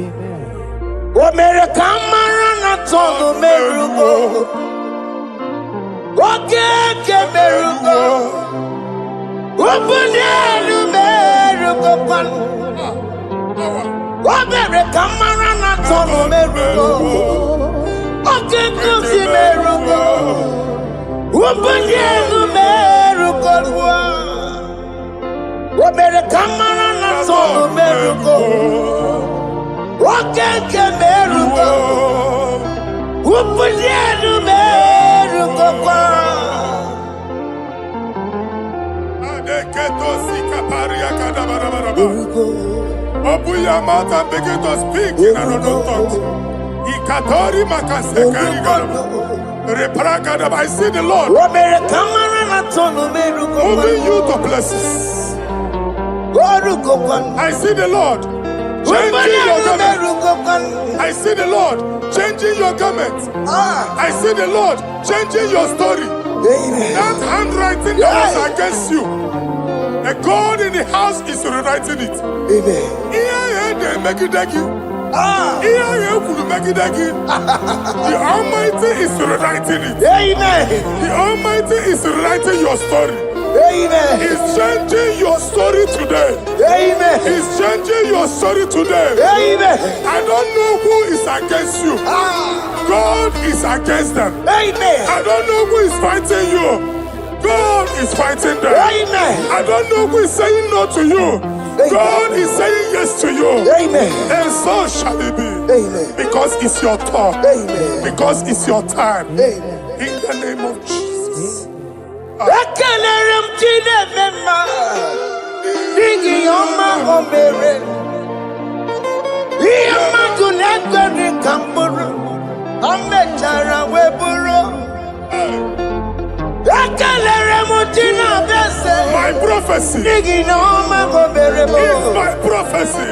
Omere kamara na tono merugo. Okeke merugo. Ubunelu merugo panu. Omere kamara na tono merugo. Okeke si merugo. Ubunelu merugo. Omere kamara na tono merugo. Okeke merugo. Ubunelu merugo kwa. Open your mouth and begin to speak in another tongue. Ikatori makasekari garaba. Repragadaba. I see the Lord moving you to places. I see the Lord changing your garment. I see the Lord changing your garment. I see the Lord changing your story. That handwriting that was against you, the God in the house is rewriting it. The Almighty is rewriting it. The Almighty is rewriting your story. He's changing your story today. He's changing your story today. I don't know who is against you. God is against them. I don't know who is fighting you. God is fighting them. I don't know who is saying no to you. God is saying yes to you. And so shall it be. Because it's your turn. Because it's your time. In the name of Jesus. My prophecy is my prophecy.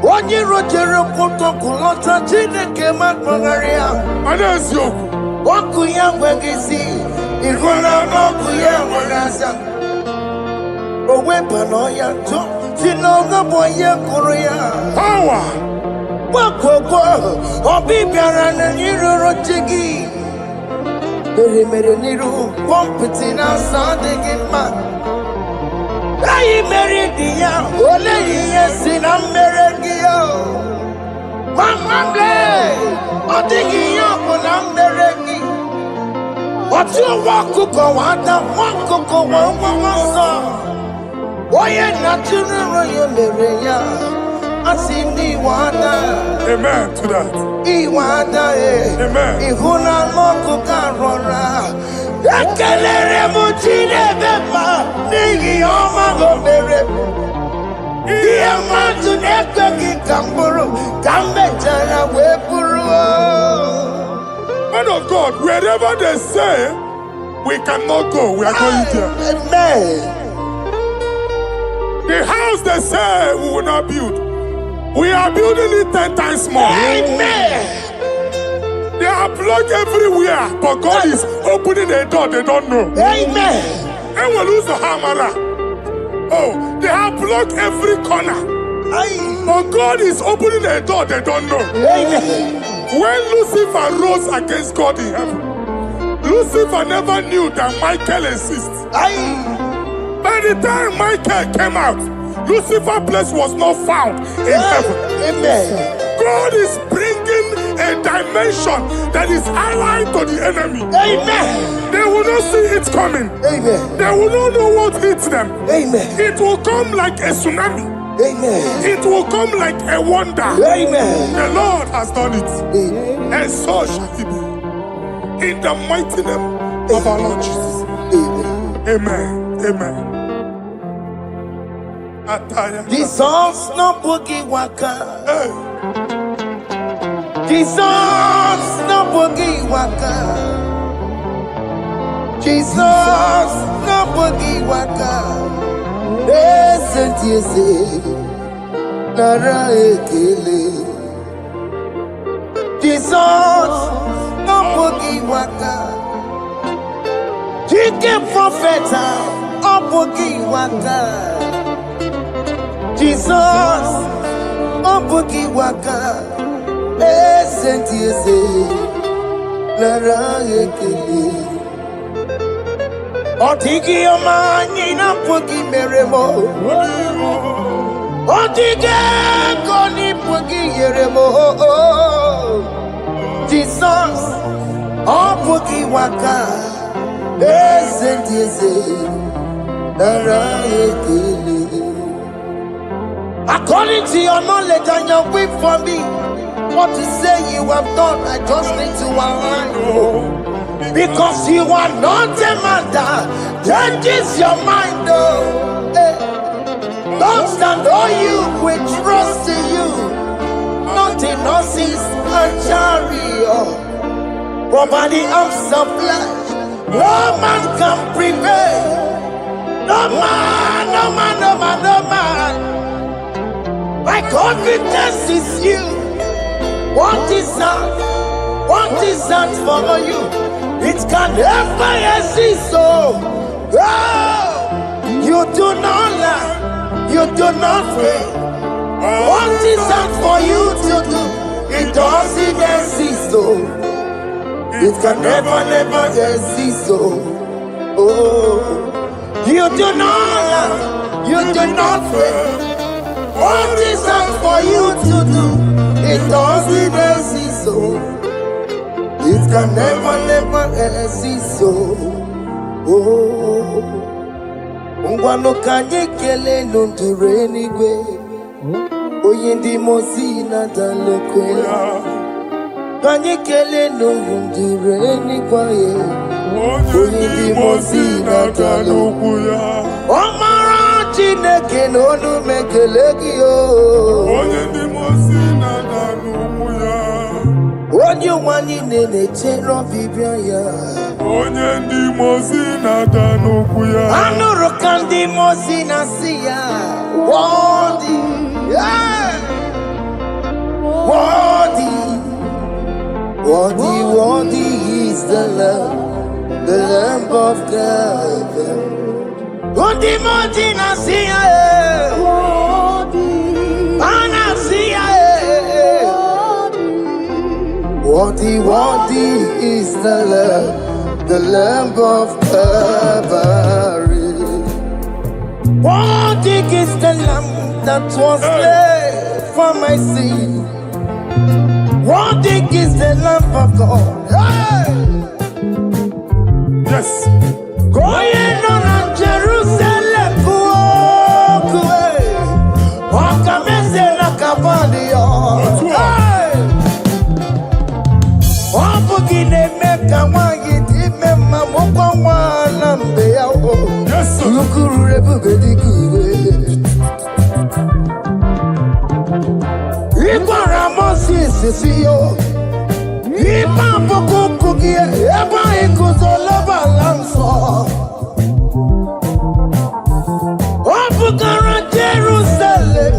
Onye rojere kutokulota Chineke magmagaria. Anaziokwu. Oku ya nwegisi, ihuna n'oku ya nwegasa. Owe pano ya to, si n'oge bụ onye kụrụ ya. Power. Wakoko, Obibiara Niru Rochigi. Mere Niru, Pompitina Sandigima. I married the young, only yes in America. Mamma, I'm digging up when I'm married. What you walk to go under one cocoa, one song. Why not to know Maria? I see the water. Amen to that. Iwanda, Amen. Ihuna Moko Carora. Ekelere Mutine Bema, Nigi Oma Mere. Iamatu Nekaki Kamburu, Kambetana Wepuru. Man of God, wherever they say we cannot go, we are going there. Amen. The house they say we will not build, we are building it 10 times more. Amen. They are plugged everywhere, but God is opening a door they don't know. Amen. And we lose the hammer. Oh, they have blocked every corner. But God is opening a door they don't know. Amen. When Lucifer rose against God in heaven, Lucifer never knew that Michael exists. By the time Michael came out, Lucifer's place was not found in heaven. Amen. God is bringing a dimension that is allied to the enemy. Amen. They will not see it coming. Amen. They will not know what hits them. Amen. It will come like a tsunami. Amen. It will come like a wonder. Amen. The Lord has done it. Amen. And so shall it be. In the mighty name of our Lord Jesus. Amen. Amen. Amen. Ataya. Jesus no boogie waka. Hey. Jesus no boogie waka. Jesus no boogie waka. Listen to you say, Nara ekele. Jesus no boogie waka. Jike Prophet no boogie waka. Jesus, Obuki Waka, Sentiese, Lara Ekele. Otiki Omani na Puki Meremo. Otike Koni Puki Yeremo. Jesus, Obuki Waka, Sentiese, Lara Ekele. According to your knowledge and your will for me, what you say you have done, I just need to align. Because you are not a man that changes your mind. Don't stand on you, we trust in you. Not in horses and chariot, but by the arms of flesh, no man can prevail. No man, no man, no man, no man. My confidence is you. What is that? What is that for you? It can never exist. So, you do not lie. You do not fail. What is that for you to do? It doesn't exist. So, it can never exist. So, you do not lie. You do not fail. What is that for you to do? It doesn't exist, so it can never exist, so Ngwano kanye kele nundure Eluigwe. Oyindi mozina dalekwe. Kanye kele nundure Eluigwe. Oyindi mozina dalekwe. Omara Chineke n'onu mekelegi o. Onye ndị mosi na-ada n'ugwu ya. Onye nwanyị na-echere ọbịbịa ya. Onye ndị mosi na-ada n'ugwu ya. Anụrụ ka ndị mosi na-asị ya. Worthy, yeah. Worthy is the Lamb of God. Undi moji na siya, ana siya, worthy is the Lamb of Calvary. Worthy is the Lamb that was slain for my sin. Worthy is the Lamb of God. Hey! Yes. Going on Jerusalem, walk a message like a body. Yes, sir. Jerusalem,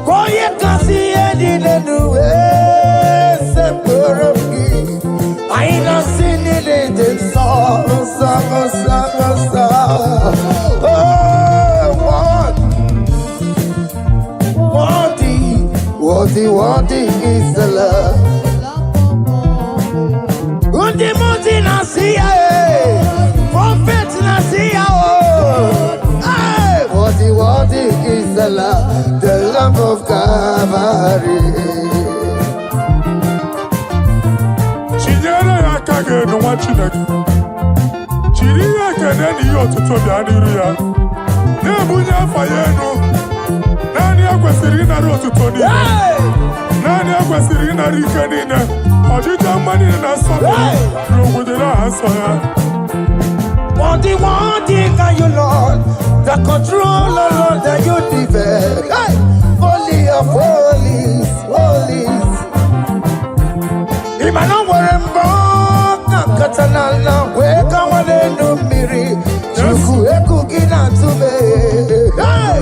I don't see anything so. Worthy is the love. Undi muti nasiya, prophet nasiya. Worthy is the Lamb of Calvary. Chinyere ya aka ga-enu nwa Chineke. Chiri ihe ekene na ihe otuto bịa n'iru ya. Na-ebunye afa ya enu. Naanị ya kwesịrị ịnara otuto niile. Naanị ya kwesịrị ịnara ike niile. Ọjịja mma niile na nsọpụrụ n'obodo aha nsọ ya. Worthy are you, Lord. The control, Lord, that you develop. Hey! Holy of holies. Imano warembo, katanala, weka wanenu miri, chuku eku gina tume. Hey!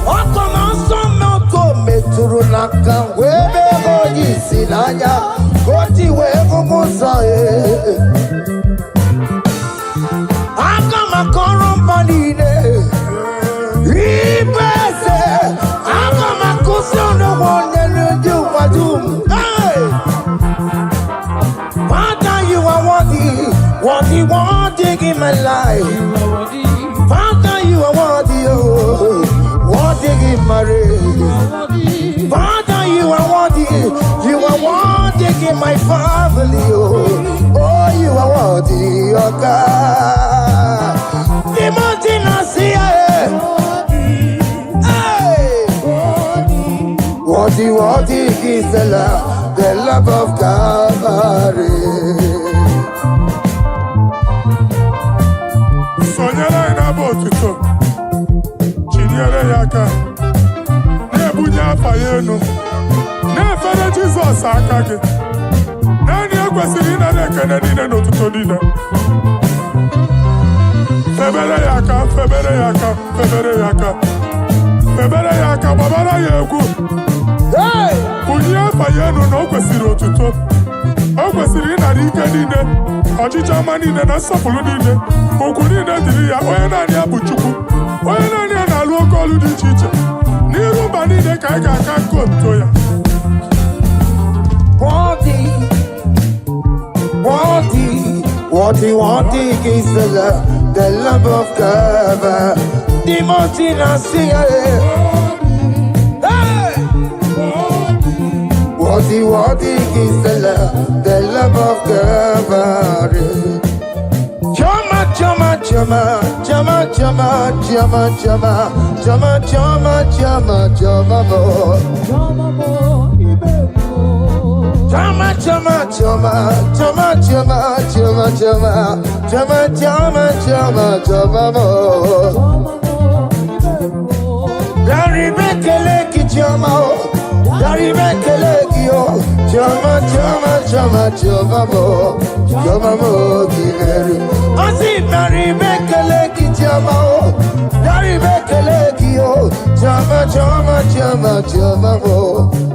Okona sono kome turunaka, webe hoji sinaya, koti wevu musae. Akama korumbanine, ibese. Akama kusono wonye nju wadum. Hey, Father, you are worthy in my life. Father, you are worthy, worthy in my race. Father, you are worthy in my family. Oh, you are worthy, oh God. The mountain I see, worthy is the love of Calvary. Sonyere na-abụ otuto. Chinyere ya aka. Na-ebunye afa ya enu. Na-efere Jizọs aka gị. Naanị ya kwesịrị ịnara ekele niile na otuto niile. Febere ya aka, febere ya aka, febere ya aka. Febere ya aka, gbabara ya egwu. Bunye afa ya enu na o kwesịrị otuto. O kwesịrị ịnara ike niile, ọchịchị ọma niile na nsọpụrụ niile. Ugwu niile dịrị ya, onye naanị ya bụ Chukwu. Onye naanị ya na-alụ oke ọlụ dị iche iche. N'iru mba niile ka anyị ga-aka nke otuto ya. Worthy is the Lamb of Calvary. The mountain I see, hey! Worthy is the Lamb of Calvary. Chama, chama, chama, chama, chama, chama, chama, chama, chama, chama, chama, mo. Chama, chama, chama, chama, chama, chama, chama, chama, chama, chama, chama, mo. Dari bekele ki chama o, dari bekele ki o, chama, chama, chama, chama, mo, chama, mo ki meri. Asi dari bekele ki chama o, dari bekele ki o, chama, chama, chama, chama, mo,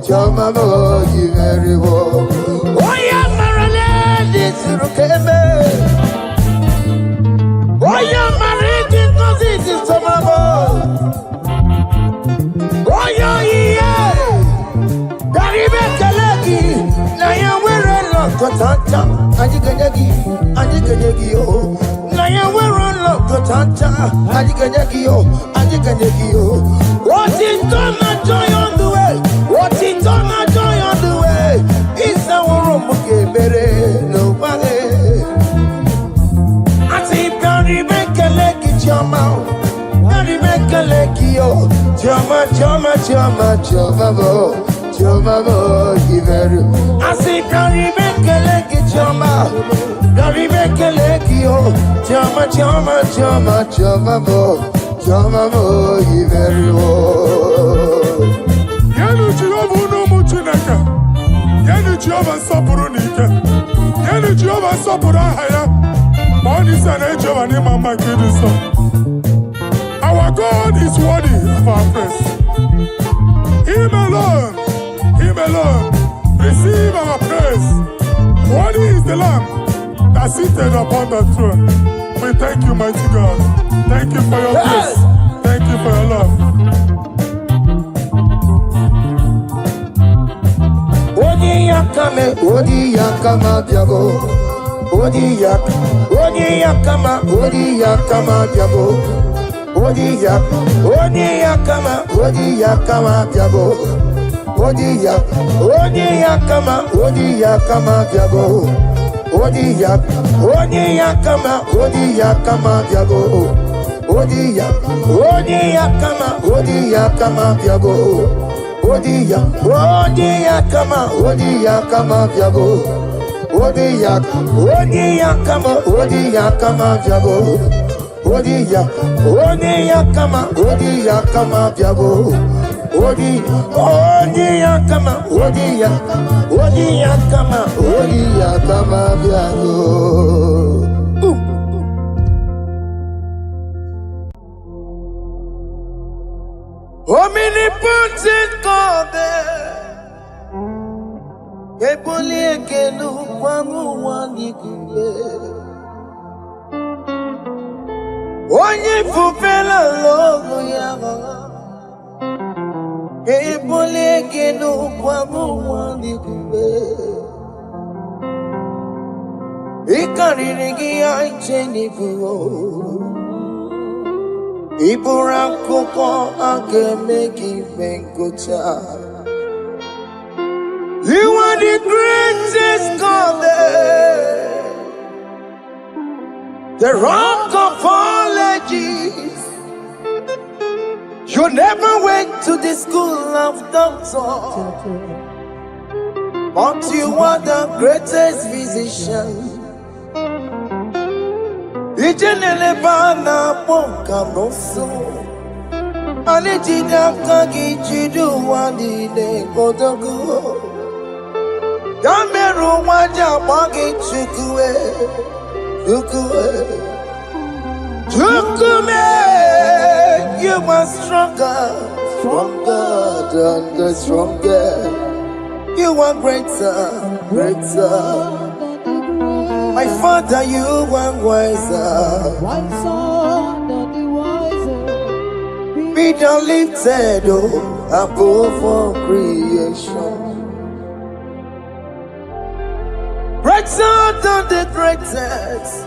chama, mo ki meri wo. Oya marale di surukeme, oya mariti no. is tomorrow. Oh yeah. Daribe kalegi na ya were lo kotanta. Ajiganyagi yo. Na ya were lo kotanta. Ajiganyagi yo. What is done and joy on the way? What is done and joy on the way? It's our room mere nobody. I see Daribe kalegi chama. Daribe kalegi yo. Chama bo. Chama bo giveru. I see Daribe kalegi chama. Daribe kalegi yo. Chama bo. Chama bo giveru. Yanu Jehova no muchinaka. Yanu Jehova sapuru nika. Yanu Jehova sapura haya. Money sana Jehova ni mama kidiso. Our God is worthy of our praise. Him alone, receive our praise. Worthy is the Lamb that seated upon the throne. We thank you, mighty God. Thank you for your grace. Thank you for your love. Odi yakama biago. Odi yakama biago. Odi yakama biago. Odi yakama biago. Odi yakama biago. Odi yakama biago. Odi yakama biago. Odi yakama biago. Odi yakama biago. Odi yakama biago. Omnipotent God, ebuli ekelu kwangu wanikuye. Onye fupela logo yaga, ebuli ekelu kwangu wanikuye. Ikariri aicheni buo. Iburakoko agemegi venkucha. You are the greatest God, the rock of all ages. You never went to the school of doctor, but you are the greatest physician. Ijenele bana ponka noso. Alijida kagi chidu wandi ne kodogu. Yameru waja wagi chukue. You are stronger than the strongest. You are greater. My Father, you are wiser. Be thou lifted above all creation. Greater than the greatest.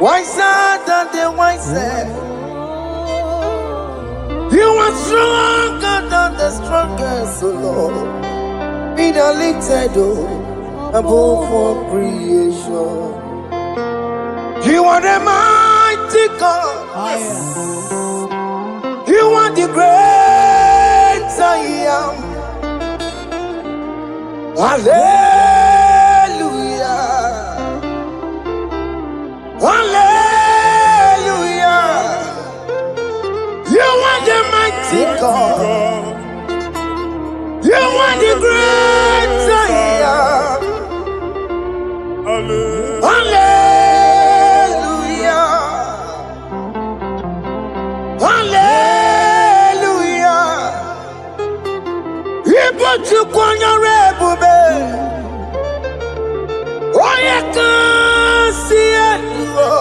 Wiser than the wisest. You are stronger than the strongest, O Lord. Be thou lifted above all creation. You are the mighty God. Yes. You are the great I am. Hallelujah. Hallelujah. You are the mighty God. You are the great I am. Hallelujah. Hallelujah. Ibo chukwanya rebube. Oye kasi endo.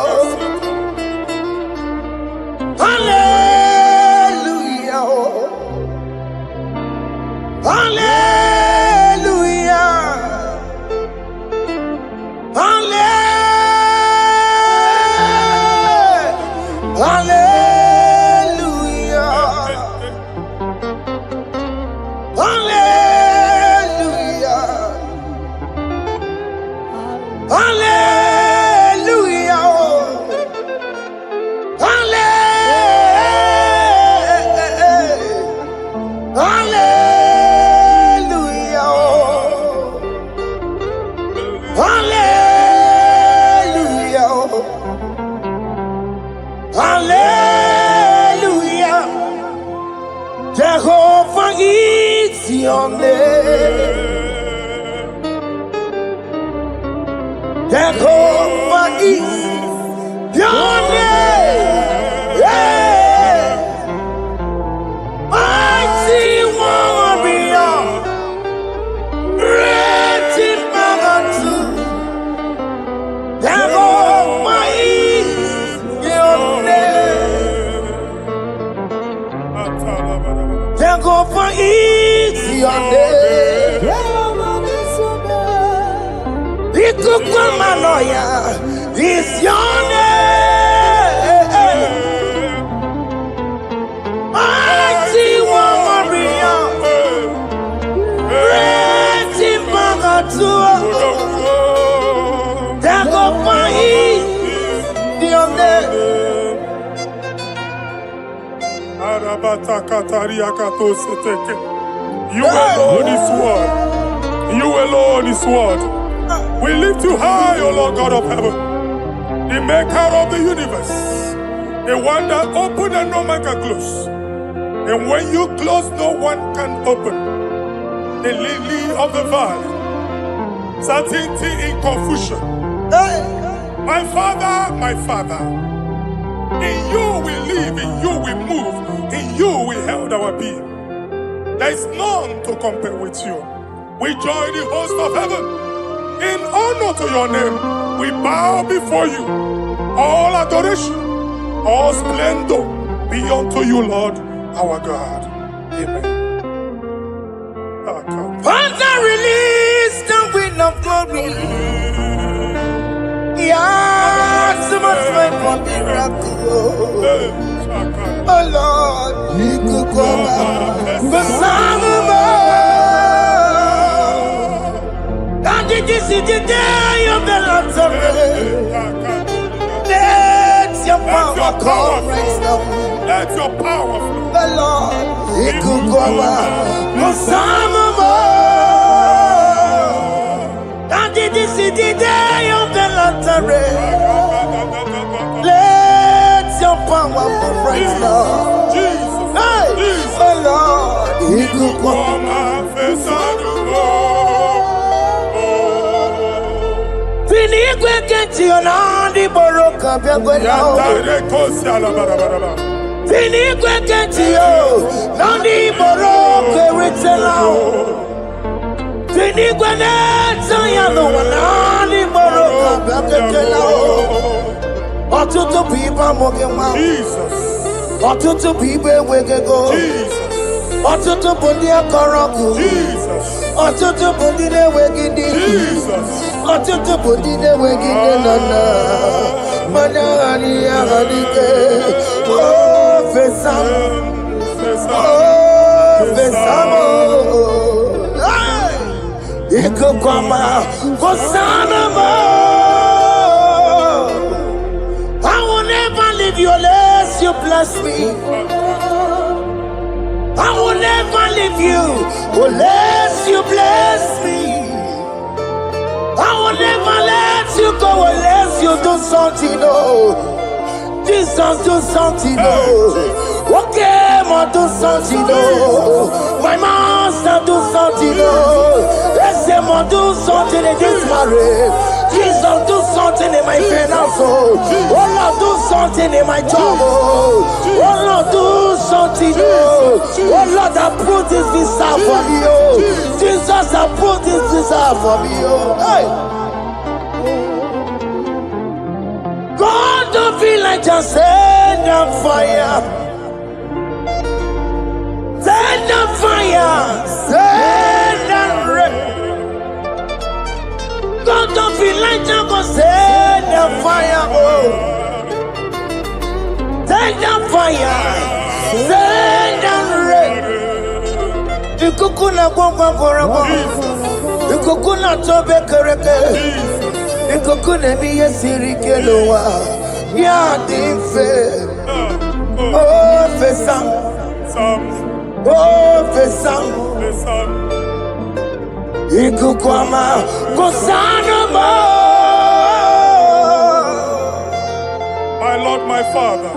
your name. Jehovah is your name. Yeah. Mighty warrior, great in magnitude. Jehovah is your name. Jehovah is your name. Ikukwamanoya is your name. Mighty warrior, great in magnitude. Jehovah is your name. You alone is one. You alone is one. We lift you high, O Lord God of heaven, the maker of the universe, the one that opened and no man can close. And when you close, no one can open. The lily of the valley, certainty in confusion. My Father, in you we live, in you we move, in you we held our being. There is none to compare with you. We join the host of heaven. In honor to your name, we bow before you. All adoration, all splendor be unto you, Lord, our God. Amen. Father, release the wind of glory. Yeah, so much time for miracle. Oh Lord, you could go back. The Son of This is the day of the Lord's rain. Let your power come right now. Let your power flow. The Lord, He could go back. The Son of And this is the day of the Lord's rain. Let your power come right now. Jesus, hey, the Lord, He could go back. Eluigwe kenti onandi boroka biagwela. Eluigwe kenti yo nandi boroka ritela. Eluigwe neta yano nandi boroka biagwela. Otutu pipa mogewa. Otutu pipe wegego. Otutu bundi akoroku. Otutu bundi ne wegidi. Otutu bundi ne wegidi nana. Mana ani agadike. Oh fesam. Oh fesam. Iko kwama kosana mo. I will never leave you unless you bless me. I will never leave you unless you bless me. I will never let you go unless you do something, oh. Jesus, do something, oh. Okay, ma do something, oh. My master, do something, oh. Let's say, ma do something in this marriage. Jesus, do something in my finance, oh. Oh Lord, do something in my job, oh. Oh Lord, do something, oh. Oh Lord, approve this visa for me, oh. Jesus, approve this visa for me, oh. Hey. God, don't feel like just send on fire. Send on fire. Send on rain. God, don't feel like just send on fire, oh. Send on fire. Send on rain. You kukuna kwa kwa. You kukuna tobe kereke. Ikokune miye sirikelowa ya dife. Oh fesam, oh fesam. Ikukwama kosana mo. My Lord, my Father,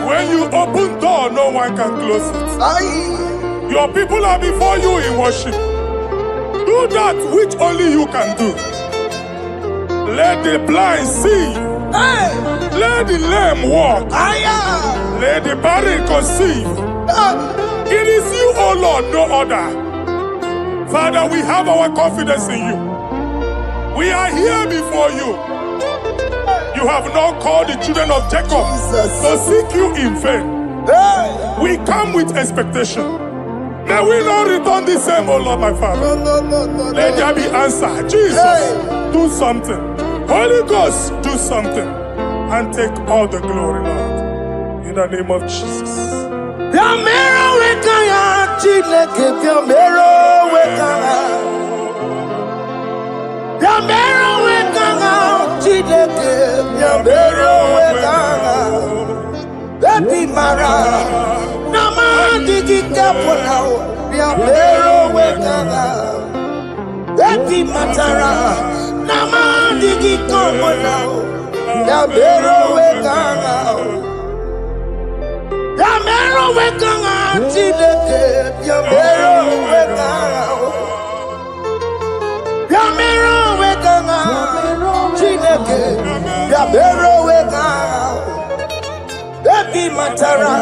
when you open door, no one can close it. You Your people are before you in worship. Do that which only you can do. Let the blind see. Hey. Let the lame walk. Aya. Let the barren conceive. It is you, O Lord, no other. Father, we have our confidence in you. We are here before you. You have not called the children of Jacob to seek you in vain. Hey. We come with expectation. May we not return the same, O Lord, my Father. No. Let there be answer. Jesus, do something. Holy Ghost, do something. And take all the glory, Lord. In the name of Jesus. Yamero wekaya Chineke Yamero wekaya. Yamero wekaya Chineke Yamero wekaya. Baby Mara Nama digi kapona Yamero wekaya. Baby Matara Nama digi kapona Yamero wekaya. Yamero wekanga Chineke Yamero wekanga. Yamero wekanga Chineke Yamero wekanga. Baby Matara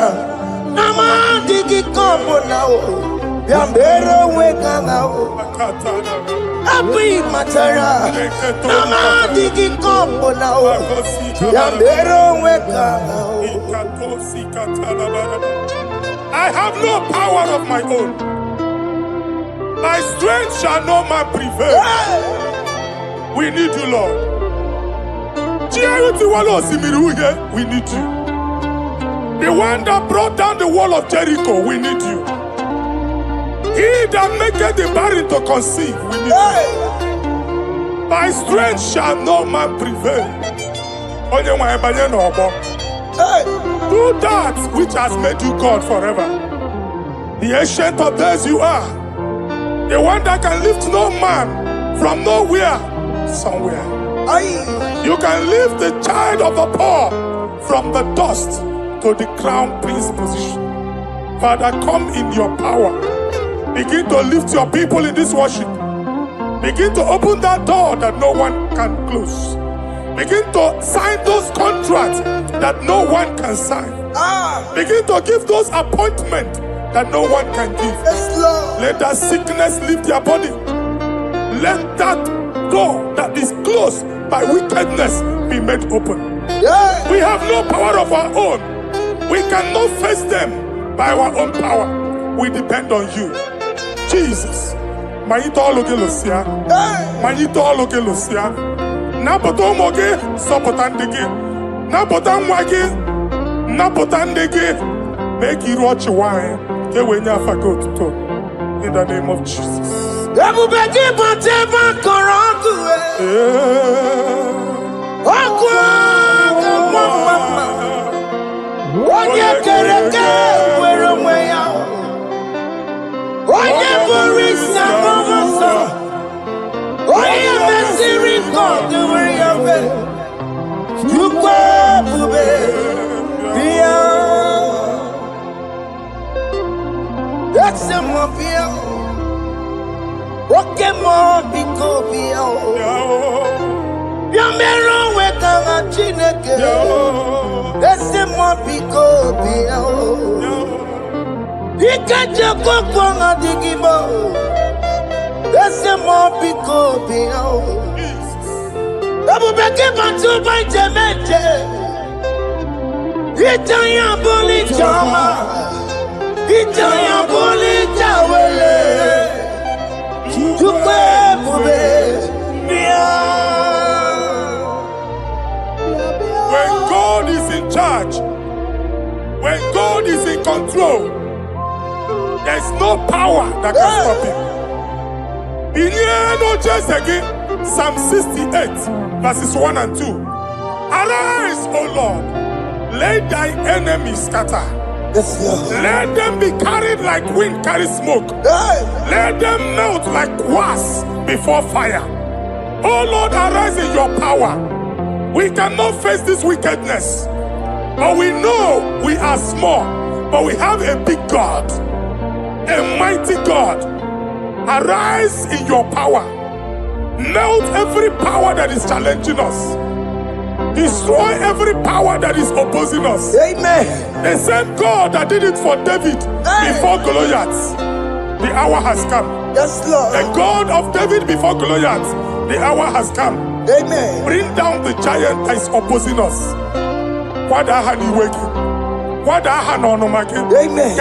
Nama digi kombo now Yamero wekanga. Baby Matara Nama digi kombo now Yamero wekanga. I have no power of my own. My strength shall not man prevail. We need you, Lord. We need you. The one that brought down the wall of Jericho, we need you. He that maketh the barren to conceive, we need you. My strength shall not man prevail. Do that which has made you God forever. The ancient of days you are. The one that can lift no man from nowhere, somewhere. You can lift the child of the poor from the dust to the crown prince position. Father, come in your power. Begin to lift your people in this worship. Begin to open that door that no one can close. Begin to sign those contracts that no one can sign. Begin to give those appointments that no one can give. Yes, Lord. Let that sickness leave their body. Let that door that is closed by wickedness be made open. Yeah. We have no power of our own. We cannot face them by our own power. We depend on you. Jesus. Manito Logelosia. Manito Logelosia. Napoto moge sopotandege. Napota mwage. Napotandege. Make you watch wine. In the name of Jesus. That's a mafia. What can more be copy? Yamero wekanga Chineke. That's a mafia copy. Ikaja kokwanga IGBO. That's a mafia copy. Abu beke bantu by Jemeje. Itaya boli chama. Itaya boli chawele. Tukwe bube. When God is in charge, when God is in control, there's no power that can stop him. In here, no just again, Psalm 68, verses 1 and 2. Arise, O Lord, let thy enemies scatter. Yes, Lord. Let them be carried like wind carries smoke. Let them melt like wax before fire. Oh Lord, arise in your power. We cannot face this wickedness, but we know we are small, but we have a big God. a mighty God. Arise in your power. Melt every power that is challenging us. Destroy every power that is opposing us. Amen. The same God that did it for David before Goliath, the hour has come. Yes, Lord. The God of David before Goliath, the hour has come. Amen. Bring down the giant that is opposing us. Amen.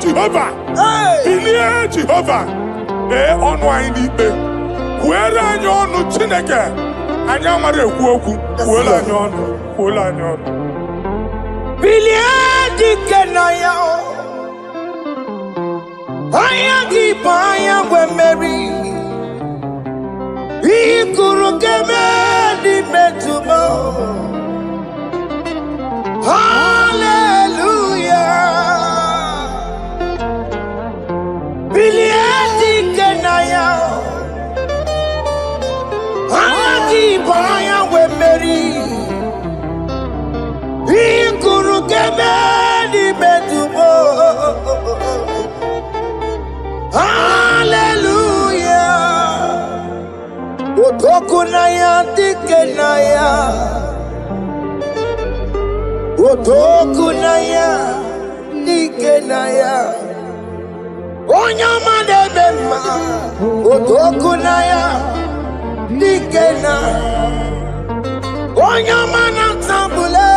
Jehovah. Hey. Jehovah. Where are you Chineke? Anyamare kuoku. Where are you? Biliadi kenaya. Ayagi paya we Mary. Ikuru keme di metumo. Hallelujah. Biliadi kenaya. Ayagi paya we Mary. Ikuru keme di metumo. Hallelujah. Otokunaya dikenaya. Otokunaya dikenaya. Onyama debema. Otokunaya dikena. Onyama natambule.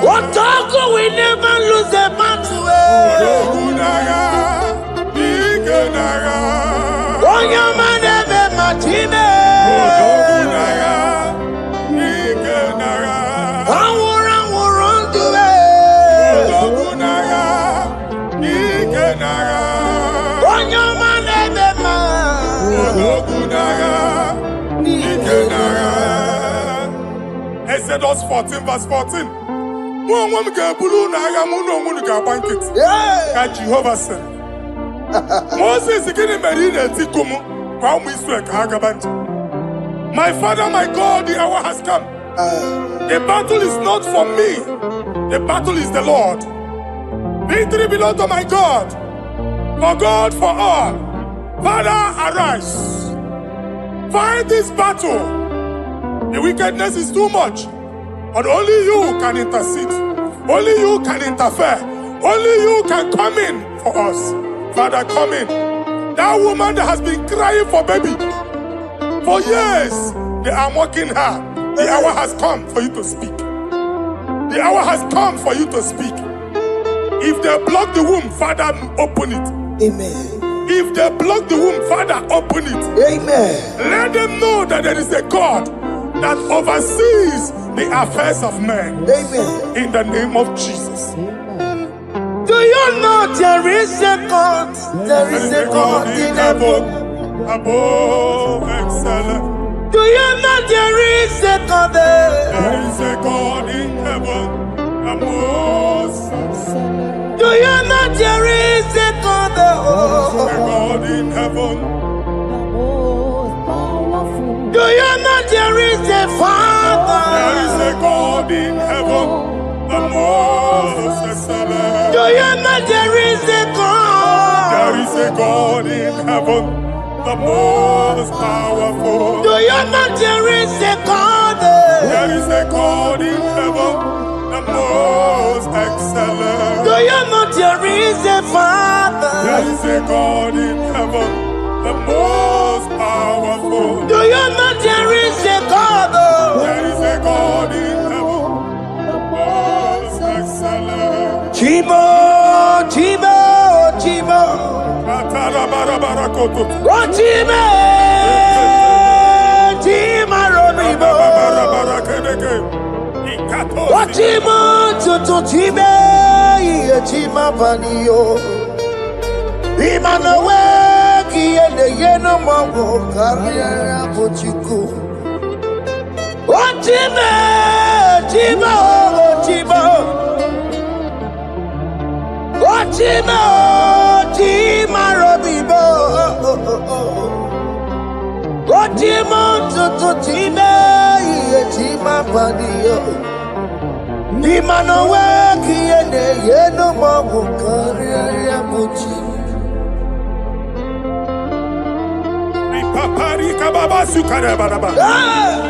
Otoku we never lose a battle. Onyama debema time. Exodus 14 verse 14. Jehovah said, Moses my father, my God, the hour has come. The battle is not for me. The battle is the Lord. Victory belongs to my God. For God, for all. Father, arise. Fight this battle. The wickedness is too much. But only you can intercede. Only you can interfere. Only you can come in for us. Father, come in. That woman that has been crying for baby for years, they are mocking her. The hour has come for you to speak. The hour has come for you to speak. If they block the womb, Father, open it. Amen. If they block the womb, Father, open it. Amen. Let them know that there is a God that oversees the affairs of men. Amen. In the name of Jesus. Amen. Do you know there is a God? There is a God in heaven. Above excellent. Do you know there is a God there? There is a God in heaven. Above excellent. Do you know there is a God there? There is a God in heaven. Do you know there is a Father? There is a God in heaven, the most excellent. Do you know there is a God? There is a God in heaven, the most powerful. Do you know there is a God? There is a God in heaven, the most excellent. Do you know there is a Father? There is a God in heaven, the most powerful. Do you know there is a God? There is a God in heaven, the most excellent. Chimo, Chimo, Chimo. Oh, Chimo, Chimo, Robibo. Oh, Chimo, Tutu, Chimo, Chimo, Panio. Imanowe. Yeno mawo kariya pochiku. Ochime, chimo, chimo. Ochime, chima robibo. Ochimo tutu chime, chima padiyo. Imano weki ene yeno mawu kariya muchi. Ripapari kababa sukare baraba.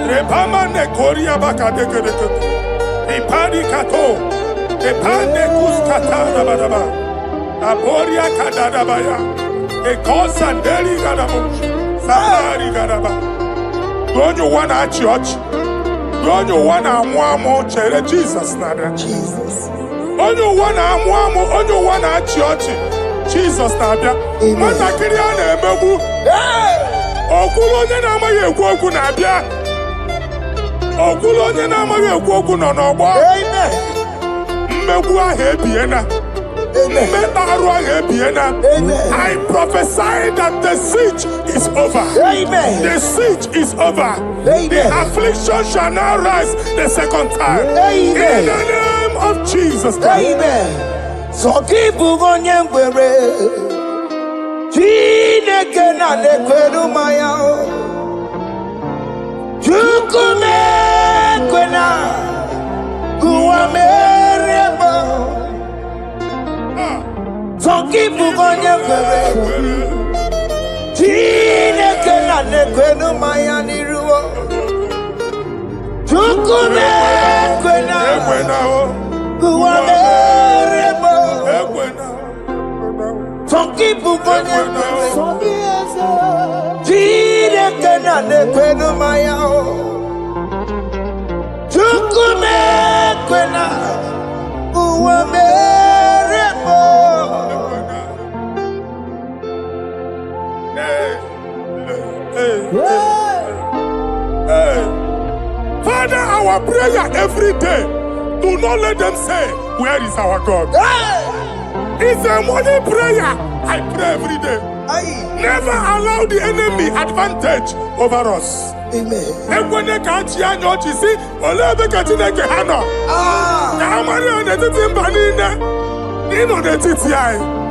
Repama ne koria baka deke deke. Ripari kato. Repane kuskata baraba. Aboria kadada baya. Ekosa deli gadabo. Samari gadaba. Don't you wanna church? Don't you wanna mwamo chere Jesus nada? Jesus. Don't you wanna mwamo? Don't you wanna church? Jesus nada. Mata kiri ana emebu. Okulo nye na amaghị ekwu okwu na-abịa. Okulo nye na amaghị ekwu okwu nọ n'ọgbọ. Mmegbu ahụ ebiena. Mmeta arụ ahụ ebiena. I prophesy that the siege is over. Amen. The siege is over. Amen. The affliction shall now rise the second time. Amen. In the name of Jesus Christ. Amen. So keep on your way. Chineke na nekweru maya o. Chukume kwena kuwa merebo. Zongibu gonye kwere. Chineke na nekweru maya niruo. Chukume kwena kuwa merebo. Zongibu gonye kwere. Chineke na nekweru maya o. Chukume kwena kuwa merebo. Father, our prayer every day, do not let them say, where is our God? It's a morning prayer. I pray every day. Never allow the enemy advantage over us. Amen.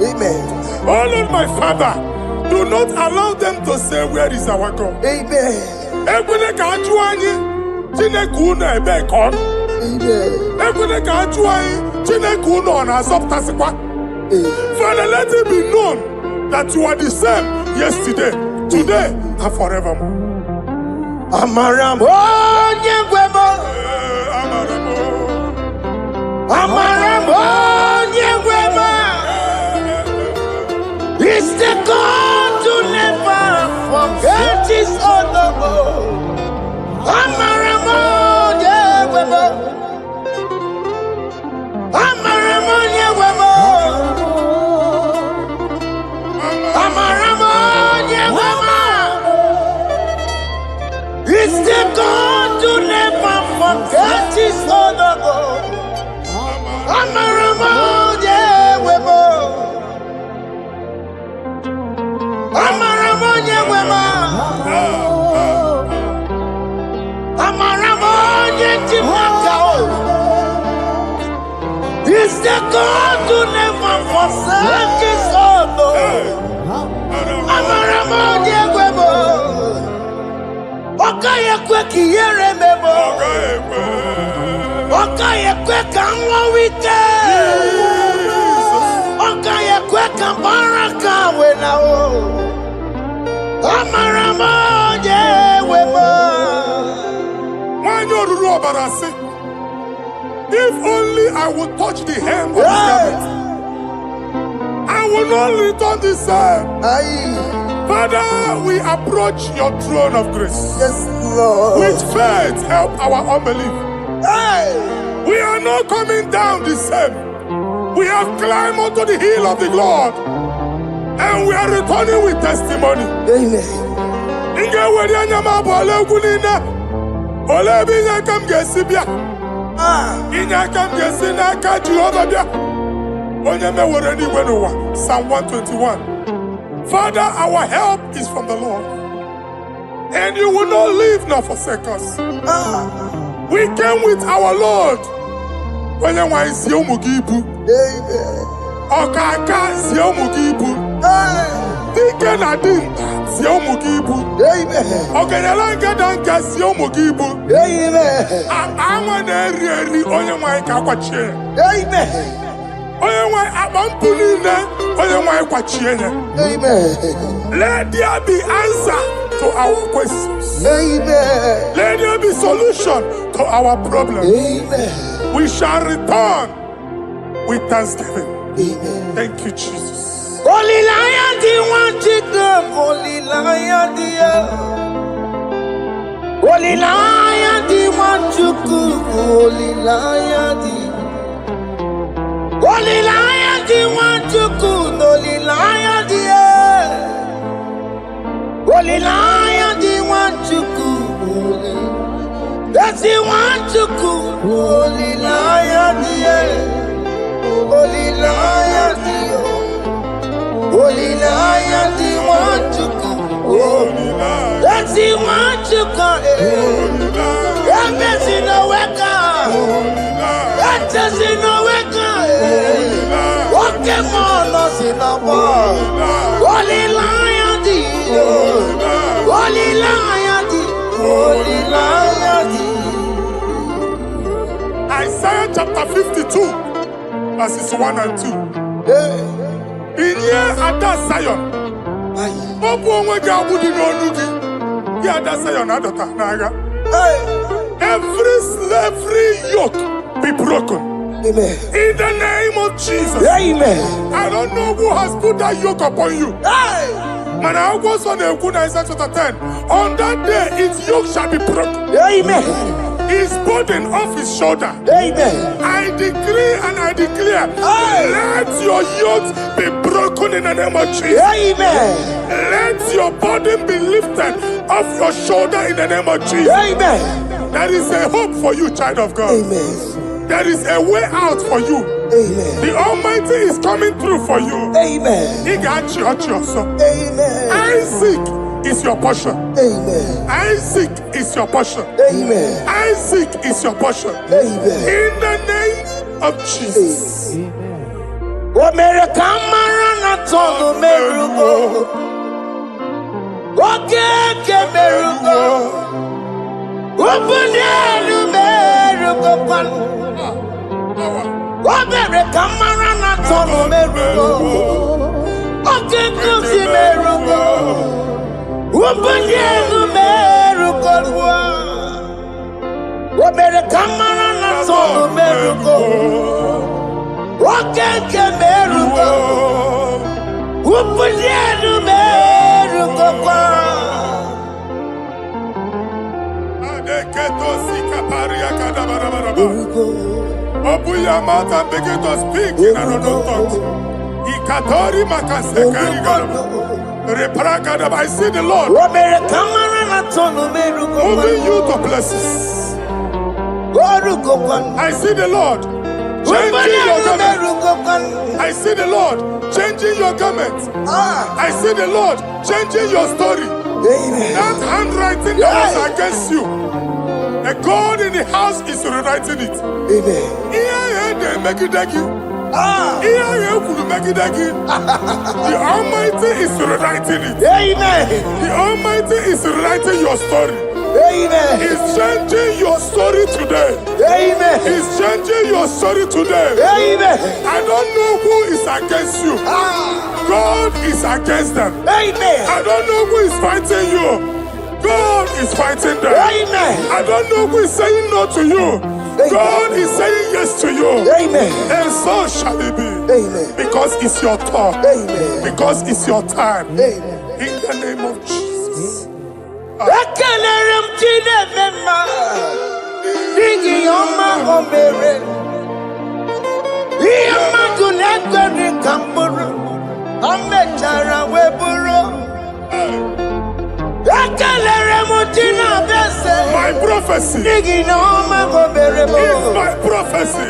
Amen. Oh Lord, my Father, do not allow them to say, where is our God? Amen. Father, let it be known that you are the same yesterday, today, and forevermore. Amaramo nyegwemo. Amaramo nyegwemo. It's the God to never forget his honor. Amaramo nyegwemo. Amaramo nyegwemo. Amaramo nyegwemo. It's the God to never forget his honor. Amaramo nyegwemo. Amaramo nyegwemo. Amaramo nyegwemo. It's the God to never forsake his honor. Amaramo nyegwemo. Okaye kwe kiyere memo. Okaye kwe kanwa wite. Okaye kwe kambaraka wena o. Amaramo nyegwemo. Manyoruru obarasi. If only I would touch the hem of his garment, I will not return the same. Father, we approach your throne of grace. Yes, Lord. With faith, help our unbelief. We are not coming down the same. We have climbed onto the hill of the Lord, and we are returning with testimony. Psalm 121. Father, our help is from the Lord, and you will not leave nor forsake us. We came with our Lord. When you want to see Mugibu, Okaka see Mugibu, Deacon Adin, sie ụmụ gị ibu. Ọgaranya gada nke sie ụmụ gị ibu. Anwa na-eri eri onye nwanyị ka akwachie. Onye nwanyị akpa mpụ niile onye nwanyị kwachie ya. Let there be answer to our questions. Let there be solution to our problems. We shall return with thanksgiving. Thank you, Jesus. Holy Lion, the one to come. Holy Lion, Holy Lion, the one to come. Holy Lion, Holy Lion, the one to come. Holy Lion, Holy Lion, the one to come. That's the one to come. Holy Lion, Holy Lion, Holy Lion, the one to come. Holy Lion. That's the one to come. Holy Lion. That's in the weka. That's in the weka. What can us in the world? Holy Lion, Holy Lion, Holy Lion. Isaiah chapter 52, verses 1 and 2. In here at that Zion, every slavery yoke be broken. Amen. In the name of Jesus. Amen. I don't know who has put that yoke upon you. Man, I was on Isaiah chapter 10. On that day, its yoke shall be broken. Amen. His burden off his shoulder. Amen. I decree and I declare, let your yokes be broken in the name of Jesus. Amen. Let your burden be lifted off your shoulder in the name of Jesus. Amen. There is a hope for you, child of God. Amen. There is a way out for you. Amen. The Almighty is coming through for you. Amen. He got you also. Amen. Isaac is your portion. Amen. Isaac is your portion. Amen. Isaac is your portion. Amen. In the name of Jesus. Open your mouth and begin to speak in another tongue. I see the Lord moving you to places. I see the Lord changing your garment. I see the Lord changing your garment. I see the Lord changing your story. That handwriting that was against you, the God in the house is rewriting it. The Almighty is rewriting it. The Almighty is rewriting your story. He's changing your story today. He's changing your story today. I don't know who is against you. God is against them. I don't know who is fighting you. God is fighting them. I don't know who is saying no to you. God is saying yes to you. And so shall it be. Because it's your turn. Because it's your time. In the name of Jesus. My prophecy is my prophecy.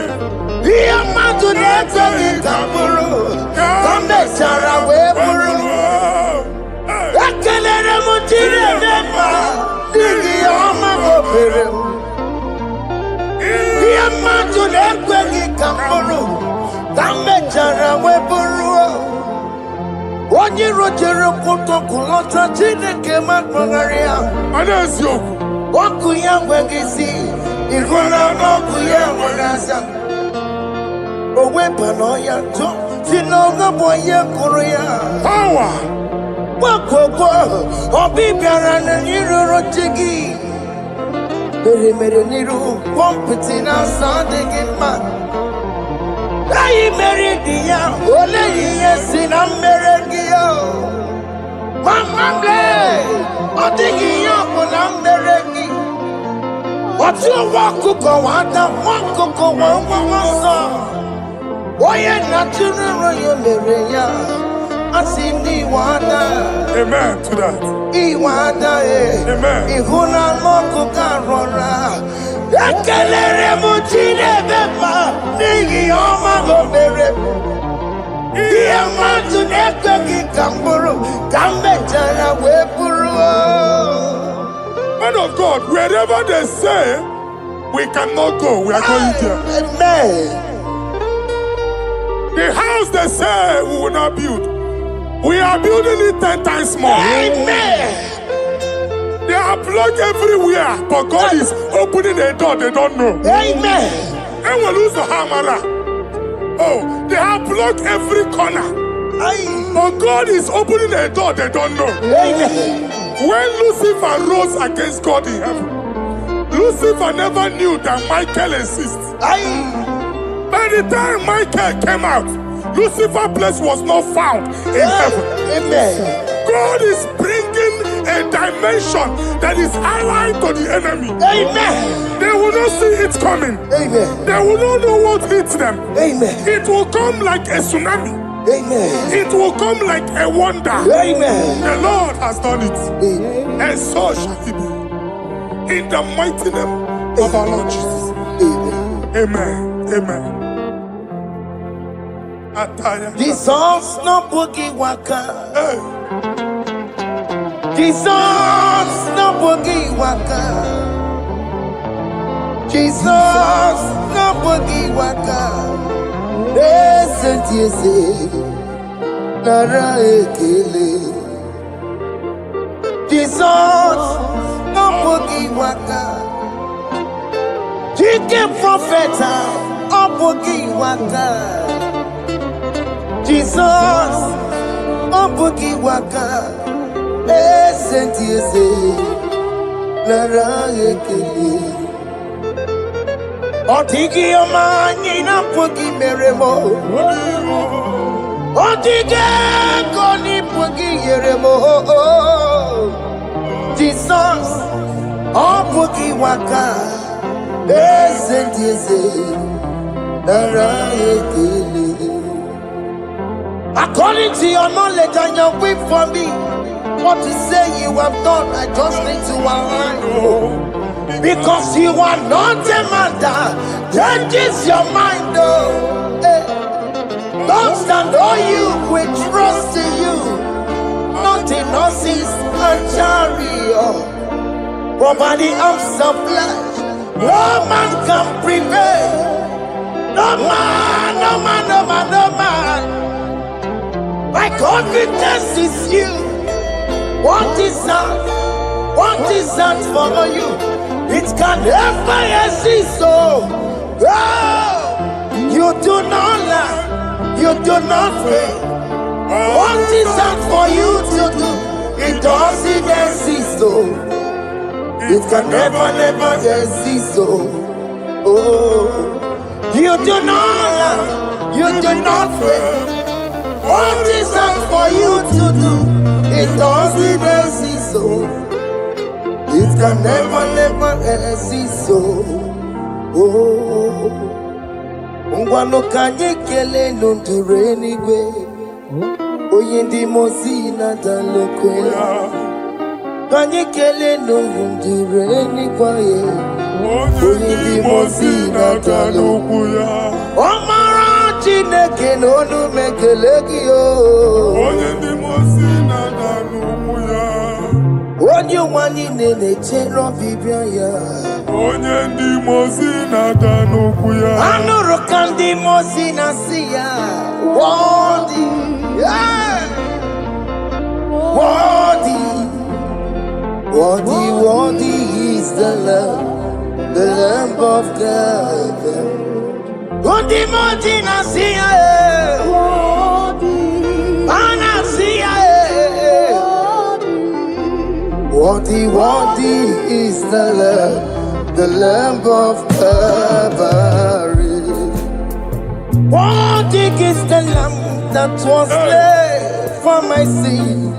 moto kulota Chineke makmagaria Anezioku. Waku ya wegisi Igona noku ya wegasa Owepa no ya to Sinoga boye kuruya Power. Wakoko Obibiara na niruro chigi Mere niru Wampitina sandegi ma Ayi meridia Ole yesi na merengiyo Mamamle Odigi yoko na merengi Otu wakuko wada Wakuko wawawasa Oye naturero ye mereya Asini wada Amen to that. Iwada Amen. Ihuna moku karora Ekelere mutine beba Nigi oma gomere Iye matu neke kikamburu Kambe jana wepuru Man of God, wherever they say we cannot go, we are going there. Amen. The house they say we will not build, we are building it 10 times more. Amen. They are plugged everywhere, but God is opening a door they don't know. Amen. And we lose the hammer. Oh, they have blocked every corner, but God is opening a door they don't know. Amen. When Lucifer rose against God in heaven, Lucifer never knew that Michael exists. By the time Michael came out, Lucifer's place was not found in heaven. Amen. God is bringing a dimension that is allied to the enemy. Amen. They will not see it coming. Amen. They will not know what hits them. Amen. It will come like a tsunami. Amen. It will come like a wonder. Amen. The Lord has done it. Amen. And so shall it be. In the mighty name of our Lord Jesus. Amen. Amen. Amen. Ataya. Jesus no boogie waka. Hey. Jesus no boogie waka. Jesus no boogie waka. Listen to you say, Nara ekele. Jesus no boogie waka. Jike prophet no boogie waka. Jesus no boogie waka. Listen to you say, Nara ekele. Otigi omani na pugi meremo. Otige koni pugi yeremo. Jesus, oh pugi waka. Esentiese, nara ekele. According to your knowledge and your will for me, what you say you have done, I just need to align. Because you are not a man that changes your mind, oh. Don't stand on you, we trust in you. Not in horses and chariot, but by the arms of flesh, no man can prevail. No man, no man, no man, no man. My confidence is you. What is that? What is that for you? It can never exist, so you do not lie, you do not fail. What is that for you to do? It doesn't exist, so it can never, never exist, so you do not lie, you do not fail. What is that for you to do? It doesn't exist, so it can never, never exist, so Ngwano kanye kele nundure Eluigwe Oye ndi mozi na dalokwe Kanye kele nundure Eluigwe Oye ndi mozi na dalokwe Omara Chineke n'onu mekele gị o Onye ndị mozi na dalokwe Onye nwanyị na-echere ọbịbịa ya Onye ndị mozi na-ada n'okwu ya Anụrụ ka ndị mozi na-asị ya Worthy, Worthy is the Lamb of God. Worthy, worthy is the Lamb of Calvary. Worthy is the Lamb that was slain for my sin.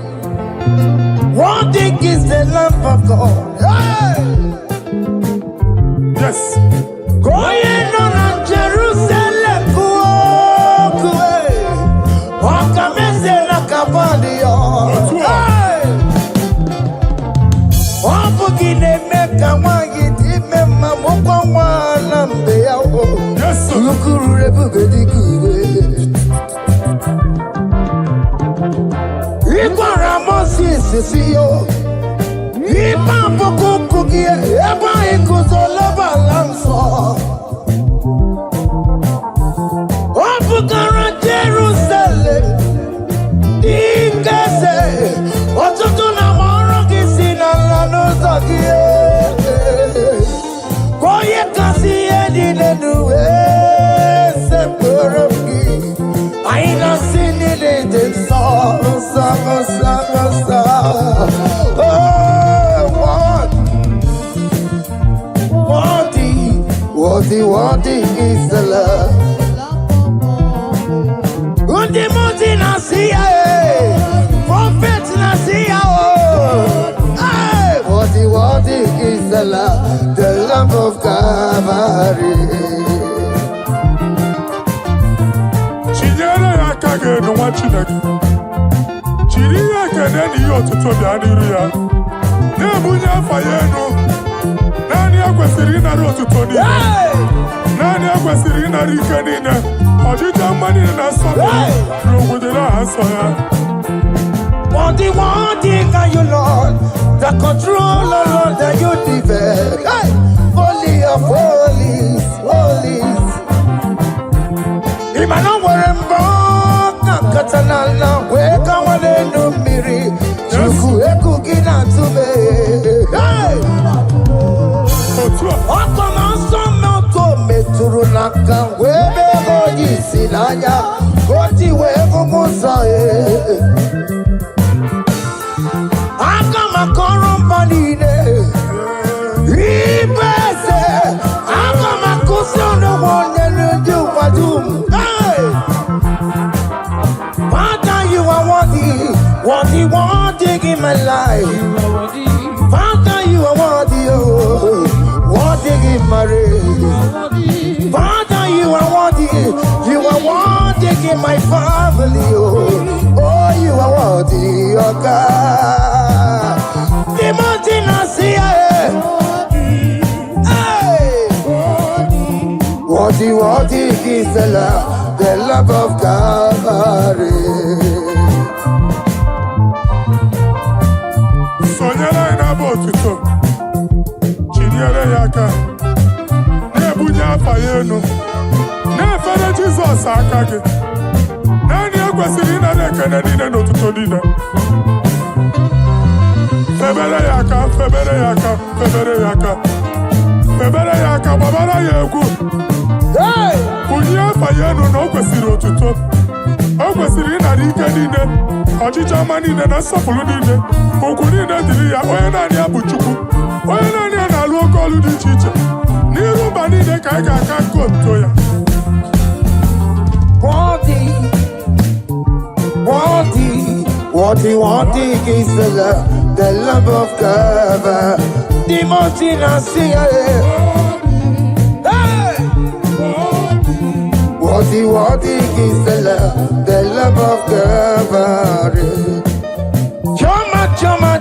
Worthy is the Lamb of God. Hey! Yes. Going on Jerusalem, walk a message like a body. Hey! Yes, sir. Jerusalem, I ain't not seen it in the song. Worthy is the love. Undi muti nasiya, prophet nasiya. Worthy is the Lamb of Calvary. Chinyere akage no wachinagi. Chiri akene ni otuto bianiru ya. Nebunya fayeno. Nani akwesiri na otuto ni. Nani akwesiri na rike ni ne. Ojija mani na sobe. Rogudela asoya. Worthy are you, Lord. The control, Lord, that you develop. Hey! Holy of holies. Imano warembo katanala weka wanenu miri chuku eku gina tume. Hey! Okona somo to meturu naka webe goji sinanya goti webu musa. Akama korumbanine ibese akama kusono wonelu juwadum. Hey! Father, you are worthy in my life. Father, you are worthy in my race. Father, you are worthy in my family. Oh, you are worthy, oh God. The mountain I see, worthy is the love of Calvary. Sonyala ina botuto. Chinyere yaka. Nebunya fayeno. Nefere Jesus akage. Nani akwesiri na rekene nine n'otuto nine. Febere yaka, babara yegu. Hey! Kunye fayeno na okwesiri otuto. Okwesiri na rike nine. Ọchịcha ama niile na nsọpụrụ niile. Okwu niile dịrị ya, onye naanị ya bụ Chukwu. Onye naanị ya na-alụ oke ọlụ dị iche iche. N'iru mba niile ka anyị ga-aka nke otuto ya. Worthy is the Lamb of God. The mountain I see. Hey! Worthy is the Lamb of God. Chama, chama,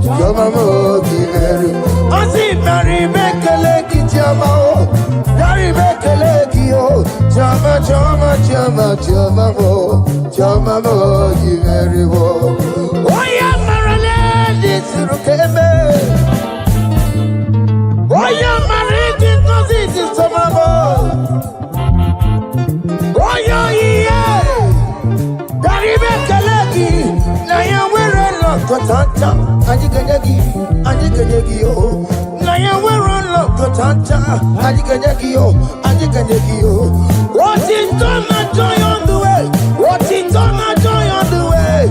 chama mo, Gimeri. Asi Mary Mekeleki chama o, Dari Mekeleki o, chama mo, Gimeri wo. Oya Marale Surukeme. Oya Mariti Nozi Samamo. Oya Iye. Dari Mekeleki. Naya wero lo kotanta, ajiganyagi yo. Naya wero lo kotanta, ajiganyagi yo. What is done and joy on the way? What is done and joy on the way?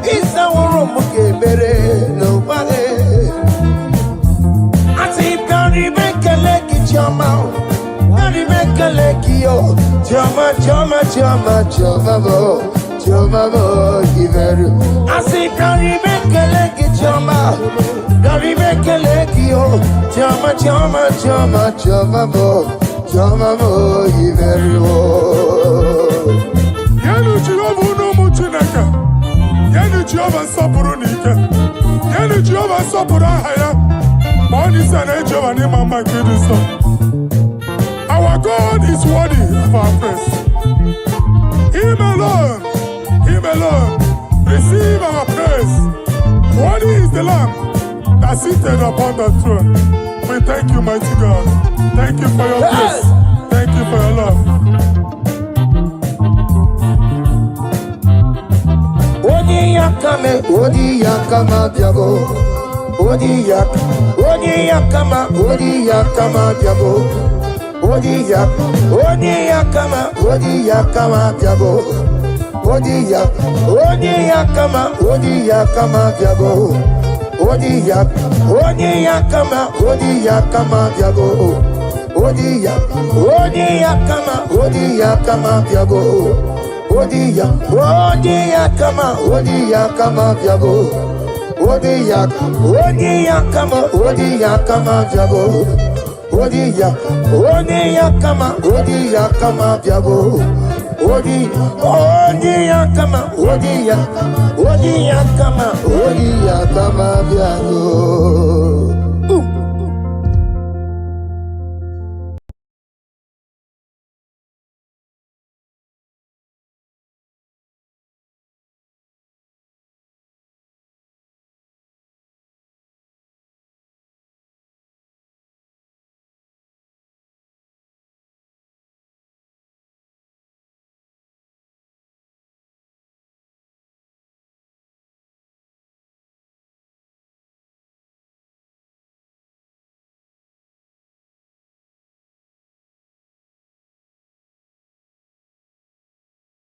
It's our room, Meghere, nobody. I see Barry Mekeleki chama, Barry Mekeleki yo, chama mo. I say, Gary Mekeleki chama, Gary Mekeleki yo, chama mo, Giveri wo. Yanu Jehova no muchinaka, Yanu Jehova sapurunika, Yanu Jehova sapurahaya. One is an angel and him and my kiddush. Our God is worthy of our praise. Him alone. Him alone, receive our praise. Worthy is the Lamb that seated upon the throne. We thank you, mighty God. Thank you for your grace. Thank you for your love. Odi yakama biago. Odi yakama biago. Odi yakama biago. Odi yakama biago. Odi yakama biago. Odi yakama biago. Odi yakama biago. Odi yakama biago.